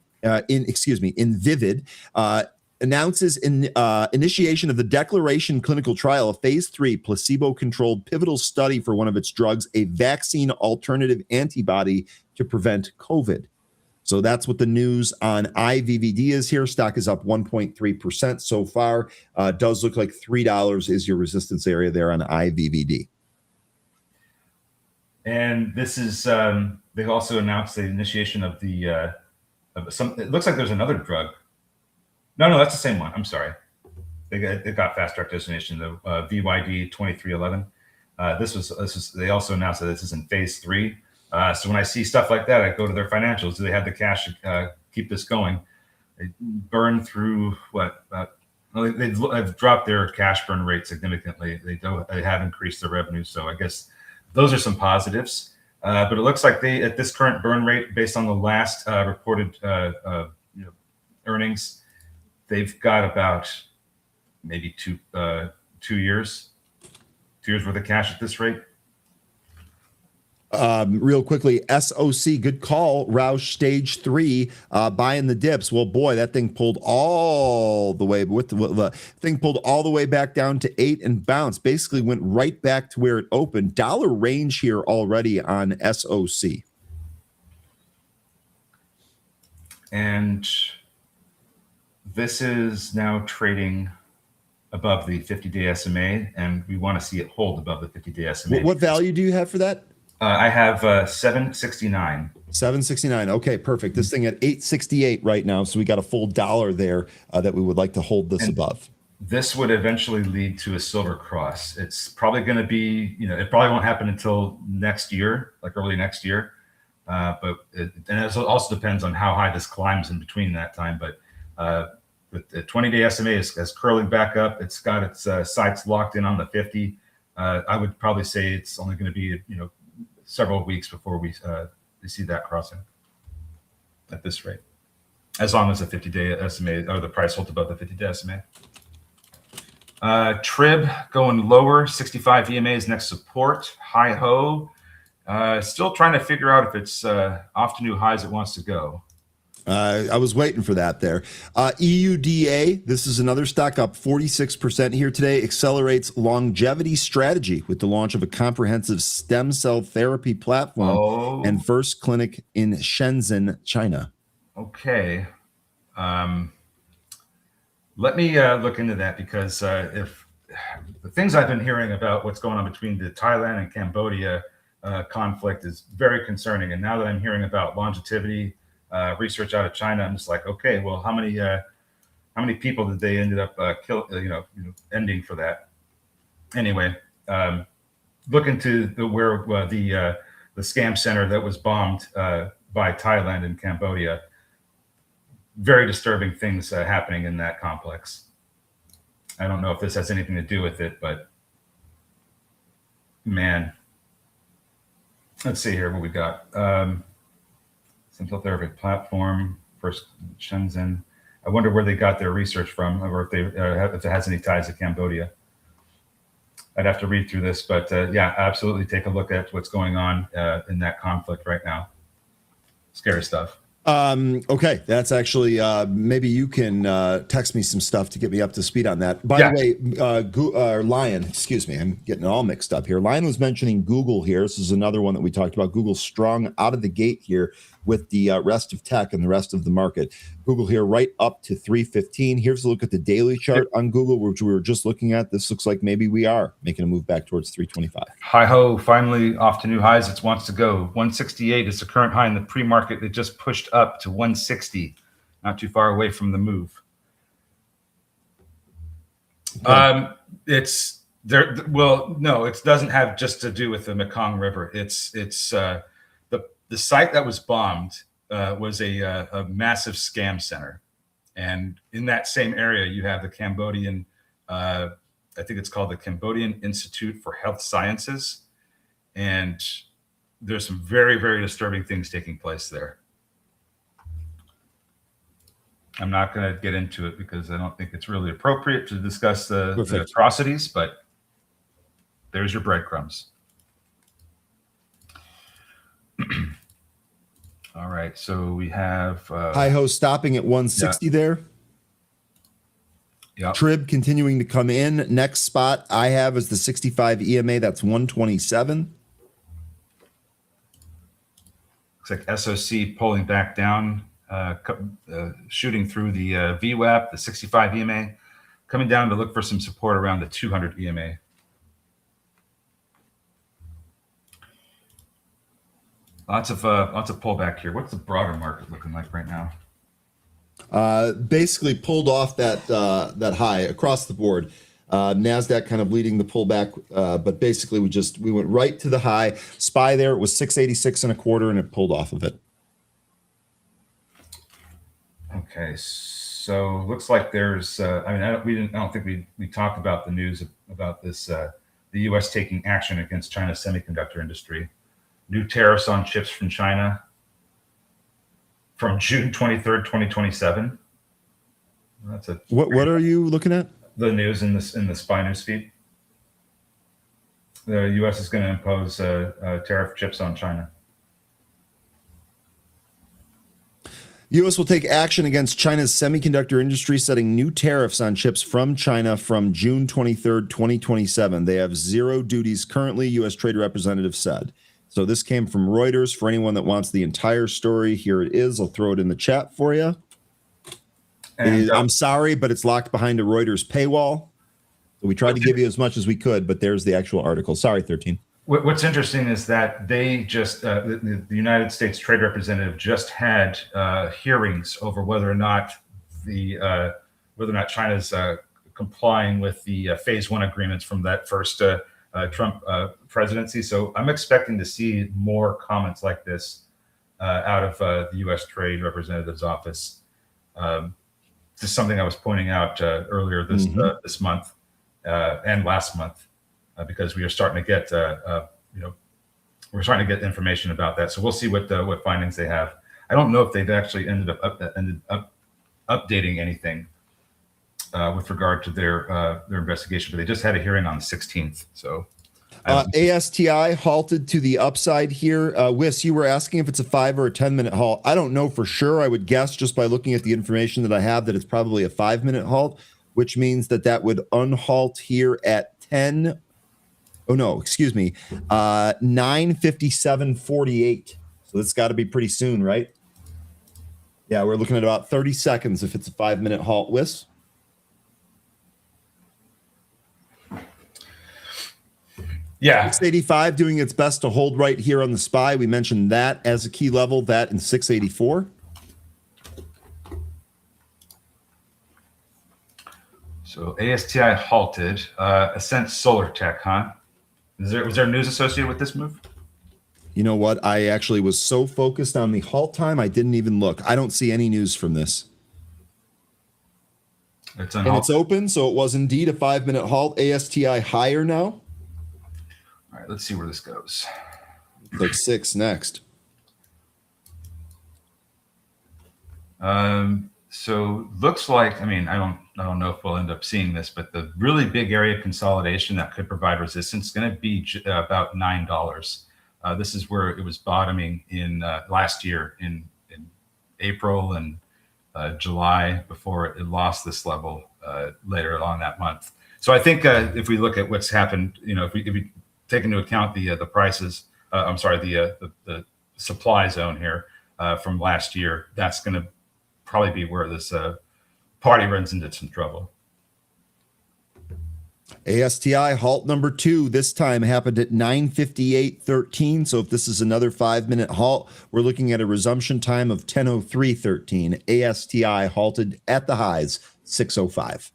announces initiation of the Declaration clinical trial, a phase 3 placebo-controlled pivotal study for one of its drugs, a vaccine alternative antibody to prevent COVID. So that's what the news on IVVD is here. Stock is up 1.3% so far. Does look like $3 is your resistance area there on IVVD. And this is, they also announced the initiation of the, it looks like there's another drug. No, that's the same one. I'm sorry. It got fast track designation, the VYD 2311. This is, they also announced that this is in phase 3. So when I see stuff like that, I go to their financials. Do they have the cash to keep this going? They burn through what? They've dropped their cash burn rate significantly. They have increased their revenue. So I guess those are some positives. But it looks like they, at this current burn rate, based on the last reported earnings, they've got about maybe two years worth of cash at this rate. Real quickly, SOC, good call. Roush stage 3, buying the dips. Well, boy, that thing pulled all the way the thing pulled all the way back down to 8 and bounced. Basically, went right back to where it opened. Dollar range here already on SOC. And this is now trading above the 50-day SMA, and we want to see it hold above the 50-day SMA. What value do you have for that? I have 769. 769. Okay, perfect. This thing at 868 right now, so we got a full $1 there that we would like to hold this above. This would eventually lead to a silver cross. It's probably going to be, it probably won't happen until next year, like early next year. But it also depends on how high this climbs in between that time. But the 20-day SMA is curling back up. It's got its sights locked in on the 50. I would probably say it's only going to be, several weeks before we see that crossing at this rate, as long as the 50-day SMA or the price holds above the 50-day SMA. Trib going lower, 65 EMA is next support. Hi ho, still trying to figure out if it's off to new highs it wants to go. I was waiting for that there. EUDA, this is another stock up 46% here today, accelerates longevity strategy with the launch of a comprehensive stem cell therapy platform and first clinic in Shenzhen, China. Okay. Let me look into that, because if the things I've been hearing about what's going on between the Thailand and Cambodia conflict is very concerning. And now that I'm hearing about longevity research out of China, I'm just like, okay, well, how many people did they ended up ending for that? Anyway, look into where the scam center that was bombed by Thailand and Cambodia. Very disturbing things happening in that complex. I don't know if this has anything to do with it, but man, let's see here what we got. Central therapy platform, first Shenzhen. I wonder where they got their research from, or if if it has any ties to Cambodia. I'd have to read through this, but yeah, absolutely take a look at what's going on in that conflict right now. Scary stuff. Okay, that's actually maybe you can text me some stuff to get me up to speed on that. By the way, Lion, excuse me, I'm getting it all mixed up here. Lion was mentioning Google here. This is another one that we talked about. Google strong out of the gate here with the rest of tech and the rest of the market. Google here right up to 315. Here's a look at the daily chart on Google, which we were just looking at. This looks like maybe we are making a move back towards 325. Hi ho, finally off to new highs. It wants to go. 168 is the current high in the pre-market. It just pushed up to 160, not too far away from the move. Okay. It's there. Well, no, it doesn't have just to do with the Mekong River. It's the site that was bombed was a massive scam center, and in that same area you have the Cambodian, I think it's called the Cambodian Institute for Health Sciences, and there's some very, very disturbing things taking place there. I'm not going to get into it because I don't think it's really appropriate to discuss the atrocities, but there's your breadcrumbs. All right, so we have Hi-Ho stopping at 160 there. Yeah. Trib continuing to come in. Next spot I have is the 65 EMA. That's 127. Looks like SOC pulling back down, shooting through the VWAP, the 65 EMA, coming down to look for some support around the 200 EMA. Lots of pullback here. What's the broader market looking like right now? Basically pulled off that high across the board. NASDAQ kind of leading the pullback, but basically we went right to the high. SPY there, it was 686 and a quarter, and it pulled off of it. Okay, so looks like there's. I don't think we talked about the news about this. The U.S. taking action against China's semiconductor industry. New tariffs on chips from China from June 23rd, 2027. That's a what are you looking at? The news in the SPY news feed. The U.S. is going to impose tariff chips on China. U.S. will take action against China's semiconductor industry, setting new tariffs on chips from China from June 23rd, 2027. They have zero duties currently, U.S. Trade Representative said. So this came from Reuters. For anyone that wants the entire story, here it is. I'll throw it in the chat for you. And I'm sorry, but it's locked behind a Reuters paywall. We tried to give you as much as we could, but there's the actual article. Sorry, 13. What's interesting is that they just the United States Trade Representative just had hearings over whether or not China's complying with the phase one agreements from that first Trump presidency. So I'm expecting to see more comments like this out of the U.S. Trade Representative's office. This is something I was pointing out earlier this month and last month. Because we are starting to get, we're starting to get information about that. So we'll see what findings they have. I don't know if they've actually ended up updating anything with regard to their investigation, but they just had a hearing on the 16th. So ASTI halted to the upside here. Wiss, you were asking if it's a 5 or a 10-minute halt. I don't know for sure. I would guess just by looking at the information that I have that it's probably a 5-minute halt, which means that would unhalt here at 10. Oh, no, excuse me. 9:57:48. So that's got to be pretty soon, right? Yeah, we're looking at about 30 seconds if it's a 5-minute halt, Wiss. Yeah. 685 doing its best to hold right here on the SPY. We mentioned that as a key level, that in 684. So ASTI halted. Ascent Solar Tech, huh? Was there news associated with this move? You know what? I actually was so focused on the halt time, I didn't even look. I don't see any news from this. And it's open, so it was indeed a 5-minute halt. ASTI higher now. All right, let's see where this goes. Like 6 next. So looks like, I don't know if we'll end up seeing this, but the really big area of consolidation that could provide resistance is going to be about $9. This is where it was bottoming in last year in April and July before it lost this level later on that month. So I think if we look at what's happened, if we take into account the prices, the supply zone here from last year, that's going to probably be where this party runs into some trouble. ASTI halt number 2 this time happened at 9:58:13. So if this is another 5-minute halt, we're looking at a resumption time of 10:03:13. ASTI halted at the highs 6:05.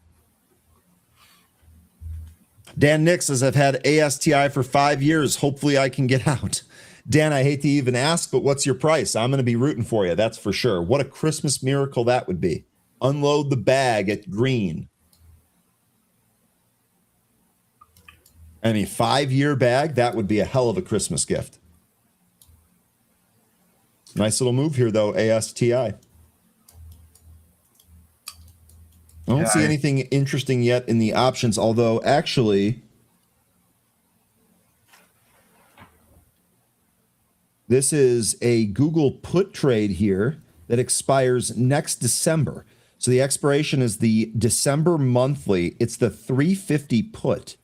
Dan Nix says, I've had ASTI for 5 years. Hopefully I can get out. Dan, I hate to even ask, but what's your price? I'm going to be rooting for you. That's for sure. What a Christmas miracle that would be. Unload the bag at green. 5-year bag, that would be a hell of a Christmas gift. Nice little move here, though, ASTI. I don't see anything interesting yet in the options, although actually this is a Google put trade here that expires next December. So the expiration is the December monthly. It's the 350 put.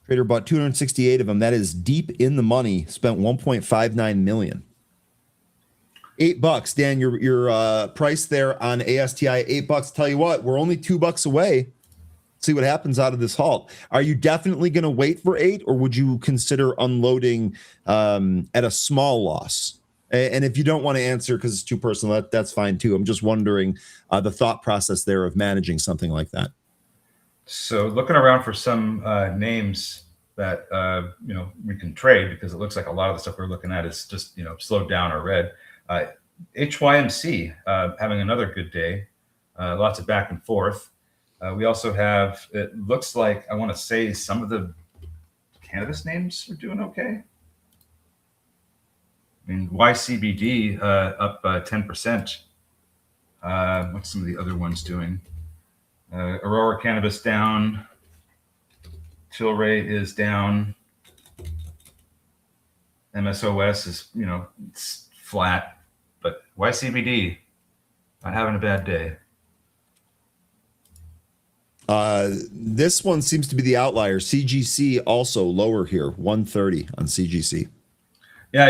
Trader bought 268 of them. That is deep in the money. Spent 1.59 million. $8, Dan. Your price there on ASTI, $8. Tell you what, we're only $2 away. See what happens out of this halt. Are you definitely going to wait for 8, or would you consider unloading at a small loss? And if you don't want to answer because it's too personal, that's fine too. I'm just wondering the thought process there of managing something like that. So looking around for some names that we can trade, because it looks like a lot of the stuff we're looking at is just slowed down or red. HYMC having another good day. Lots of back and forth. We also have, it looks like, I want to say some of the cannabis names are doing okay. I mean, YCBD up 10%. What's some of the other ones doing? Aurora Cannabis down. Tilray is down. MSOS is, it's flat. But YCBD, not having a bad day. This one seems to be the outlier. CGC also lower here, 130 on CGC. Yeah,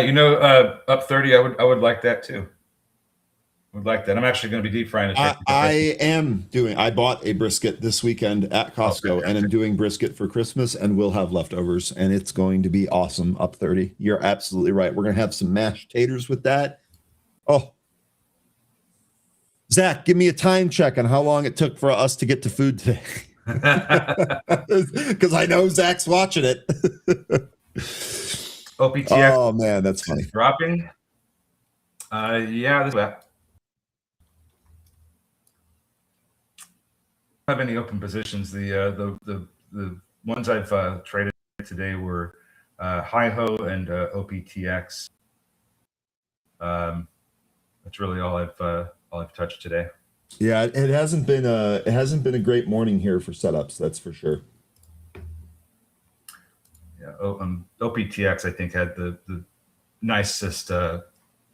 up 30. I would like that too. Would like that. I'm actually going to be deep frying it. I bought a brisket this weekend at Costco, and I'm doing brisket for Christmas, and we'll have leftovers, and it's going to be awesome. Up 30. You're absolutely right. We're going to have some mashed taters with that. Oh, Zach, give me a time check on how long it took for us to get to food today. Because I know Zach's watching it. OPTX. Oh, man, that's funny. Dropping. Yeah, this way. I don't have any open positions. The ones I've traded today were Hi-Ho and OPTX. That's really all I've touched today. Yeah, it hasn't been a great morning here for setups. That's for sure. Yeah, OPTX I think had the nicest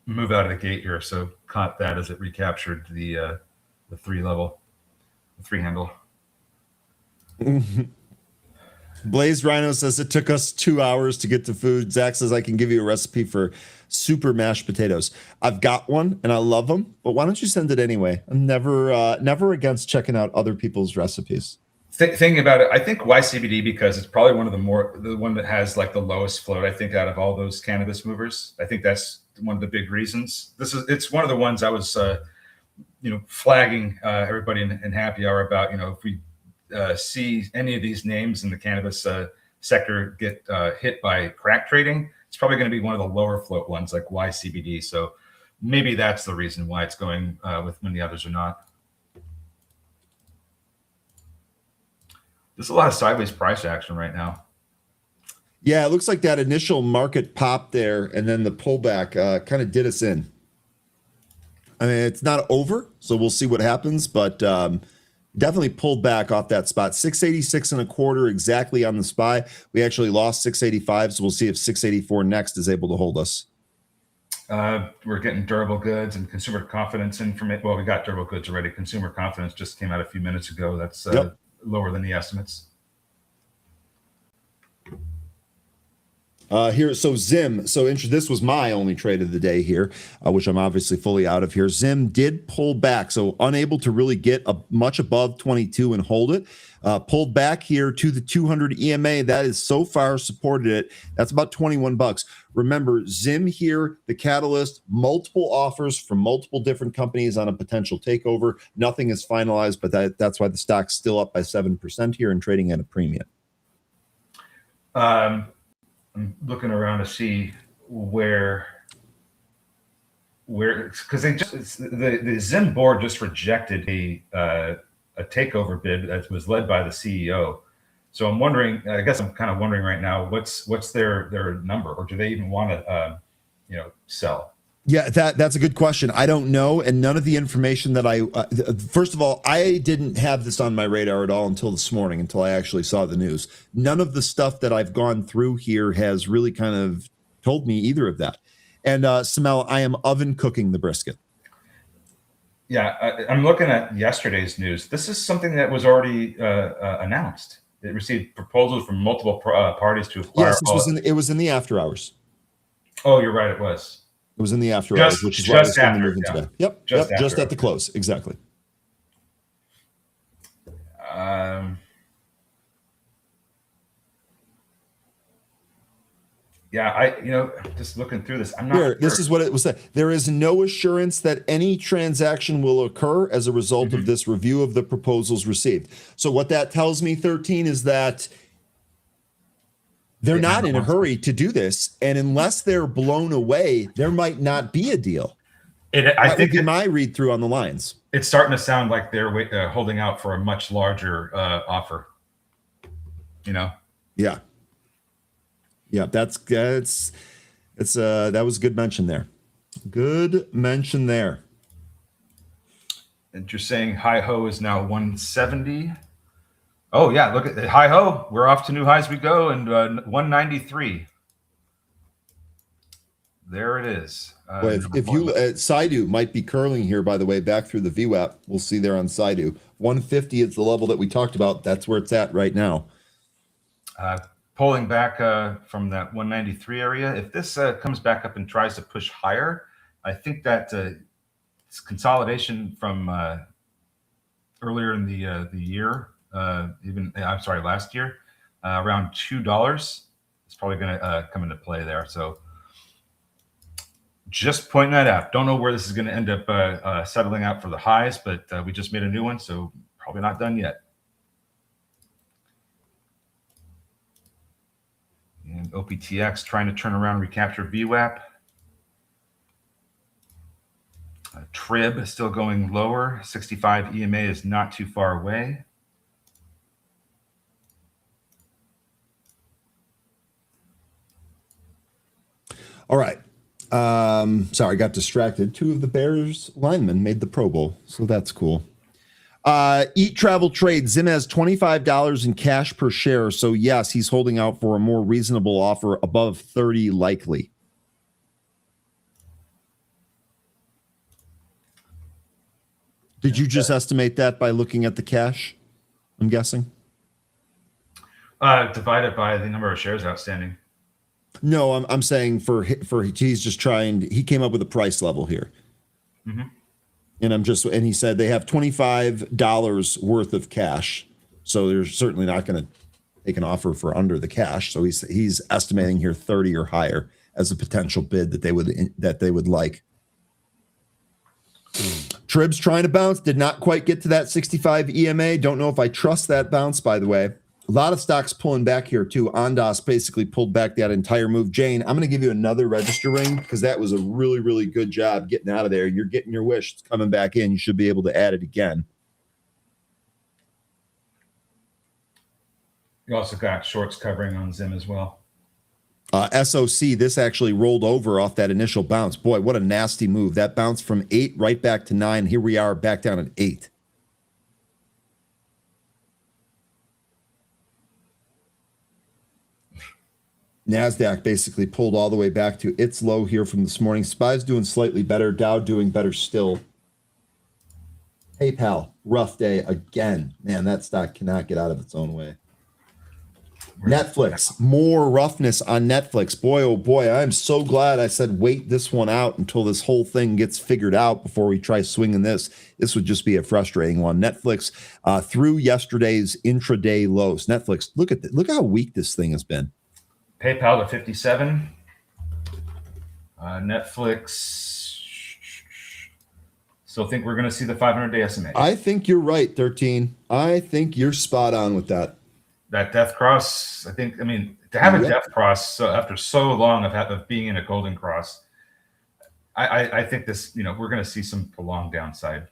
move out of the gate here, so caught that as it recaptured the 3 handle. Blaze Rhino says it took us 2 hours to get to food. Zach says I can give you a recipe for super mashed potatoes. I've got one and I love them, but why don't you send it anyway? I'm never against checking out other people's recipes. Thinking about it, I think YCBD, because it's probably the one that has like the lowest float, I think, out of all those cannabis movers. I think that's one of the big reasons. It's one of the ones I was flagging everybody in happy hour about. If we see any of these names in the cannabis sector get hit by crack trading, it's probably going to be one of the lower float ones like YCBD. So maybe that's the reason why it's going with when the others are not. There's a lot of sideways price action right now. Yeah, it looks like that initial market pop there and then the pullback kind of did us in. I mean, it's not over, so we'll see what happens, but definitely pulled back off that spot. 686 and a quarter exactly on the SPY. We actually lost 685, so we'll see if 684 next is able to hold us. We're getting durable goods and consumer confidence information. Well, we got durable goods already. Consumer confidence just came out a few minutes ago. That's lower than the estimates. Here, so Zim, this was my only trade of the day here, which I'm obviously fully out of here. Zim did pull back, so unable to really get much above 22 and hold it. Pulled back here to the 200 EMA. That is so far supported it. That's about $21. Remember, Zim here, the catalyst, multiple offers from multiple different companies on a potential takeover. Nothing is finalized, but that's why the stock's still up by 7% here and trading at a premium. I'm looking around to see where because the Zim board just rejected a takeover bid that was led by the CEO. So I'm wondering, I guess I'm kind of wondering right now, what's their number, or do they even want to sell? Yeah, that's a good question. I don't know, and none of the information that first of all, I didn't have this on my radar at all until this morning, until I actually saw the news. None of the stuff that I've gone through here has really kind of told me either of that. And Samel, I am oven cooking the brisket. Yeah, I'm looking at yesterday's news. This is something that was already announced. It received proposals from multiple parties to acquire. Yes, it was in the after hours. Oh, you're right. It was. It was in the after hours, which is why it's going to move in today. Yep, just at the close, exactly. Yeah, just looking through this, I'm not sure. This is what it was said. There is no assurance that any transaction will occur as a result of this review of the proposals received. So what that tells me, 13, is that they're not in a hurry to do this, and unless they're blown away, there might not be a deal. I think my read through on the lines. It's starting to sound like they're holding out for a much larger offer. Yeah. Yeah, that was a good mention there. Good mention there. And you're saying hi ho is now 170. Oh yeah, look at the hi ho. We're off to new highs we go, and 193. There it is. Well, if you Saidu might be curling here, by the way, back through the VWAP. We'll see there on Saidu. 150 is the level that we talked about. That's where it's at right now. Pulling back from that 193 area. If this comes back up and tries to push higher, I think that consolidation from earlier in the year, last year, around $2 is probably going to come into play there. So just pointing that out. Don't know where this is going to end up settling out for the highs, but we just made a new one, so probably not done yet. And OPTX trying to turn around and recapture VWAP. Trib is still going lower. 65 EMA is not too far away. All right. Sorry, I got distracted. 2 of the Bears linemen made the Pro Bowl, so that's cool. Eat Travel Trade. Zim has $25 in cash per share. So yes, he's holding out for a more reasonable offer above 30 likely. Did you just estimate that by looking at the cash? I'm guessing. Divided by the number of shares outstanding. No, I'm saying for he's just trying. He came up with a price level here. Mm-hmm. And he said they have $25 worth of cash. So they're certainly not going to take an offer for under the cash. So he's estimating here 30 or higher as a potential bid that they would like. Trib's trying to bounce, did not quite get to that 65 EMA. Don't know if I trust that bounce, by the way. A lot of stocks pulling back here too. Ondas basically pulled back that entire move. Jane, I'm going to give you another register ring because that was a really, really good job getting out of there. You're getting your wish. It's coming back in. You should be able to add it again. You also got shorts covering on Zim as well. SOC, this actually rolled over off that initial bounce. Boy, what a nasty move. That bounced from 8 right back to 9. Here we are back down at 8. NASDAQ basically pulled all the way back to its low here from this morning. SPY's doing slightly better. Dow doing better still. PayPal, rough day again. Man, that stock cannot get out of its own way. Netflix, more roughness on Netflix. Boy, oh boy, I'm so glad I said wait this one out until this whole thing gets figured out before we try swinging this. This would just be a frustrating one. Netflix through yesterday's intraday lows. Netflix, look how weak this thing has been. PayPal to 57. Netflix. Still think we're going to see the 500-day SMA. I think you're right, 13. I think you're spot on with that. That death cross, to have a death cross after so long of being in a golden cross, I think this, we're going to see some prolonged downside.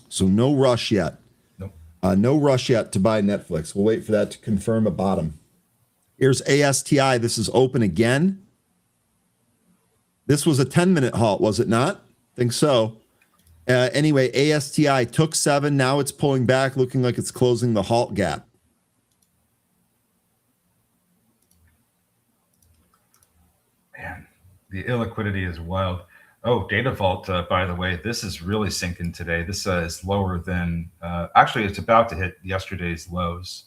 So no rush yet. Nope. No rush yet to buy Netflix. We'll wait for that to confirm a bottom. Here's ASTI. This is open again. This was a 10-minute halt, was it not? I think so. Anyway, ASTI took 7. Now it's pulling back, looking like it's closing the halt gap. Man, the illiquidity is wild. Oh, Data Vault, by the way, this is really sinking today. This is lower than, actually, it's about to hit yesterday's lows.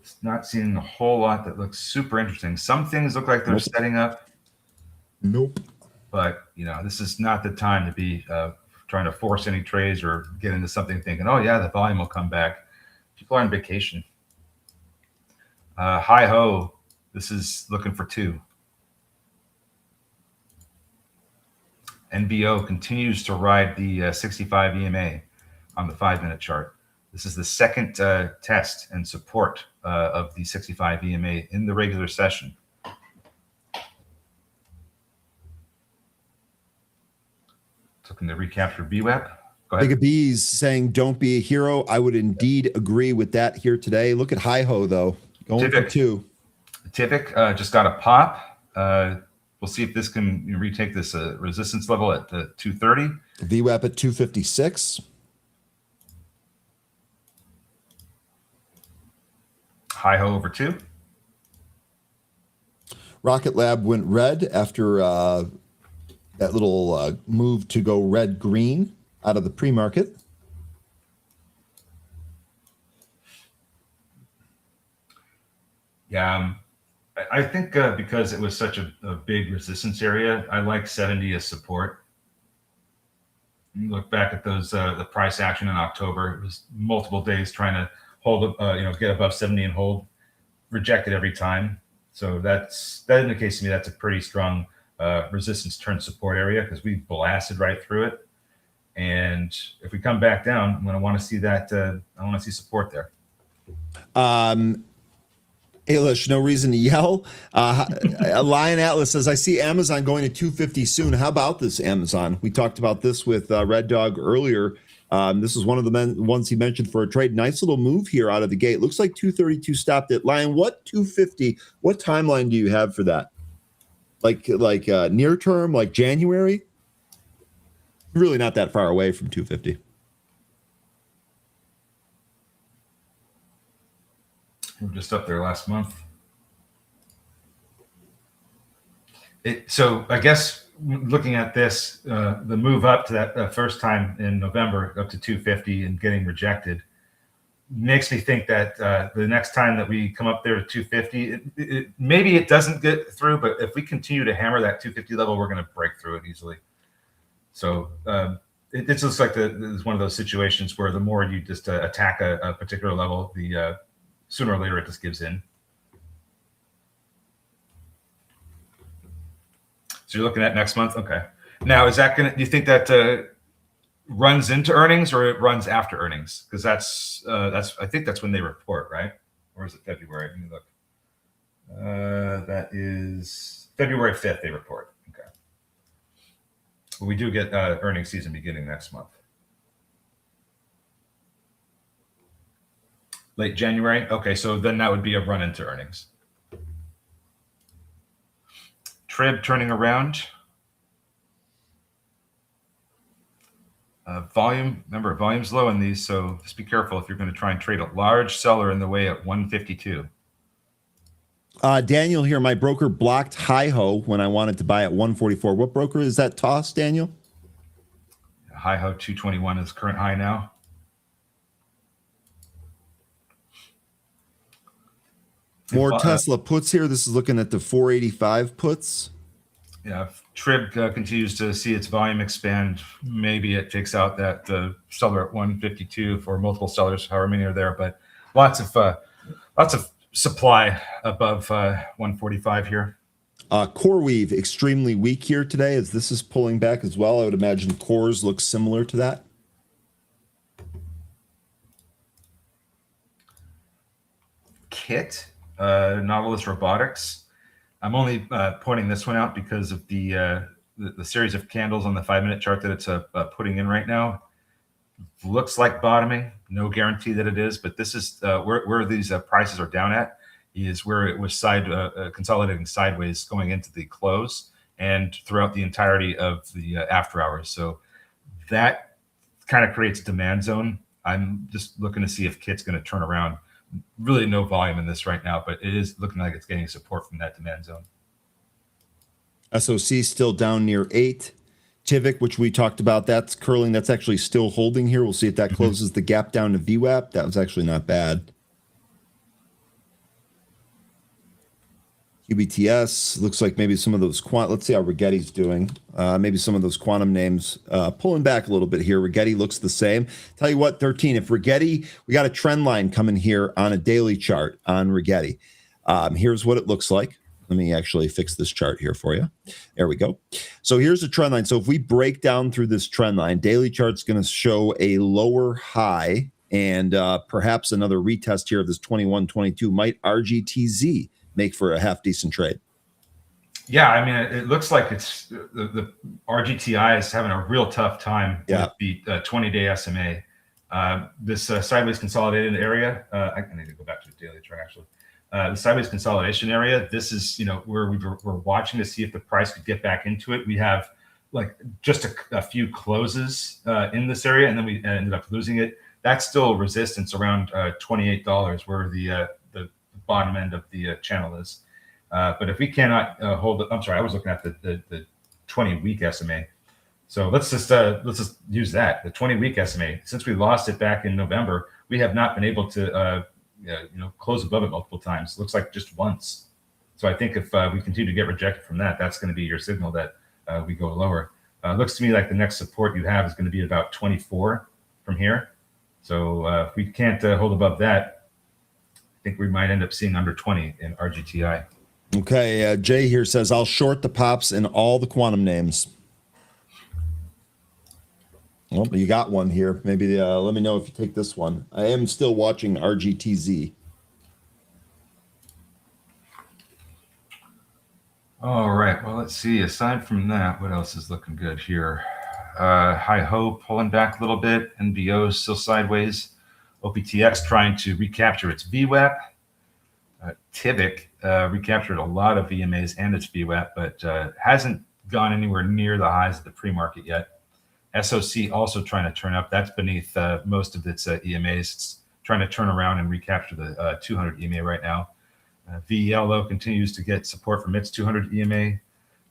It's not seeing a whole lot that looks super interesting. Some things look like they're setting up. Nope. But, this is not the time to be trying to force any trades or get into something thinking, oh, yeah, the volume will come back. People are on vacation. Hi-ho, this is looking for 2. NBO continues to ride the 65 EMA on the 5-minute chart. This is the second test and support of the 65 EMA in the regular session. Looking to recapture VWAP. Go ahead. Big B's saying, don't be a hero. I would indeed agree with that here today. Look at Hi-Ho, though. Going for 2. Tivik just got a pop. We'll see if this can retake this resistance level at 230. VWAP at 256. Hi-ho over 2. Rocket Lab went red after that little move to go red-green out of the pre-market. Yeah, I think because it was such a big resistance area, I like 70 as support. You look back at those the price action in October. It was multiple days trying to hold, get above 70 and hold, rejected every time. So that indicates to me that's a pretty strong resistance turn support area because we blasted right through it. And if we come back down, I'm going to want to see that. I want to see support there. Alish, no reason to yell. Lion Atlas says, I see Amazon going to 250 soon. How about this, Amazon? We talked about this with Red Dog earlier. This is one of the ones he mentioned for a trade. Nice little move here out of the gate. Looks like 232 stopped it. Lion, what 250? What timeline do you have for that? Like near term, like January? Really not that far away from 250. We were just up there last month. So I guess looking at this, the move up to that first time in November up to 250 and getting rejected makes me think that the next time that we come up there to 250, maybe it doesn't get through, but if we continue to hammer that 250 level, we're going to break through it easily. So it just looks like it's one of those situations where the more you just attack a particular level, the sooner or later it just gives in. So you're looking at next month? Okay. Now, is that do you think that runs into earnings or it runs after earnings? Because that's I think that's when they report, right? Or is it February? Let me look. That is February 5th they report. Okay. Well, we do get earnings season beginning next month. Late January? Okay, so then that would be a run into earnings. Trib turning around. Volume, remember, volume's low in these, so just be careful if you're going to try and trade a large seller in the way at 152. Daniel here, my broker blocked Hi-Ho when I wanted to buy at 144. What broker is that toss, Daniel? Hi-Ho 221 is current high now. More Tesla puts here. This is looking at the 485 puts. Yeah, Trib continues to see its volume expand. Maybe it takes out that seller at 152 for multiple sellers, however many are there. But lots of supply above 145 here. CoreWeave extremely weak here today as this is pulling back as well. I would imagine cores look similar to that. Kit. Nautilus Robotics. I'm only pointing this one out because of the series of candles on the 5-minute chart that it's putting in right now. looks like bottoming. No guarantee that it is, but this is where these prices are down at is where it was consolidating sideways going into the close and throughout the entirety of the after hours. So that kind of creates a demand zone. I'm just looking to see if Kit's going to turn around. Really no volume in this right now, but it is looking like it's getting support from that demand zone. SOC still down near 8. Tivik, which we talked about, that's curling. That's actually still holding here. We'll see if that closes the gap down to VWAP. That was actually not bad. QBTS looks like maybe some of those let's see how Rigetti's doing. Maybe some of those quantum names pulling back a little bit here. Rigetti looks the same. Tell you what, 13. If Rigetti, we got a trend line coming here on a daily chart on Rigetti. Here's what it looks like. Let me actually fix this chart here for you. There we go. So here's the trend line. So if we break down through this trend line, daily chart's going to show a lower high and perhaps another retest here of this 21.22. Might RGTZ make for a half decent trade? Yeah, I mean, it looks like it's the RGTI is having a real tough time with the 20-day SMA. This sideways consolidated area, I need to go back to the daily chart actually. The sideways consolidation area, this is, where we're watching to see if the price could get back into it. We have like just a few closes in this area, and then we ended up losing it. That's still resistance around $28, where the bottom end of the channel is. But if we cannot hold it, I'm sorry, I was looking at the 20-week SMA. So let's just use that, the 20-week SMA. Since we lost it back in November, we have not been able to close above it multiple times. Looks like just once. So I think if we continue to get rejected from that, that's going to be your signal that we go lower. Looks to me like the next support you have is going to be about 24 from here. So if we can't hold above that, I think we might end up seeing under 20 in RGTI. Okay, Jay here says, I'll short the pops in all the quantum names. Well, you got one here. Maybe let me know if you take this one. I am still watching RGTZ. All right. Well, let's see. Aside from that, what else is looking good here? High Hope pulling back a little bit. NBO still sideways. OPTX trying to recapture its VWAP. Tivik recaptured a lot of VMAs and its VWAP, but hasn't gone anywhere near the highs of the pre-market yet. SOC also trying to turn up. That's beneath most of its EMAs. It's trying to turn around and recapture the 200 EMA right now. VELO continues to get support from its 200 EMA.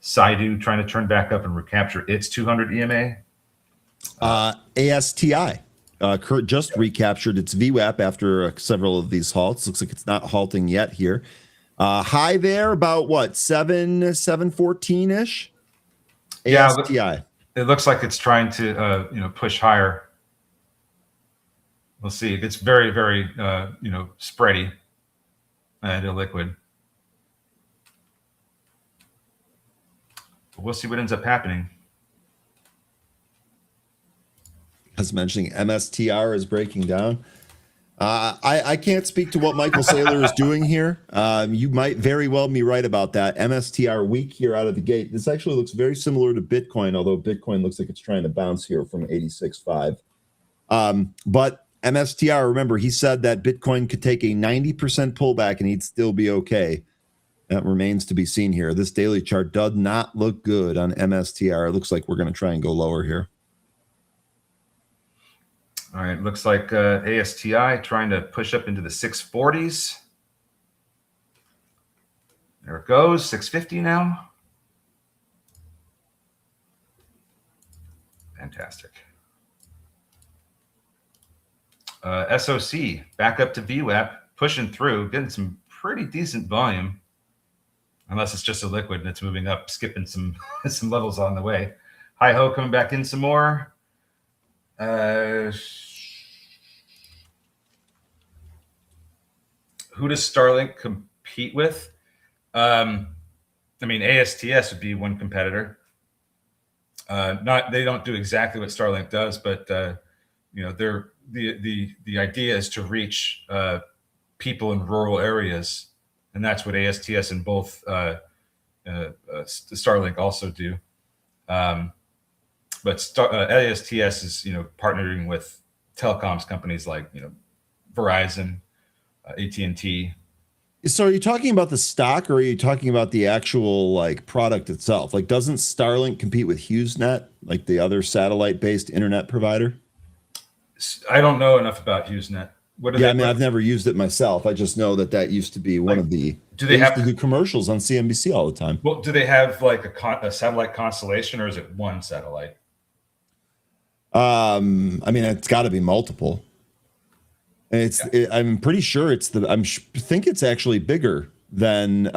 SIDU trying to turn back up and recapture its 200 EMA. ASTI just recaptured its VWAP after several of these halts. Looks like it's not halting yet here. High there, about what, 714-ish? ASTI. Yeah, it looks like it's trying to push higher. We'll see. It gets very, very spready and illiquid. But we'll see what ends up happening. As mentioning, MSTR is breaking down. I can't speak to what Michael Saylor is doing here. You might very well be right about that. MSTR weak here out of the gate. This actually looks very similar to Bitcoin, although Bitcoin looks like it's trying to bounce here from 86.5. But MSTR, remember, he said that Bitcoin could take a 90% pullback and he'd still be okay. That remains to be seen here. This daily chart does not look good on MSTR. It looks like we're going to try and go lower here. All right, looks like ASTI trying to push up into the 640s. There it goes, 650 now. Fantastic. SOC back up to VWAP, pushing through, getting some pretty decent volume. Unless it's just a liquid and it's moving up, skipping some some levels on the way. Hi ho coming back in some more. Who does Starlink compete with? I mean, ASTS would be one competitor. They don't do exactly what Starlink does, but they're the idea is to reach people in rural areas, and that's what ASTS and both Starlink also do. But ASTS is partnering with telecoms companies like Verizon, AT&T. So are you talking about the stock, or are you talking about the actual like product itself? Like, doesn't Starlink compete with HughesNet, like the other satellite-based internet provider? I don't know enough about HughesNet. What do Yeah, they? I mean, I've never used it myself. I just know that used to be one of the. Do They they used to have? do commercials on CNBC all the time. Well, do they have like a satellite constellation, or is it one satellite? I mean, it's got to be multiple. And I'm pretty sure think it's actually bigger than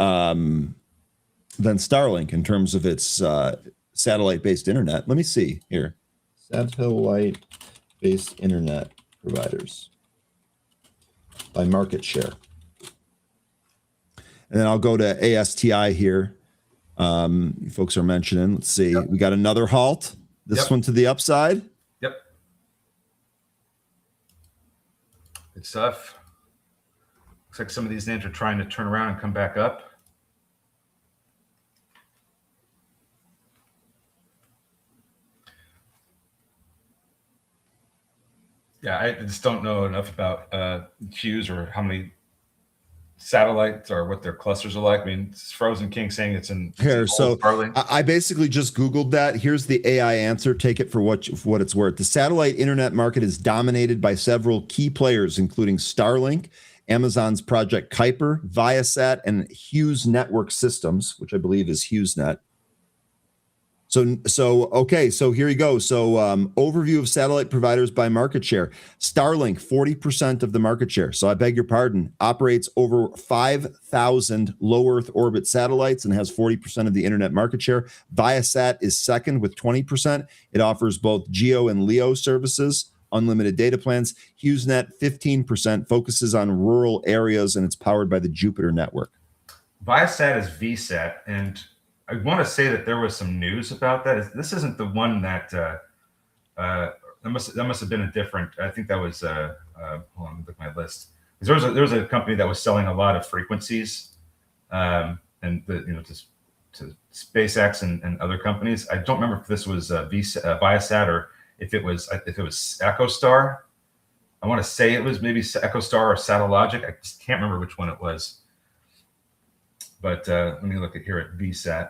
Starlink in terms of its satellite-based internet. Let me see here. Satellite-based internet providers by market share. And then I'll go to ASTI here. You folks are mentioning. Let's see. Yep. We got another halt. This one to the upside. Yep. Good stuff. Looks like some of these names are trying to turn around and come back up. Yeah, I just don't know enough about Hughes or how many satellites or what their clusters are like. I mean, it's Frozen King saying it's in here. So Starlink. I basically just Googled that. Here's the AI answer. Take it for what it's worth. The satellite internet market is dominated by several key players, including Starlink, Amazon's Project Kuiper, Viasat, and Hughes Network Systems, which I believe is HughesNet. Okay, so here you go. So overview of satellite providers by market share. Starlink, 40% of the market share. So I beg your pardon, operates over 5,000 low Earth orbit satellites and has 40% of the internet market share. Viasat is second with 20%. It offers both GEO and LEO services, unlimited data plans. HughesNet, 15%, focuses on rural areas, and it's powered by the Jupiter network. Viasat is VSAT, and I want to say that there was some news about that. This isn't the one that that must have been a different. I think that was hold on, let me look at my list. There was a company that was selling a lot of frequencies, and to SpaceX and other companies. I don't remember if this was Viasat or if it was EchoStar. I want to say it was maybe EchoStar or Satellogic. I just can't remember which one it was. But let me look at here at VSAT.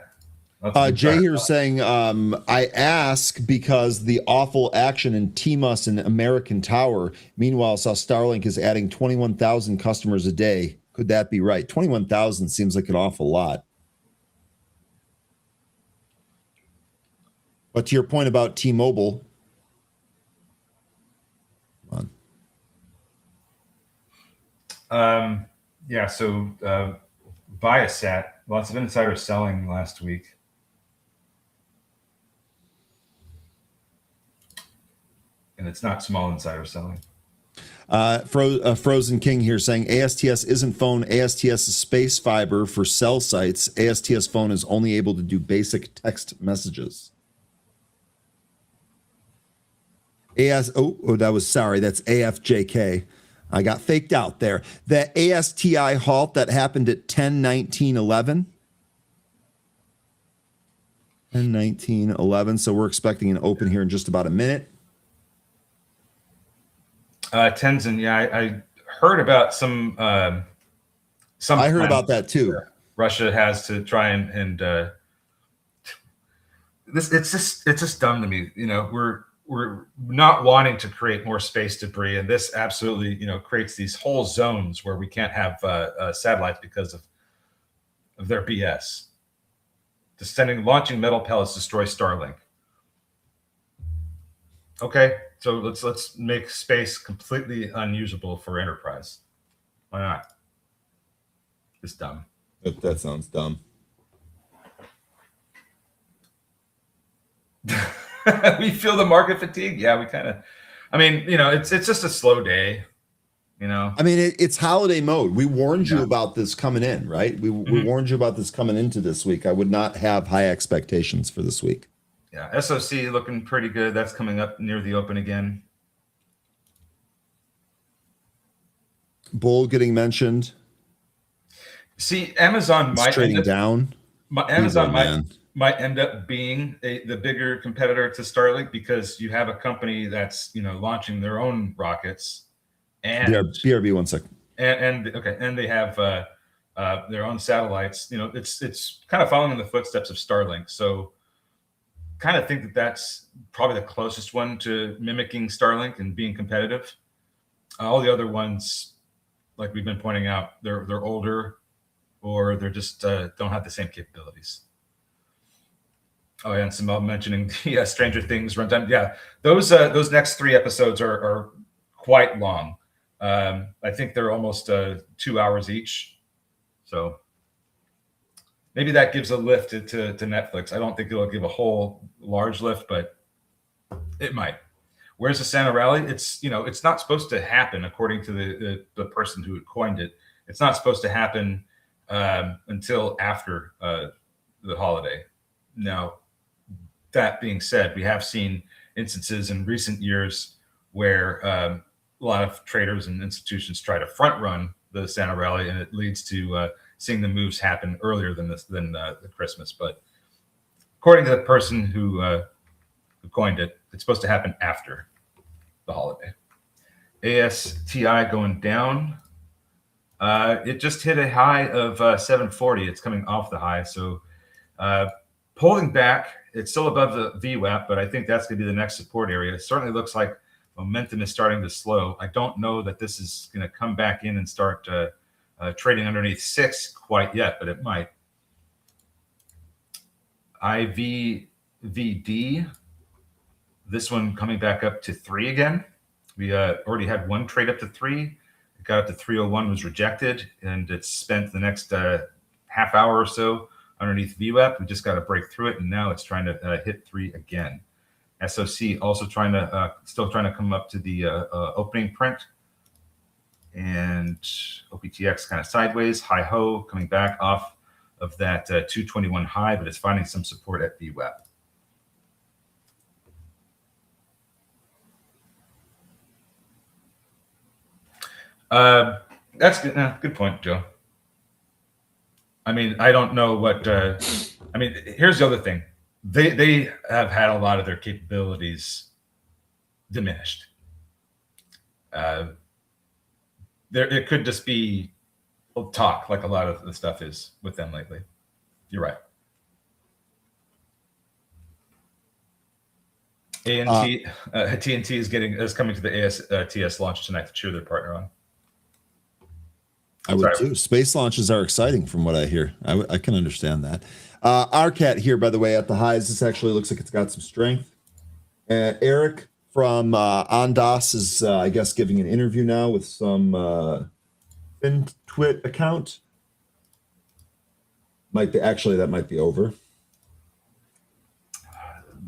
Jay here saying, I ask because the awful action in TMUS and American Tower. Meanwhile, saw Starlink is adding 21,000 customers a day. Could that be right? 21,000 seems like an awful lot. But to your point about T-Mobile, come on. Yeah, so Viasat, lots of insider selling last week. And it's not small insider selling. Frozen King here saying ASTS isn't phone. ASTS is space fiber for cell sites. ASTS phone is only able to do basic text messages. That's AFJK. I got faked out there. The ASTI halt that happened at 10/19/11. 10/19/11. So we're expecting an open here in just about a minute. Tenzin, yeah, I heard about some. I heard about that too. Russia has to try and this. It's just dumb to me. We're not wanting to create more space debris, and this absolutely creates these whole zones where we can't have satellites because of their BS. Launching metal pellets destroy Starlink. Okay, so let's make space completely unusable for enterprise. Why not? It's dumb. That sounds dumb. We feel the market fatigue. Yeah, we kind of. I mean, it's just a slow day. I mean, it's holiday mode. We warned you about this coming in, right? We warned you about this coming into this week. I would not have high expectations for this week. Yeah, SOC looking pretty good. That's coming up near the open again. Bull getting mentioned. See, Amazon might trading down. Amazon might end up being the bigger competitor to Starlink, because you have a company that's launching their own rockets, and BRB 1 second. And they have their own satellites. It's kind of following in the footsteps of Starlink. So kind of think that that's probably the closest one to mimicking Starlink and being competitive. All the other ones, like we've been pointing out, they're older, or they're just don't have the same capabilities. Oh yeah, and Simone mentioning the Stranger Things runtime. Yeah, those next 3 episodes are quite long. I think they're almost 2 hours each. So maybe that gives a lift to Netflix. I don't think it'll give a whole large lift, but it might. Where's the Santa Rally? It's not supposed to happen, according to the person who coined it. It's not supposed to happen until after the holiday. Now, that being said, we have seen instances in recent years where a lot of traders and institutions try to front run the Santa Rally, and it leads to seeing the moves happen earlier than the Christmas. But according to the person who coined it, it's supposed to happen after the holiday. ASTI going down. It just hit a high of 740. It's coming off the high, so pulling back. It's still above the VWAP, but I think that's going to be the next support area. It certainly looks like momentum is starting to slow. I don't know that this is going to come back in and start trading underneath 6 quite yet, but it might. IVVD, this one coming back up to 3 again. We already had one trade up to 3. It got up to 301, was rejected, and it's spent the next half hour or so underneath VWAP. We just got to break through it, and now it's trying to hit 3 again. SOC also still trying to come up to the opening print, and OPTX kind of sideways. High ho coming back off of that 221 high, but it's finding some support at VWAP. That's good. Good point, Joe. I mean, I don't know what. Here's the other thing. They have had a lot of their capabilities diminished. It could just be talk, like a lot of the stuff is with them lately. You're right. TNT is coming to the ASTS launch tonight to cheer their partner on. I would too. Space launches are exciting from what I hear. I can understand that. RCAT here, by the way, at the highs. This actually looks like it's got some strength. Eric from Ondas is, I guess, giving an interview now with some FinTwit account. That might be over.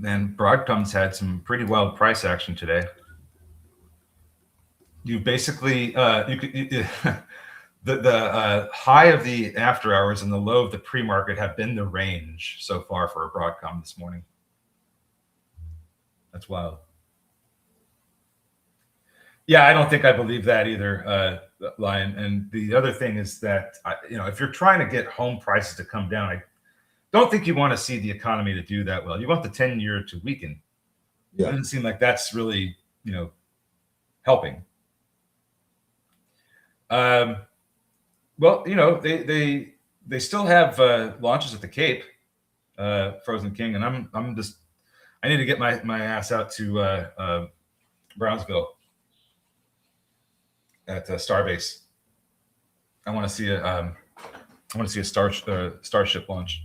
And Broadcom's had some pretty wild price action today. You basically the high of the after hours and the low of the pre-market have been the range so far for Broadcom this morning. That's wild. Yeah, I don't think I believe that either, Lion. And the other thing is that if you're trying to get home prices to come down, I don't think you want to see the economy to do that well. You want the 10-year to weaken. Yeah. It doesn't seem like that's really helping. Well, they still have launches at the Cape, Frozen King, and I need to get my ass out to Brownsville at Starbase. I want to see a Starship launch.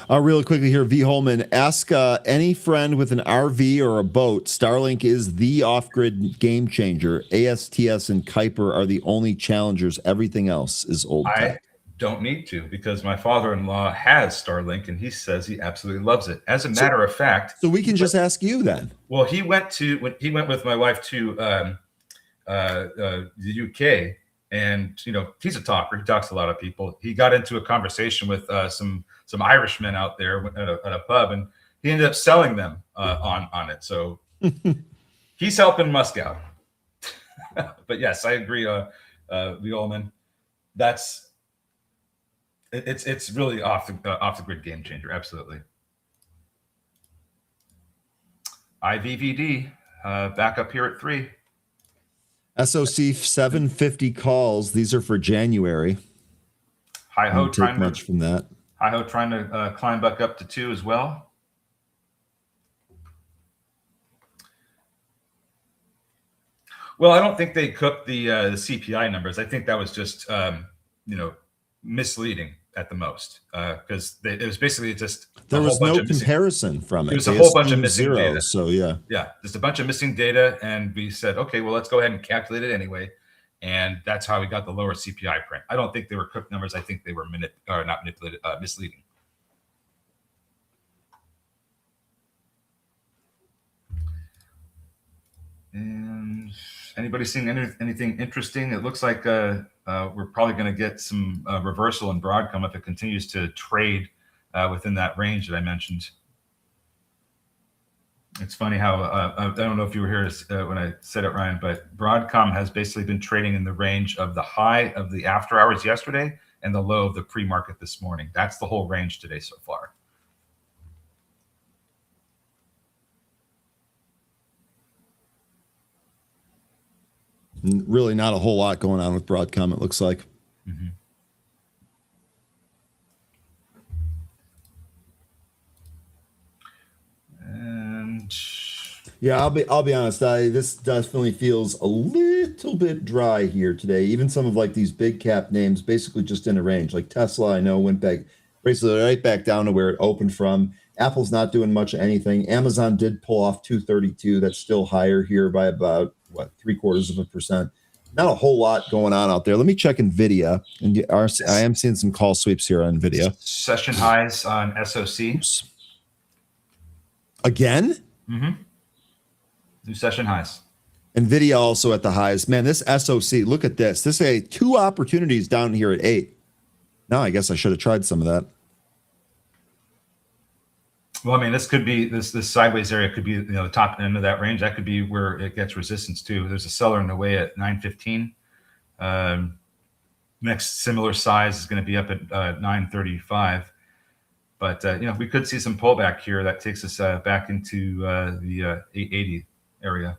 Really quickly here, V. Holman, ask any friend with an RV or a boat. Starlink is the off-grid game changer. ASTS and Kuiper are the only challengers. Everything else is old tech. I don't need to, because my father-in-law has Starlink, and he says he absolutely loves it. As a matter of fact, so we can just ask you then. Well, he went with my wife to the UK, and he's a talker. He talks to a lot of people. He got into a conversation with some Irishmen out there at a pub, and he ended up selling them on it. So he's helping Musk out. But yes, I agree, Violman. It's really off the grid game changer. Absolutely. IVVD back up here at 3. SOC 750 calls. These are for January. Hi-ho Don't take much from that. Hi-ho trying to climb back up to 2 as well. Well, I don't think they cooked the CPI numbers. I think that was just misleading at the most, because it was basically just there was no comparison from it. There was a whole bunch of missing zeros, data. So yeah, just a bunch of missing data, and we said, okay, well, let's go ahead and calculate it anyway, and that's how we got the lower CPI print. I don't think they were cooked numbers. I think they were not manipulated, misleading. And anybody seeing anything interesting? It looks like we're probably going to get some reversal in Broadcom if it continues to trade within that range that I mentioned. It's funny how I don't know if you were here when I said it, Ryan, but Broadcom has basically been trading in the range of the high of the after hours yesterday and the low of the pre-market this morning. That's the whole range today so far. Really not a whole lot going on with Broadcom, it looks like. Mm-hmm. And yeah, I'll be honest. This definitely feels a little bit dry here today. Even some of like these big cap names, basically just in a range. Like Tesla, I know went back basically right back down to where it opened from. Apple's not doing much of anything. Amazon did pull off 232. That's still higher here by about 0.75%. Not a whole lot going on out there. Let me check NVIDIA. And I am seeing some call sweeps here on NVIDIA. Session highs on SOC. Oops. Again? Mm-hmm. New session highs. NVIDIA also at the highs. Man, this SOC, look at this. This is 2 opportunities down here at 8. Now I guess I should have tried some of that. Well, I mean, this could be this sideways area could be the top end of that range. That could be where it gets resistance too. There's a seller in the way at 915. Next similar size is going to be up at 935. But we could see some pullback here that takes us back into the 880 area.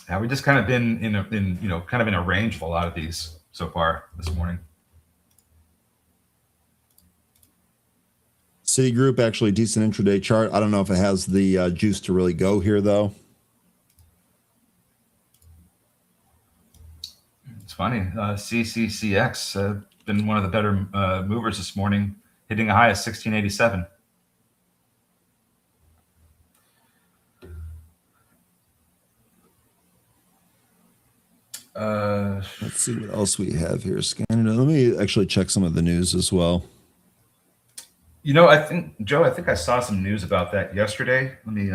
Now we just kind of been in a range of a lot of these so far this morning. Citigroup, actually decent intraday chart. I don't know if it has the juice to really go here, though. It's funny. CCCX been one of the better movers this morning, hitting a high of 1687. Let's see what else we have here. Scanning. Let me actually check some of the news as well. I think, Joe, I saw some news about that yesterday. Let me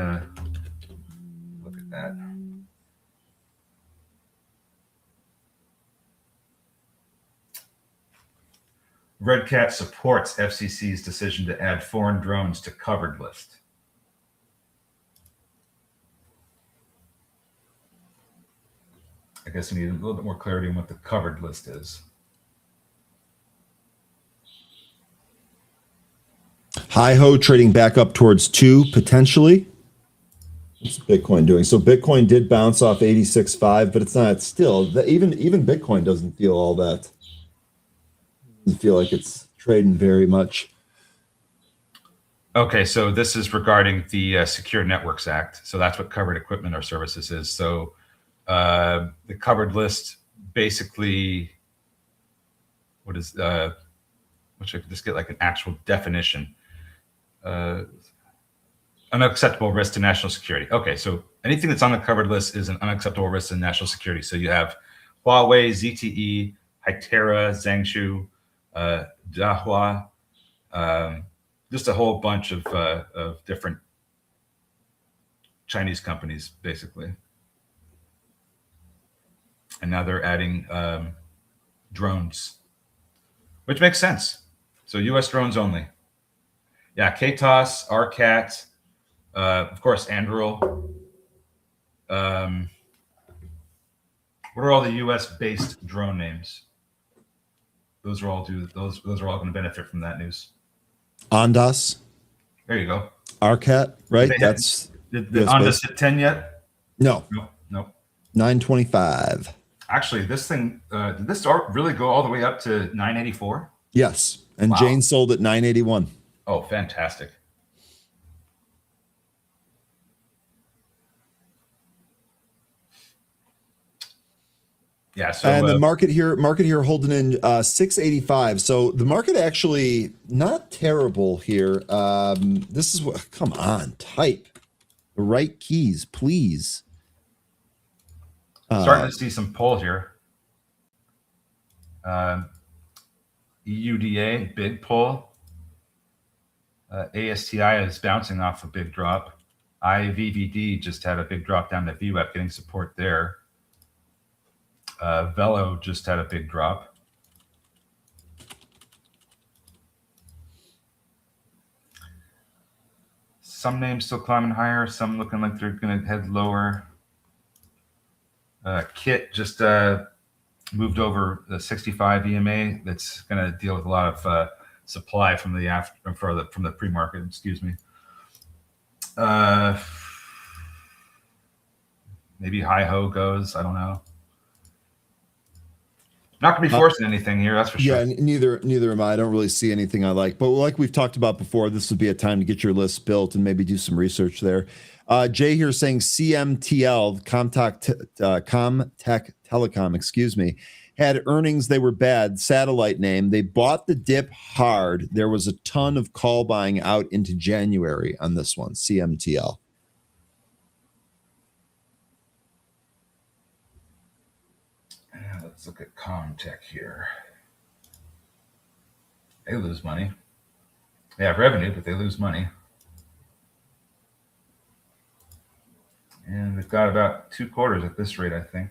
look at that. Red Cat supports FCC's decision to add foreign drones to covered list. I guess we need a little bit more clarity on what the covered list is. Hi-ho trading back up towards 2 potentially. What's Bitcoin doing? So Bitcoin did bounce off 86.5, but it's not still. Even Bitcoin doesn't feel all that. Doesn't feel like it's trading very much. Okay, so this is regarding the Secure Networks Act. So that's what covered equipment or services is. So the covered list basically, what is which I could just get like an actual definition. Unacceptable risk to national security. Okay, so anything that's on the covered list is an unacceptable risk to national security. So you have Huawei, ZTE, Hytera, Zhangshu, Dahua, just a whole bunch of different Chinese companies, basically. And now they're adding drones, which makes sense. So U.S. drones only. Yeah, KTOS, RCAT, of course, Anduril. What are all the U.S.-based drone names? Those are all going to benefit from that news. Ondas, There you go. Arcat, right? Did That's did US Ondas based. hit 10 yet? No, No. 925. Actually, this thing did this really go all the way up to 984? Yes, and Wow. Jane sold at 981. Oh, fantastic. Yeah, so And the market here holding in 685. So the market actually not terrible here. This is what, come on, type the right keys, please. starting to see some pull here. EUDA, big pull. ASTI is bouncing off a big drop. IVVD just had a big drop down to VWAP, getting support there. Velo just had a big drop. Some names still climbing higher, some looking like they're going to head lower. Kit just moved over the 65 EMA. That's going to deal with a lot of supply from the pre-market. Excuse me. Maybe Hi-Ho goes. I don't know. Not going to be forcing anything here, that's for sure. Yeah, neither am I. I don't really see anything I like. But like we've talked about before, this would be a time to get your list built and maybe do some research there. Jay here saying CMTL, Comtech Telecom, excuse me, had earnings. They were bad. Satellite name. They bought the dip hard. There was a ton of call buying out into January on this one, CMTL. Let's look at Comtech here. They lose money. They have revenue, but they lose money. And we've got about 2 quarters at this rate, I think.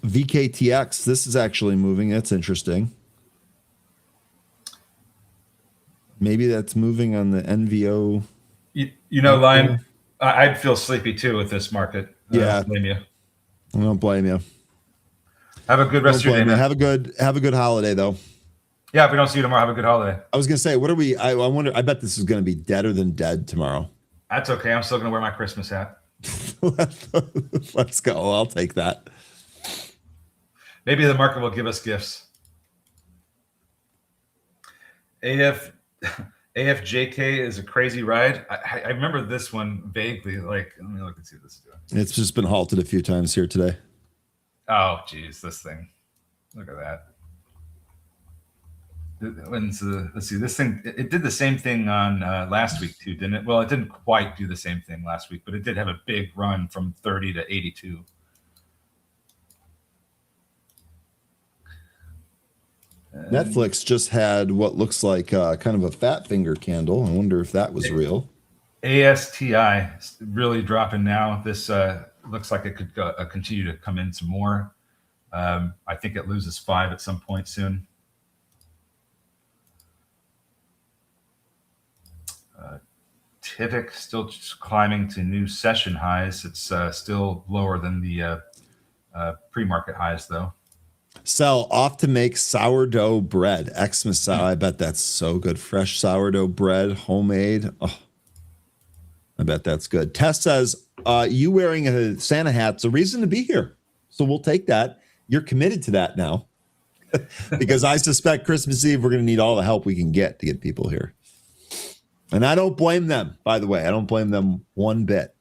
VKTX, this is actually moving. That's interesting. Maybe that's moving on the NVO. You know, Lion, I'd feel sleepy too with this market. Yeah. I don't blame you. I don't blame you. Have a good rest of your day, man. Have a good holiday, though. Yeah, if we don't see you tomorrow, have a good holiday. I was gonna say, what are we? I wonder. I bet this is gonna be deader than dead tomorrow. That's okay. I'm still gonna wear my Christmas hat. Let's go. I'll take that. Maybe the market will give us gifts. AFJK is a crazy ride. I remember this one vaguely. Like, let me look and see what this is doing. It's just been halted a few times here today. Oh, geez, this thing. Look at that. Let's see, this thing, it did the same thing on last week too, didn't it? Well, it didn't quite do the same thing last week, but it did have a big run from 30 to 82. Netflix just had what looks like kind of a fat finger candle. I wonder if that was real. ASTI is really dropping now. This looks like it could continue to come in some more. I think it loses 5 at some point soon. Tivik still just climbing to new session highs. It's still lower than the pre-market highs, though. Sell off to make sourdough bread. Xmas. I bet that's so good. Fresh sourdough bread, homemade. Oh, I bet that's good. Tess says, you wearing a Santa hat's a reason to be here. So we'll take that. You're committed to that now. Because I suspect Christmas Eve, we're going to need all the help we can get to get people here. And I don't blame them, by the way. I don't blame them one bit.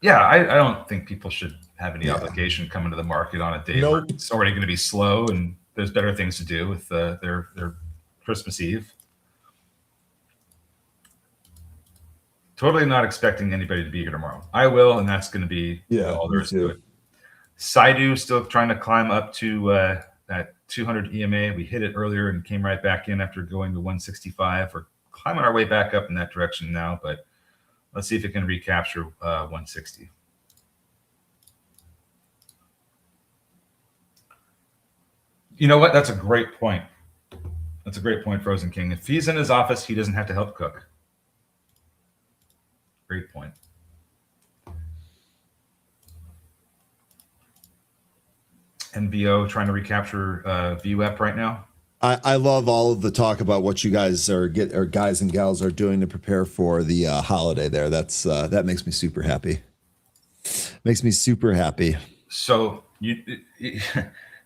Yeah, I don't think people should have any obligation coming to the market on a day where it's already going to be slow and there's better things to do with their Christmas Eve. Totally not expecting anybody to be here tomorrow. I will, and that's going to be all there is to it. Saidu still trying to climb up to that 200 EMA. We hit it earlier and came right back in after going to 165. We're climbing our way back up in that direction now, but let's see if it can recapture 160. You know what? That's a great point. That's a great point, Frozen King. If he's in his office, he doesn't have to help cook. Great point. NVO trying to recapture VWAP right now. I love all of the talk about what you guys or guys and gals are doing to prepare for the holiday there. That makes me super happy. Makes me super happy. So you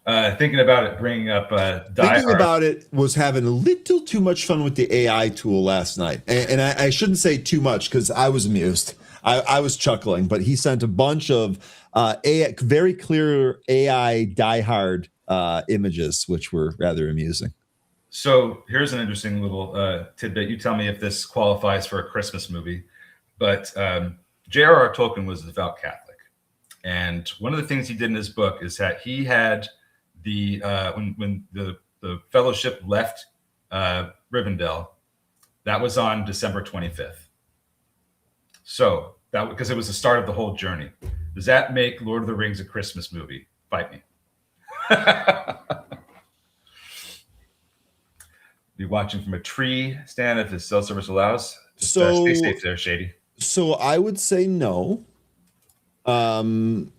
thinking about it, bringing up Thinking about it was having a little too much fun with the AI tool last night, and I shouldn't say too much because I was amused. I was chuckling, but he sent a bunch of AI, very clear AI diehard images, which were rather amusing. So here's an interesting little tidbit. You tell me if this qualifies for a Christmas movie, but J.R.R. Tolkien was a devout Catholic. And one of the things he did in his book is that he had the when the fellowship left Rivendell, that was on December 25th. So that because it was the start of the whole journey. Does that make Lord of the Rings a Christmas movie? Fight me. Be watching from a tree stand if his cell service allows. Just, stay safe there, Shady. So I would say no. And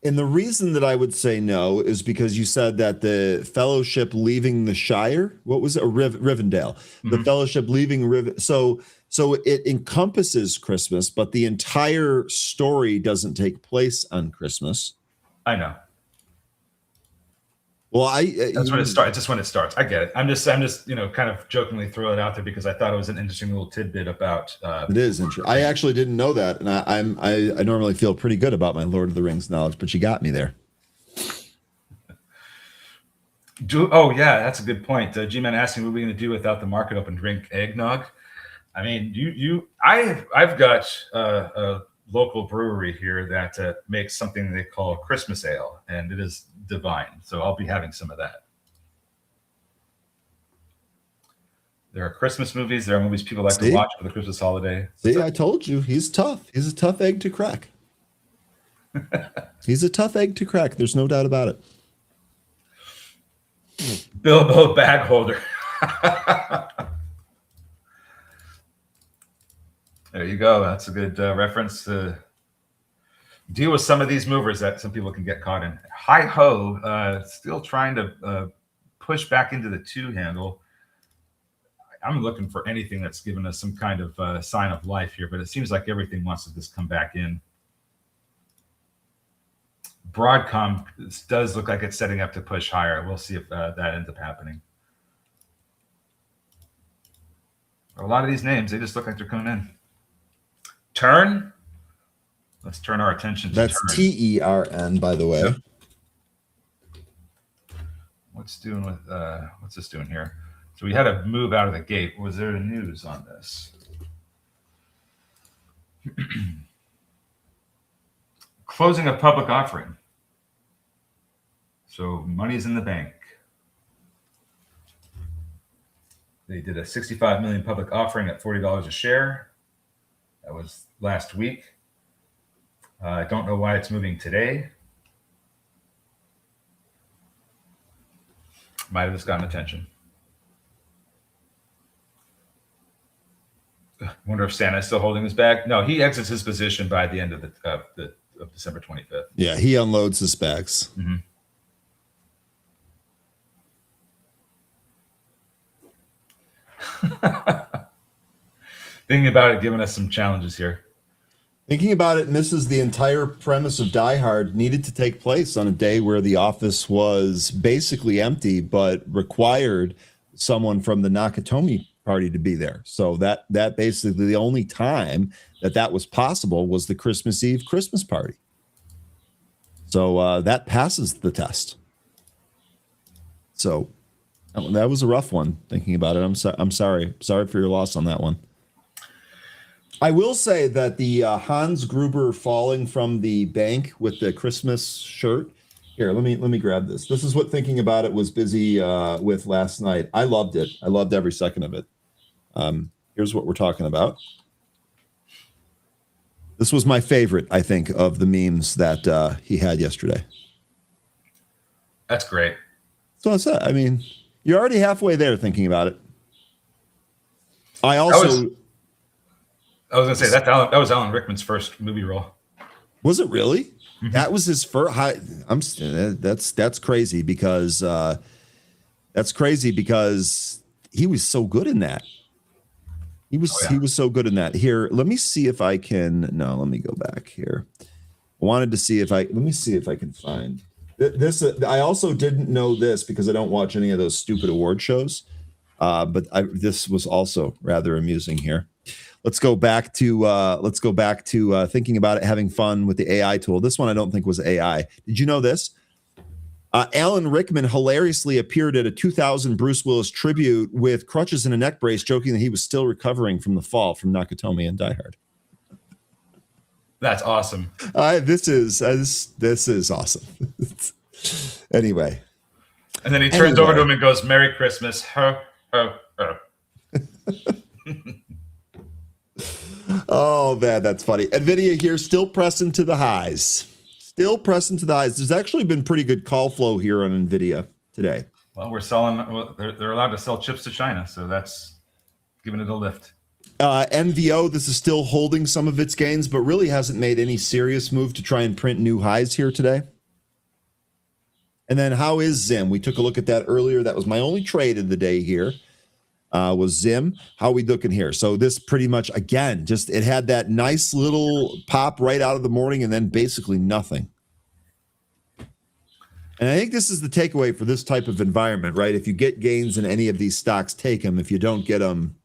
the reason that I would say no is because you said that the fellowship leaving the Shire, what was it? Rivendell. Mm-hmm. The fellowship leaving so it encompasses Christmas, but the entire story doesn't take place on Christmas. I know. Well, that's when it starts. Just when it starts. I get it. I'm just kind of jokingly throwing it out there because I thought it was an interesting little tidbit about. It is interesting. I actually didn't know that, and I normally feel pretty good about my Lord of the Rings knowledge, but you got me there. Oh yeah, that's a good point. G-Man asking what we're going to do without the market open. Drink eggnog. I mean, I've got a local brewery here that makes something they call Christmas ale, and it is divine. So I'll be having some of that. There are Christmas movies. There are movies people like to watch for the Christmas holiday. See, I told you, he's tough. He's a tough egg to crack. He's a tough egg to crack. There's no doubt about it. Bilbo bag holder. There you go. That's a good reference to deal with some of these movers that some people can get caught in. Hi ho, still trying to push back into the two handle. I'm looking for anything that's given us some kind of sign of life here, but it seems like everything wants to just come back in. Broadcom does look like it's setting up to push higher. We'll see if that ends up happening. A lot of these names, they just look like they're coming in. Turn. Let's turn our attention to That's TERN, by the way. Yep. What's this doing here? So we had to move out of the gate. Was there news on this? Closing a public offering. So money's in the bank. They did a 65 million public offering at $40 a share. That was last week. I don't know why it's moving today. Might have just gotten attention. Wonder if Santa's still holding his bag. No, he exits his position by the end of of December 25th. Yeah, he unloads his bags. Mm-hmm. Thinking about it, giving us some challenges here. Thinking about it misses the entire premise of Die Hard. Needed to take place on a day where the office was basically empty, but required someone from the Nakatomi party to be there. So that basically the only time that was possible was the Christmas Eve Christmas party. So that passes the test. So that was a rough one. Thinking about it, I'm sorry for your loss on that one. I will say that the Hans Gruber falling from the bank with the Christmas shirt. Here, let me grab this. This is what Thinking About It was busy with last night. I loved it. I loved every second of it. Here's what we're talking about. This was my favorite, I think, of the memes that he had yesterday. That's great. So that's it. I mean, you're already halfway there thinking about it. I was going to say that was Alan Rickman's first movie role. Was it really? Mm-hmm. That was his first. That's crazy because That's crazy because he was so good in that. He was so good in that. Here, let me see if I can. No, let me go back here. I wanted to see if let me see if I can find this. I also didn't know this because I don't watch any of those stupid award shows. But this was also rather amusing here. Let's go back to thinking about it, having fun with the AI tool. This one I don't think was AI. Did you know this? Alan Rickman hilariously appeared at a 2000 Bruce Willis tribute with crutches and a neck brace, joking that he was still recovering from the fall from Nakatomi and Die Hard. That's awesome. This is awesome. Anyway. And then he turns over to him and goes, "Merry Christmas." Ho, ho, ho. Oh, man, that's funny. NVIDIA here still pressing to the highs. Still pressing to the highs. There's actually been pretty good call flow here on NVIDIA today. Well, we're selling. Well, they're allowed to sell chips to China, so that's giving it a lift. NVO, this is still holding some of its gains, but really hasn't made any serious move to try and print new highs here today. And then how is Zim? We took a look at that earlier. That was my only trade of the day here. Was Zim. How are we looking here? So this pretty much, again, just it had that nice little pop right out of the morning and then basically nothing. And I think this is the takeaway for this type of environment, right? If you get gains in any of these stocks, take them. If you don't get them,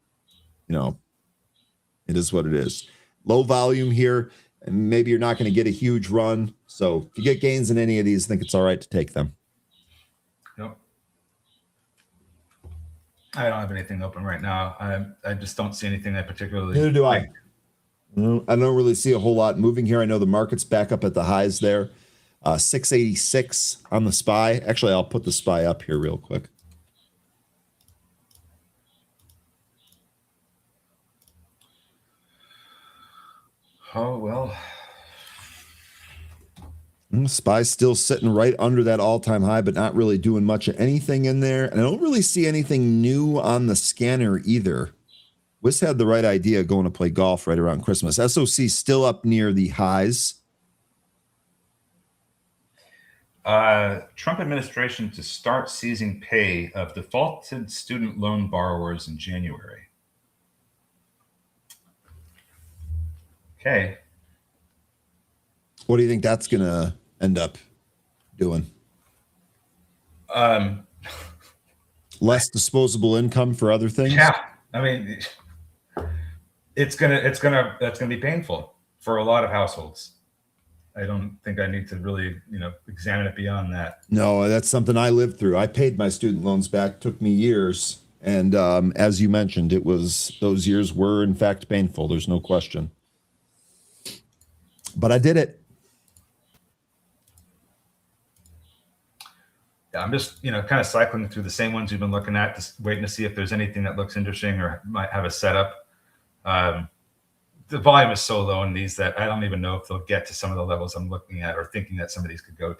it is what it is. Low volume here, and maybe you're not going to get a huge run. So if you get gains in any of these, I think it's all right to take them. Yep. I don't have anything open right now. I just don't see anything I particularly. Neither do I. I don't really see a whole lot moving here. I know the market's back up at the highs there. 686 on the SPY. Actually, I'll put the SPY up here real quick. Oh, well. SPY's still sitting right under that all-time high, but not really doing much of anything in there. And I don't really see anything new on the scanner either. Wiss had the right idea going to play golf right around Christmas. SOC still up near the highs. Trump administration to start seizing pay of defaulted student loan borrowers in January. Okay. What do you think that's going to end up doing? Less disposable income for other things? Yeah. I mean, that's gonna be painful for a lot of households. I don't think I need to really, examine it beyond that. No, that's something I lived through. I paid my student loans back. Took me years. And as you mentioned, those years were in fact painful. There's no question. But I did it. Yeah, I'm just, kind of cycling through the same ones you've been looking at, just waiting to see if there's anything that looks interesting or might have a setup. The volume is so low in these that I don't even know if they'll get to some of the levels I'm looking at or thinking that some of these could go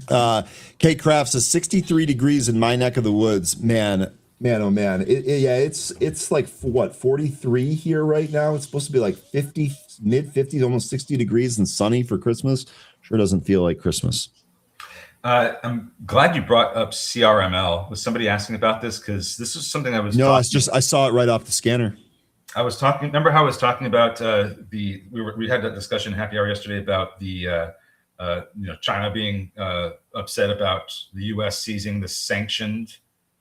to. Kate Kraft says 63 degrees in my neck of the woods. Man, oh man. It's like what, 43 here right now. It's supposed to be like 50, mid 50s, almost 60 degrees and sunny for Christmas. Sure doesn't feel like Christmas. I'm glad you brought up CRML. Was somebody asking about this? Because this is something I saw it right off the scanner. Remember how I was talking about we had that discussion in happy hour yesterday about the China being upset about the U.S. seizing the sanctioned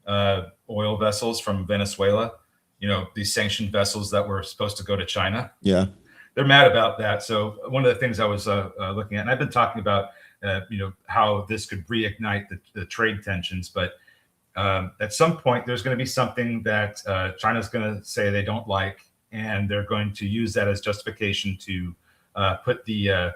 oil vessels from Venezuela. These sanctioned vessels that were supposed to go to China. Yeah, they're mad about that. So one of the things I was looking at, and I've been talking about, how this could reignite the trade tensions, but at some point there's going to be something that China's going to say they don't like, and they're going to use that as justification to put the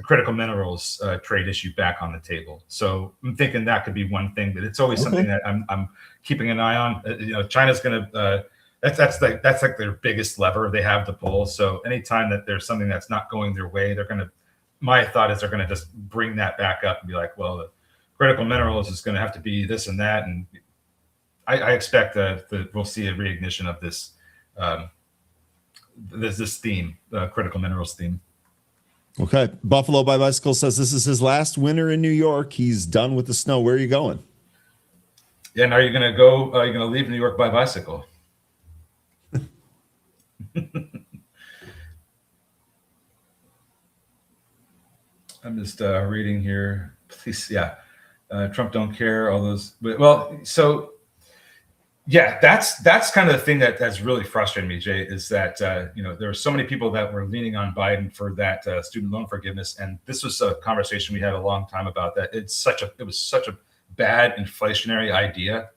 critical minerals trade issue back on the table. So I'm thinking that could be one thing, but it's always something that I'm keeping an eye on. China's going to that's like their biggest lever they have to pull. So anytime that there's something that's not going their way, my thought is they're going to just bring that back up and be like, well, the critical minerals is going to have to be this and that. And I expect that we'll see a reignition of this theme, the critical minerals theme. Okay. Buffalo by Bicycle says this is his last winter in New York. He's done with the snow. Where are you going? Yeah, and are you going to go? Are you going to leave New York by bicycle? I'm just reading here. Please, yeah. Trump don't care. All those. Well, so yeah, that's kind of the thing that's really frustrating me, Jay, is that there were so many people that were leaning on Biden for that student loan forgiveness, and this was a conversation we had a long time about that. It was such a bad inflationary idea,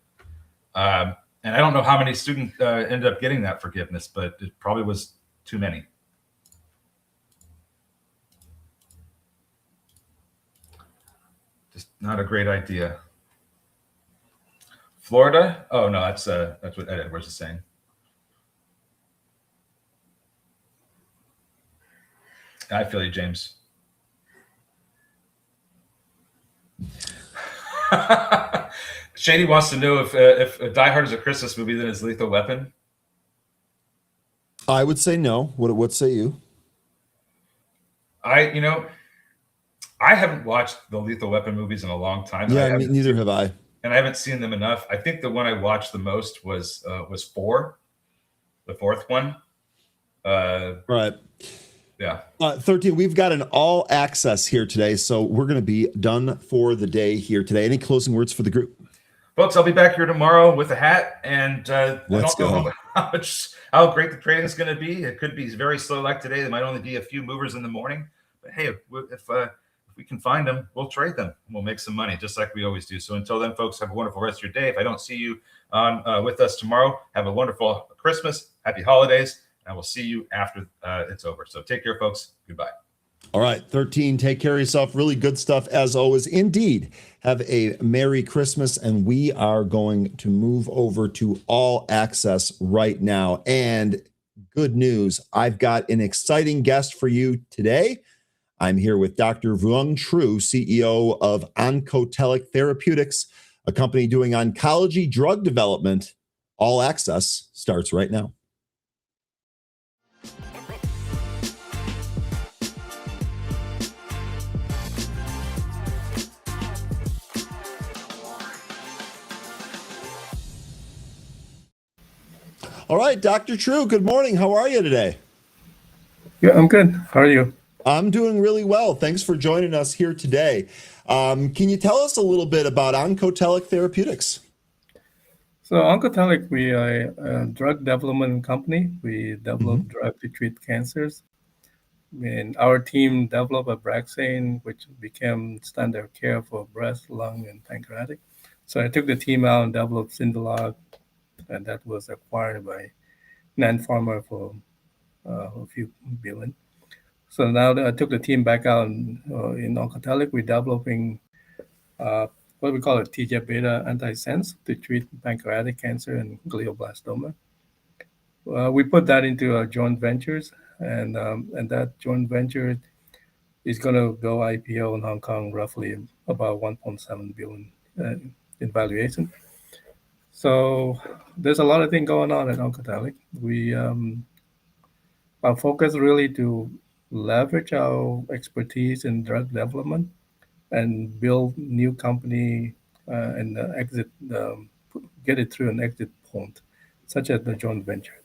and I don't know how many students ended up getting that forgiveness, but it probably was too many. Just not a great idea. Florida? Oh no, that's what Ed Edwards is saying. I feel you, James. Shady wants to know if Die Hard is a Christmas movie, then it's Lethal Weapon. I would say no. What say you? I haven't watched the Lethal Weapon movies in a long time. Yeah, neither have I. And I haven't seen them enough. I think the one I watched the most was 4, the fourth one. Right. Yeah. 13, we've got an all access here today, so we're going to be done for the day here today. Any closing words for the group? Folks, I'll be back here tomorrow with a hat, and Let's go. How great the trading is going to be. It could be very slow like today. There might only be a few movers in the morning, but hey, if we can find them, we'll trade them. And we'll make some money, just like we always do. So until then, folks, have a wonderful rest of your day. If I don't see you on with us tomorrow, have a wonderful Christmas, happy holidays, and we'll see you after it's over. So take care, folks. Goodbye. All right, 13, take care of yourself. Really good stuff as always. Indeed, have a Merry Christmas, and we are going to move over to all access right now. And good news, I've got an exciting guest for you today. I'm here with Dr. Vuong Tru, CEO of Oncotelic Therapeutics, a company doing oncology drug development. All access starts right now. All right, Dr. Tru, good morning. How are you today? Yeah, I'm good. How are you? I'm doing really well. Thanks for joining us here today. Can you tell us a little bit about Oncotelic Therapeutics? So Oncotelic, we are a drug development company. We develop drugs to treat cancers. And our team developed Abraxane, which became standard of care for breast, lung, and pancreatic. So I took the team out and developed Syndalog, and that was acquired by Nan-Pharma for a few billion. So now that I took the team back out in Oncotelic, we're developing what we call a TGF-beta antisense to treat pancreatic cancer and glioblastoma. We put that into joint ventures, and that joint venture is going to go IPO in Hong Kong, roughly about 1.7 billion in valuation. So there's a lot of things going on at Oncotelic. We our focus really to leverage our expertise in drug development and build new company and get it through an exit point, such as the joint venture.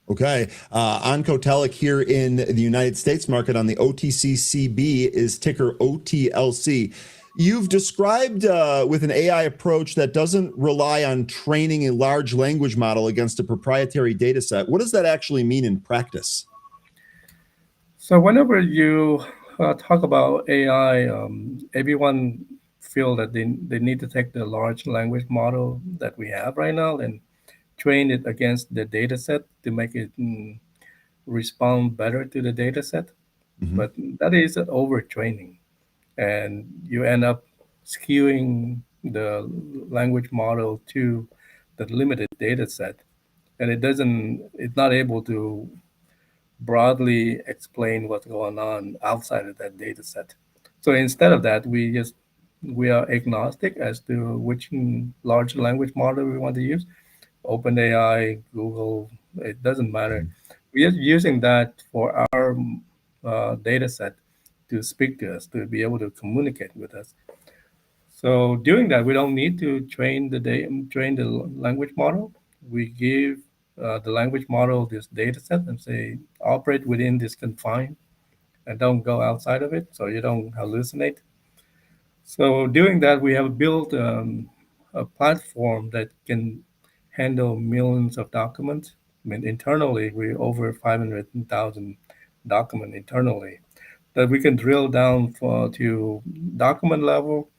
Okay. Oncotelic here in the United States market on the OTCCB is ticker OTLC. You've described with an AI approach that doesn't rely on training a large language model against a proprietary data set. What does that actually mean in practice? So whenever you talk about AI, everyone feel that they need to take the large language model that we have right now and train it against the data set to make it respond better to the data set. But that is an overtraining. And you end up skewing the language model to the limited data set. And it's not able to broadly explain what's going on outside of that data set. So instead of that, we are agnostic as to which large language model we want to use. OpenAI, Google, it doesn't matter. We're using that for our data set to speak to us, to be able to communicate with us. So doing that, we don't need to train the language model. We give the language model this data set and say operate within this confine and don't go outside of it, so you don't hallucinate. So doing that, we have built a platform that can handle millions of documents. I mean, internally, we over 500,000 documents internally that we can drill down to document level,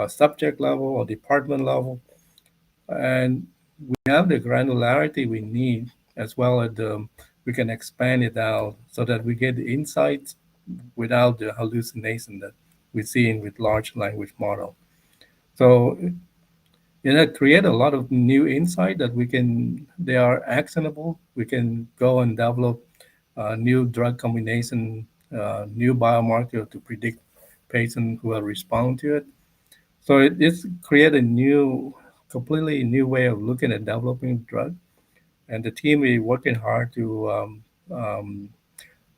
subject level, or department level, and we have the granularity we need as well as we can expand it out so that we get the insights without the hallucination that we see in with large language model. So it create a lot of new insight that they are actionable. We can go and develop new drug combination, new biomarker to predict patients who will respond to it. So it's create a completely new way of looking at developing drug. And the team is working hard to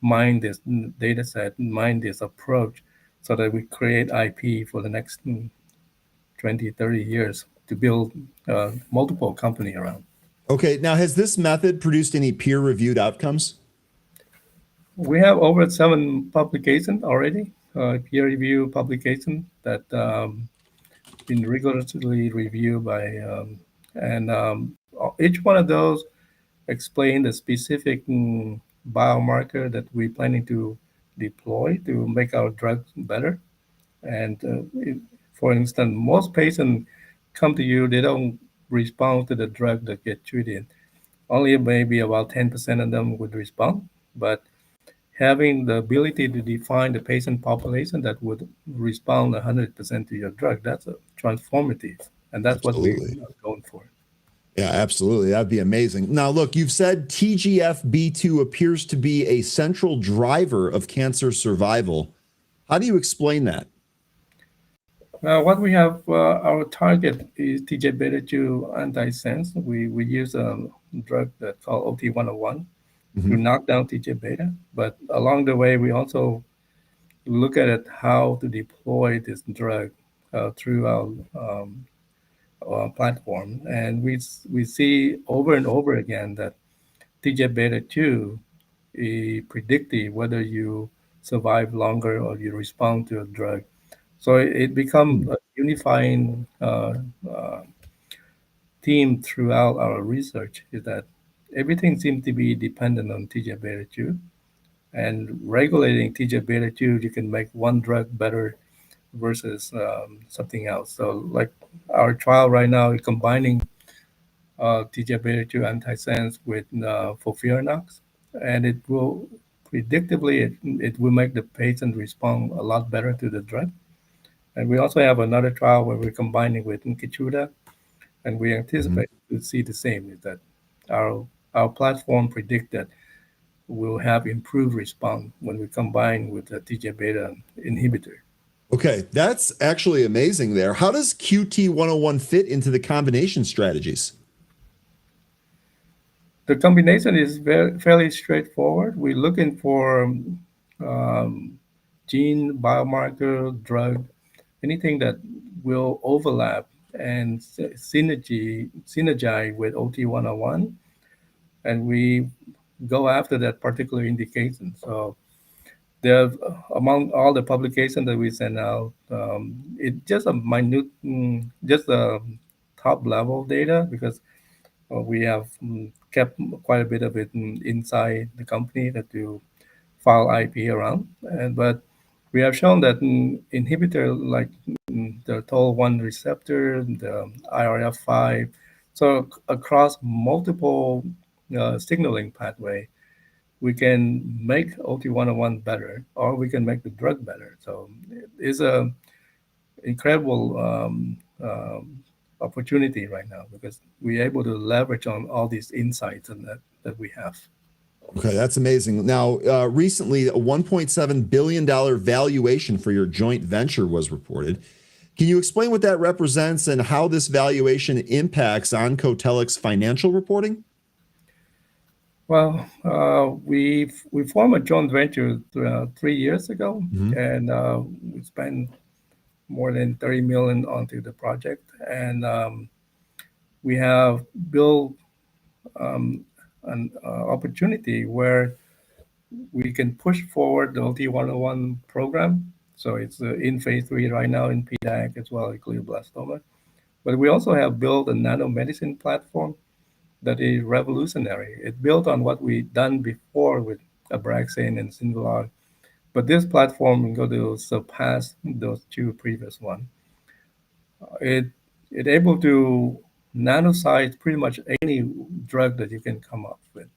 mine this data set, mine this approach so that we create IP for the next 20, 30 years to build multiple company around. Okay. Now, has this method produced any peer-reviewed outcomes? We have over 7 publications already, peer-reviewed publication that been rigorously reviewed by, and each one of those explain the specific biomarker that we're planning to deploy to make our drugs better. And for instance, most patients come to you, they don't respond to the drug that get treated. Only maybe about 10% of them would respond. But having the ability to define the patient population that would respond 100% to your drug, that's a transformative. And that's what we're Absolutely. going for. Yeah, absolutely. That'd be amazing. Now, look, you've said TGFB2 appears to be a central driver of cancer survival. How do you explain that? What we have, our target is TJ beta 2 antisense. We use a drug that's called OT101 to knock down TJ beta. But along the way, we also look at it how to deploy this drug through our platform. And we see over and over again that TJ beta 2 is predictive whether you survive longer or you respond to a drug. So it becomes a unifying theme throughout our research is that everything seems to be dependent on TGF beta 2. And regulating TGF beta 2, you can make one drug better versus something else. So, like our trial right now is combining TGF beta 2 antisense with FOLFIRINOX, and it will predictably it will make the patient respond a lot better to the drug. And we also have another trial where we're combining with Keytruda, and we anticipate to see the same, is that our platform predict that we'll have improved response when we combine with the TGF-beta inhibitor. Okay, that's actually amazing there. How does QT101 fit into the combination strategies? The combination is fairly straightforward. We're looking for gene, biomarker, drug, anything that will overlap and synergize with OT101, and we go after that particular indication. So there, among all the publications that we send out, it's just a minute, just a top level data because we have kept quite a bit of it inside the company that you file IP around. But we have shown that inhibitor like the TOL1 receptor, the IRF5, so across multiple signaling pathway, we can make OT101 better, or we can make the drug better. So it's a incredible opportunity right now because we're able to leverage on all these insights and that we have. Okay, that's amazing. Now, recently, a $1.7 billion valuation for your joint venture was reported. Can you explain what that represents and how this valuation impacts Oncotellic's financial reporting? Well, we formed a joint venture 3 years ago, Mhm. and we spent more than 30 million onto the project, and we have built um, an opportunity where we can push forward the OT101 program. So it's in phase 3 right now in PDAC as well as glioblastoma. But we also have built a nanomedicine platform that is revolutionary. It's built on what we've done before with Abraxane and Sindulog, but this platform is going to surpass those two previous ones. It it able to nanosize pretty much any drug that you can come up with.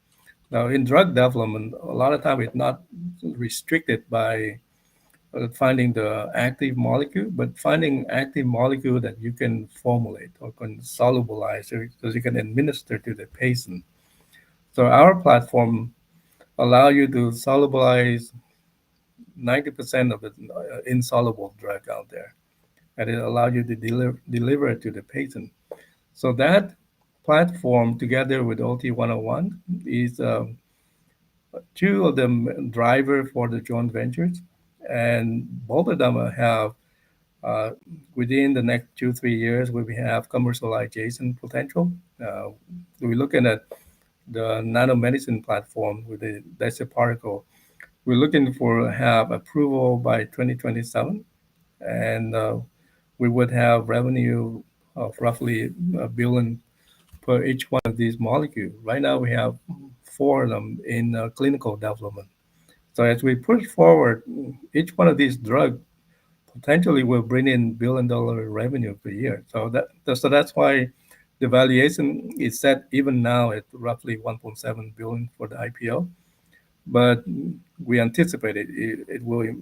Now, in drug development, a lot of time it's not restricted by finding the active molecule, but finding active molecule that you can formulate or can solubilize so you can administer to the patient. So our platform allow you to solubilize 90% of the insoluble drug out there, and it allows you to deliver it to the patient. So that platform, together with OT101, is two of them driver for the joint ventures, and both of them have uh, within the next 2 3 years we have commercialization potential. We're looking at the nanomedicine platform with the that's a particle. We're looking for have approval by 2027, and we would have revenue of roughly a billion per each one of these molecules. Right now, we have four of them in clinical development. So as we push forward, each one of these drugs potentially will bring in $1 billion revenue per year. So that's why the valuation is set even now at roughly 1.7 billion for the IPO. But we anticipate it will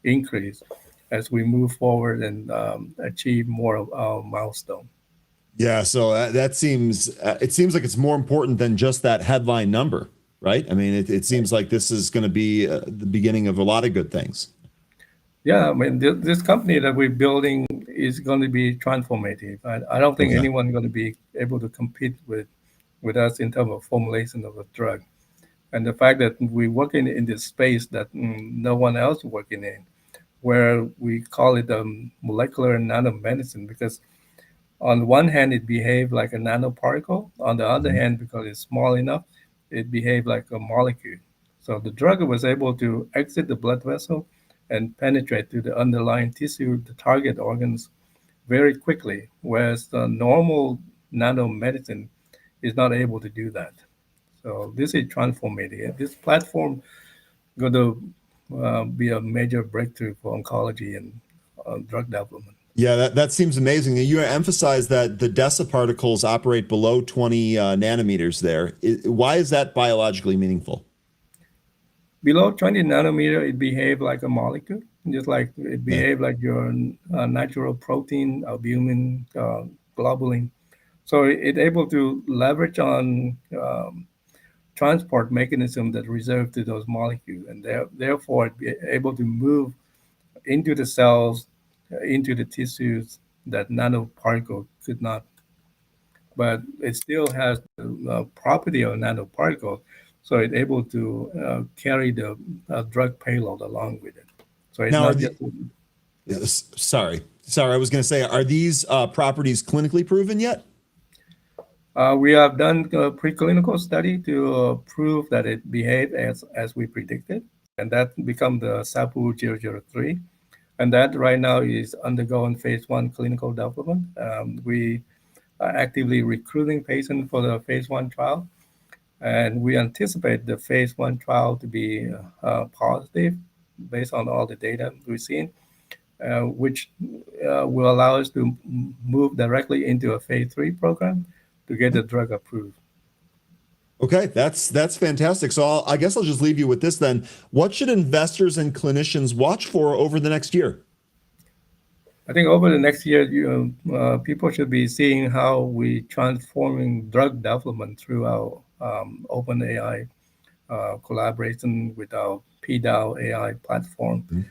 increase as we move forward and achieve more of our milestone. Yeah, so that seems it seems like it's more important than just that headline number, right? I mean, it seems like this is going to be the beginning of a lot of good things. Yeah, I mean, this company that we're building is going to be transformative. I don't think Okay. anyone's going to be able to compete with us in terms of formulation of a drug. And the fact that we're working in this space that no one else is working in, where we call it molecular nanomedicine, because on one hand it behaves like a nanoparticle, on the other Mhm. hand, because it's small enough, it behaves like a molecule. So the drug was able to exit the blood vessel and penetrate to the underlying tissue, the target organs, very quickly, whereas the normal nanomedicine is not able to do that. So this is transformative. This platform going to be a major breakthrough for oncology and drug development. Yeah, that seems amazing. You emphasize that the DESA particles operate below 20 nanometers there. Why is that biologically meaningful? Below 20 nanometer, it behaves like a molecule, just like it Yeah. behaves like your natural protein, albumin, globulin. So it able to leverage on transport mechanism that reserved to those molecules, and therefore it be able to move into the cells, into the tissues that nanoparticle could not. But it still has the property of a nanoparticle, so it's able to carry the drug payload along with it. So it's Now, not just. sorry, I was going to say, are these properties clinically proven yet? We have done a preclinical study to prove that it behaved as we predicted, and that become the SAPU-003. And that right now is undergoing phase 1 clinical development. We are actively recruiting patients for the phase 1 trial, and we anticipate the phase 1 trial to be positive based on all the data we've seen, which will allow us to move directly into a phase 3 program to get the drug approved. Okay, that's fantastic. So I guess I'll just leave you with this then. What should investors and clinicians watch for over the next year? I think over the next year, people should be seeing how we transforming drug development through our open AI collaboration with our PDAO AI platform, Mhm.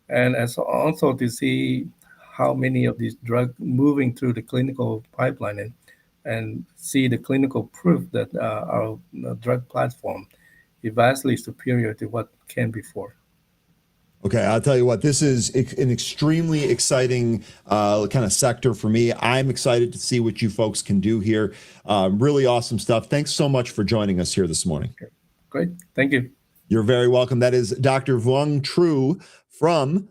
and as also to see how many of these drugs moving through the clinical pipeline, and see the clinical proof that our drug platform is vastly superior to what came before. Okay, I'll tell you what, this is an extremely exciting kind of sector for me. I'm excited to see what you folks can do here. Really awesome stuff. Thanks so much for joining us here this morning. Great. Thank you. You're very welcome. That is Dr. Vuong Tru from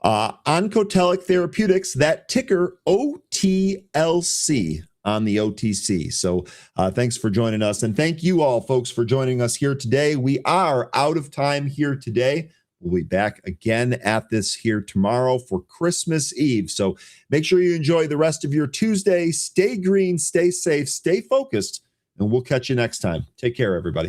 Oncotelic Therapeutics, that ticker OTLC on the OTC. So thanks for joining us. And thank you all, folks, for joining us here today. We are out of time here today. We'll be back again at this here tomorrow for Christmas Eve. So make sure you enjoy the rest of your Tuesday. Stay green, stay safe, stay focused, and we'll catch you next time. Take care, everybody.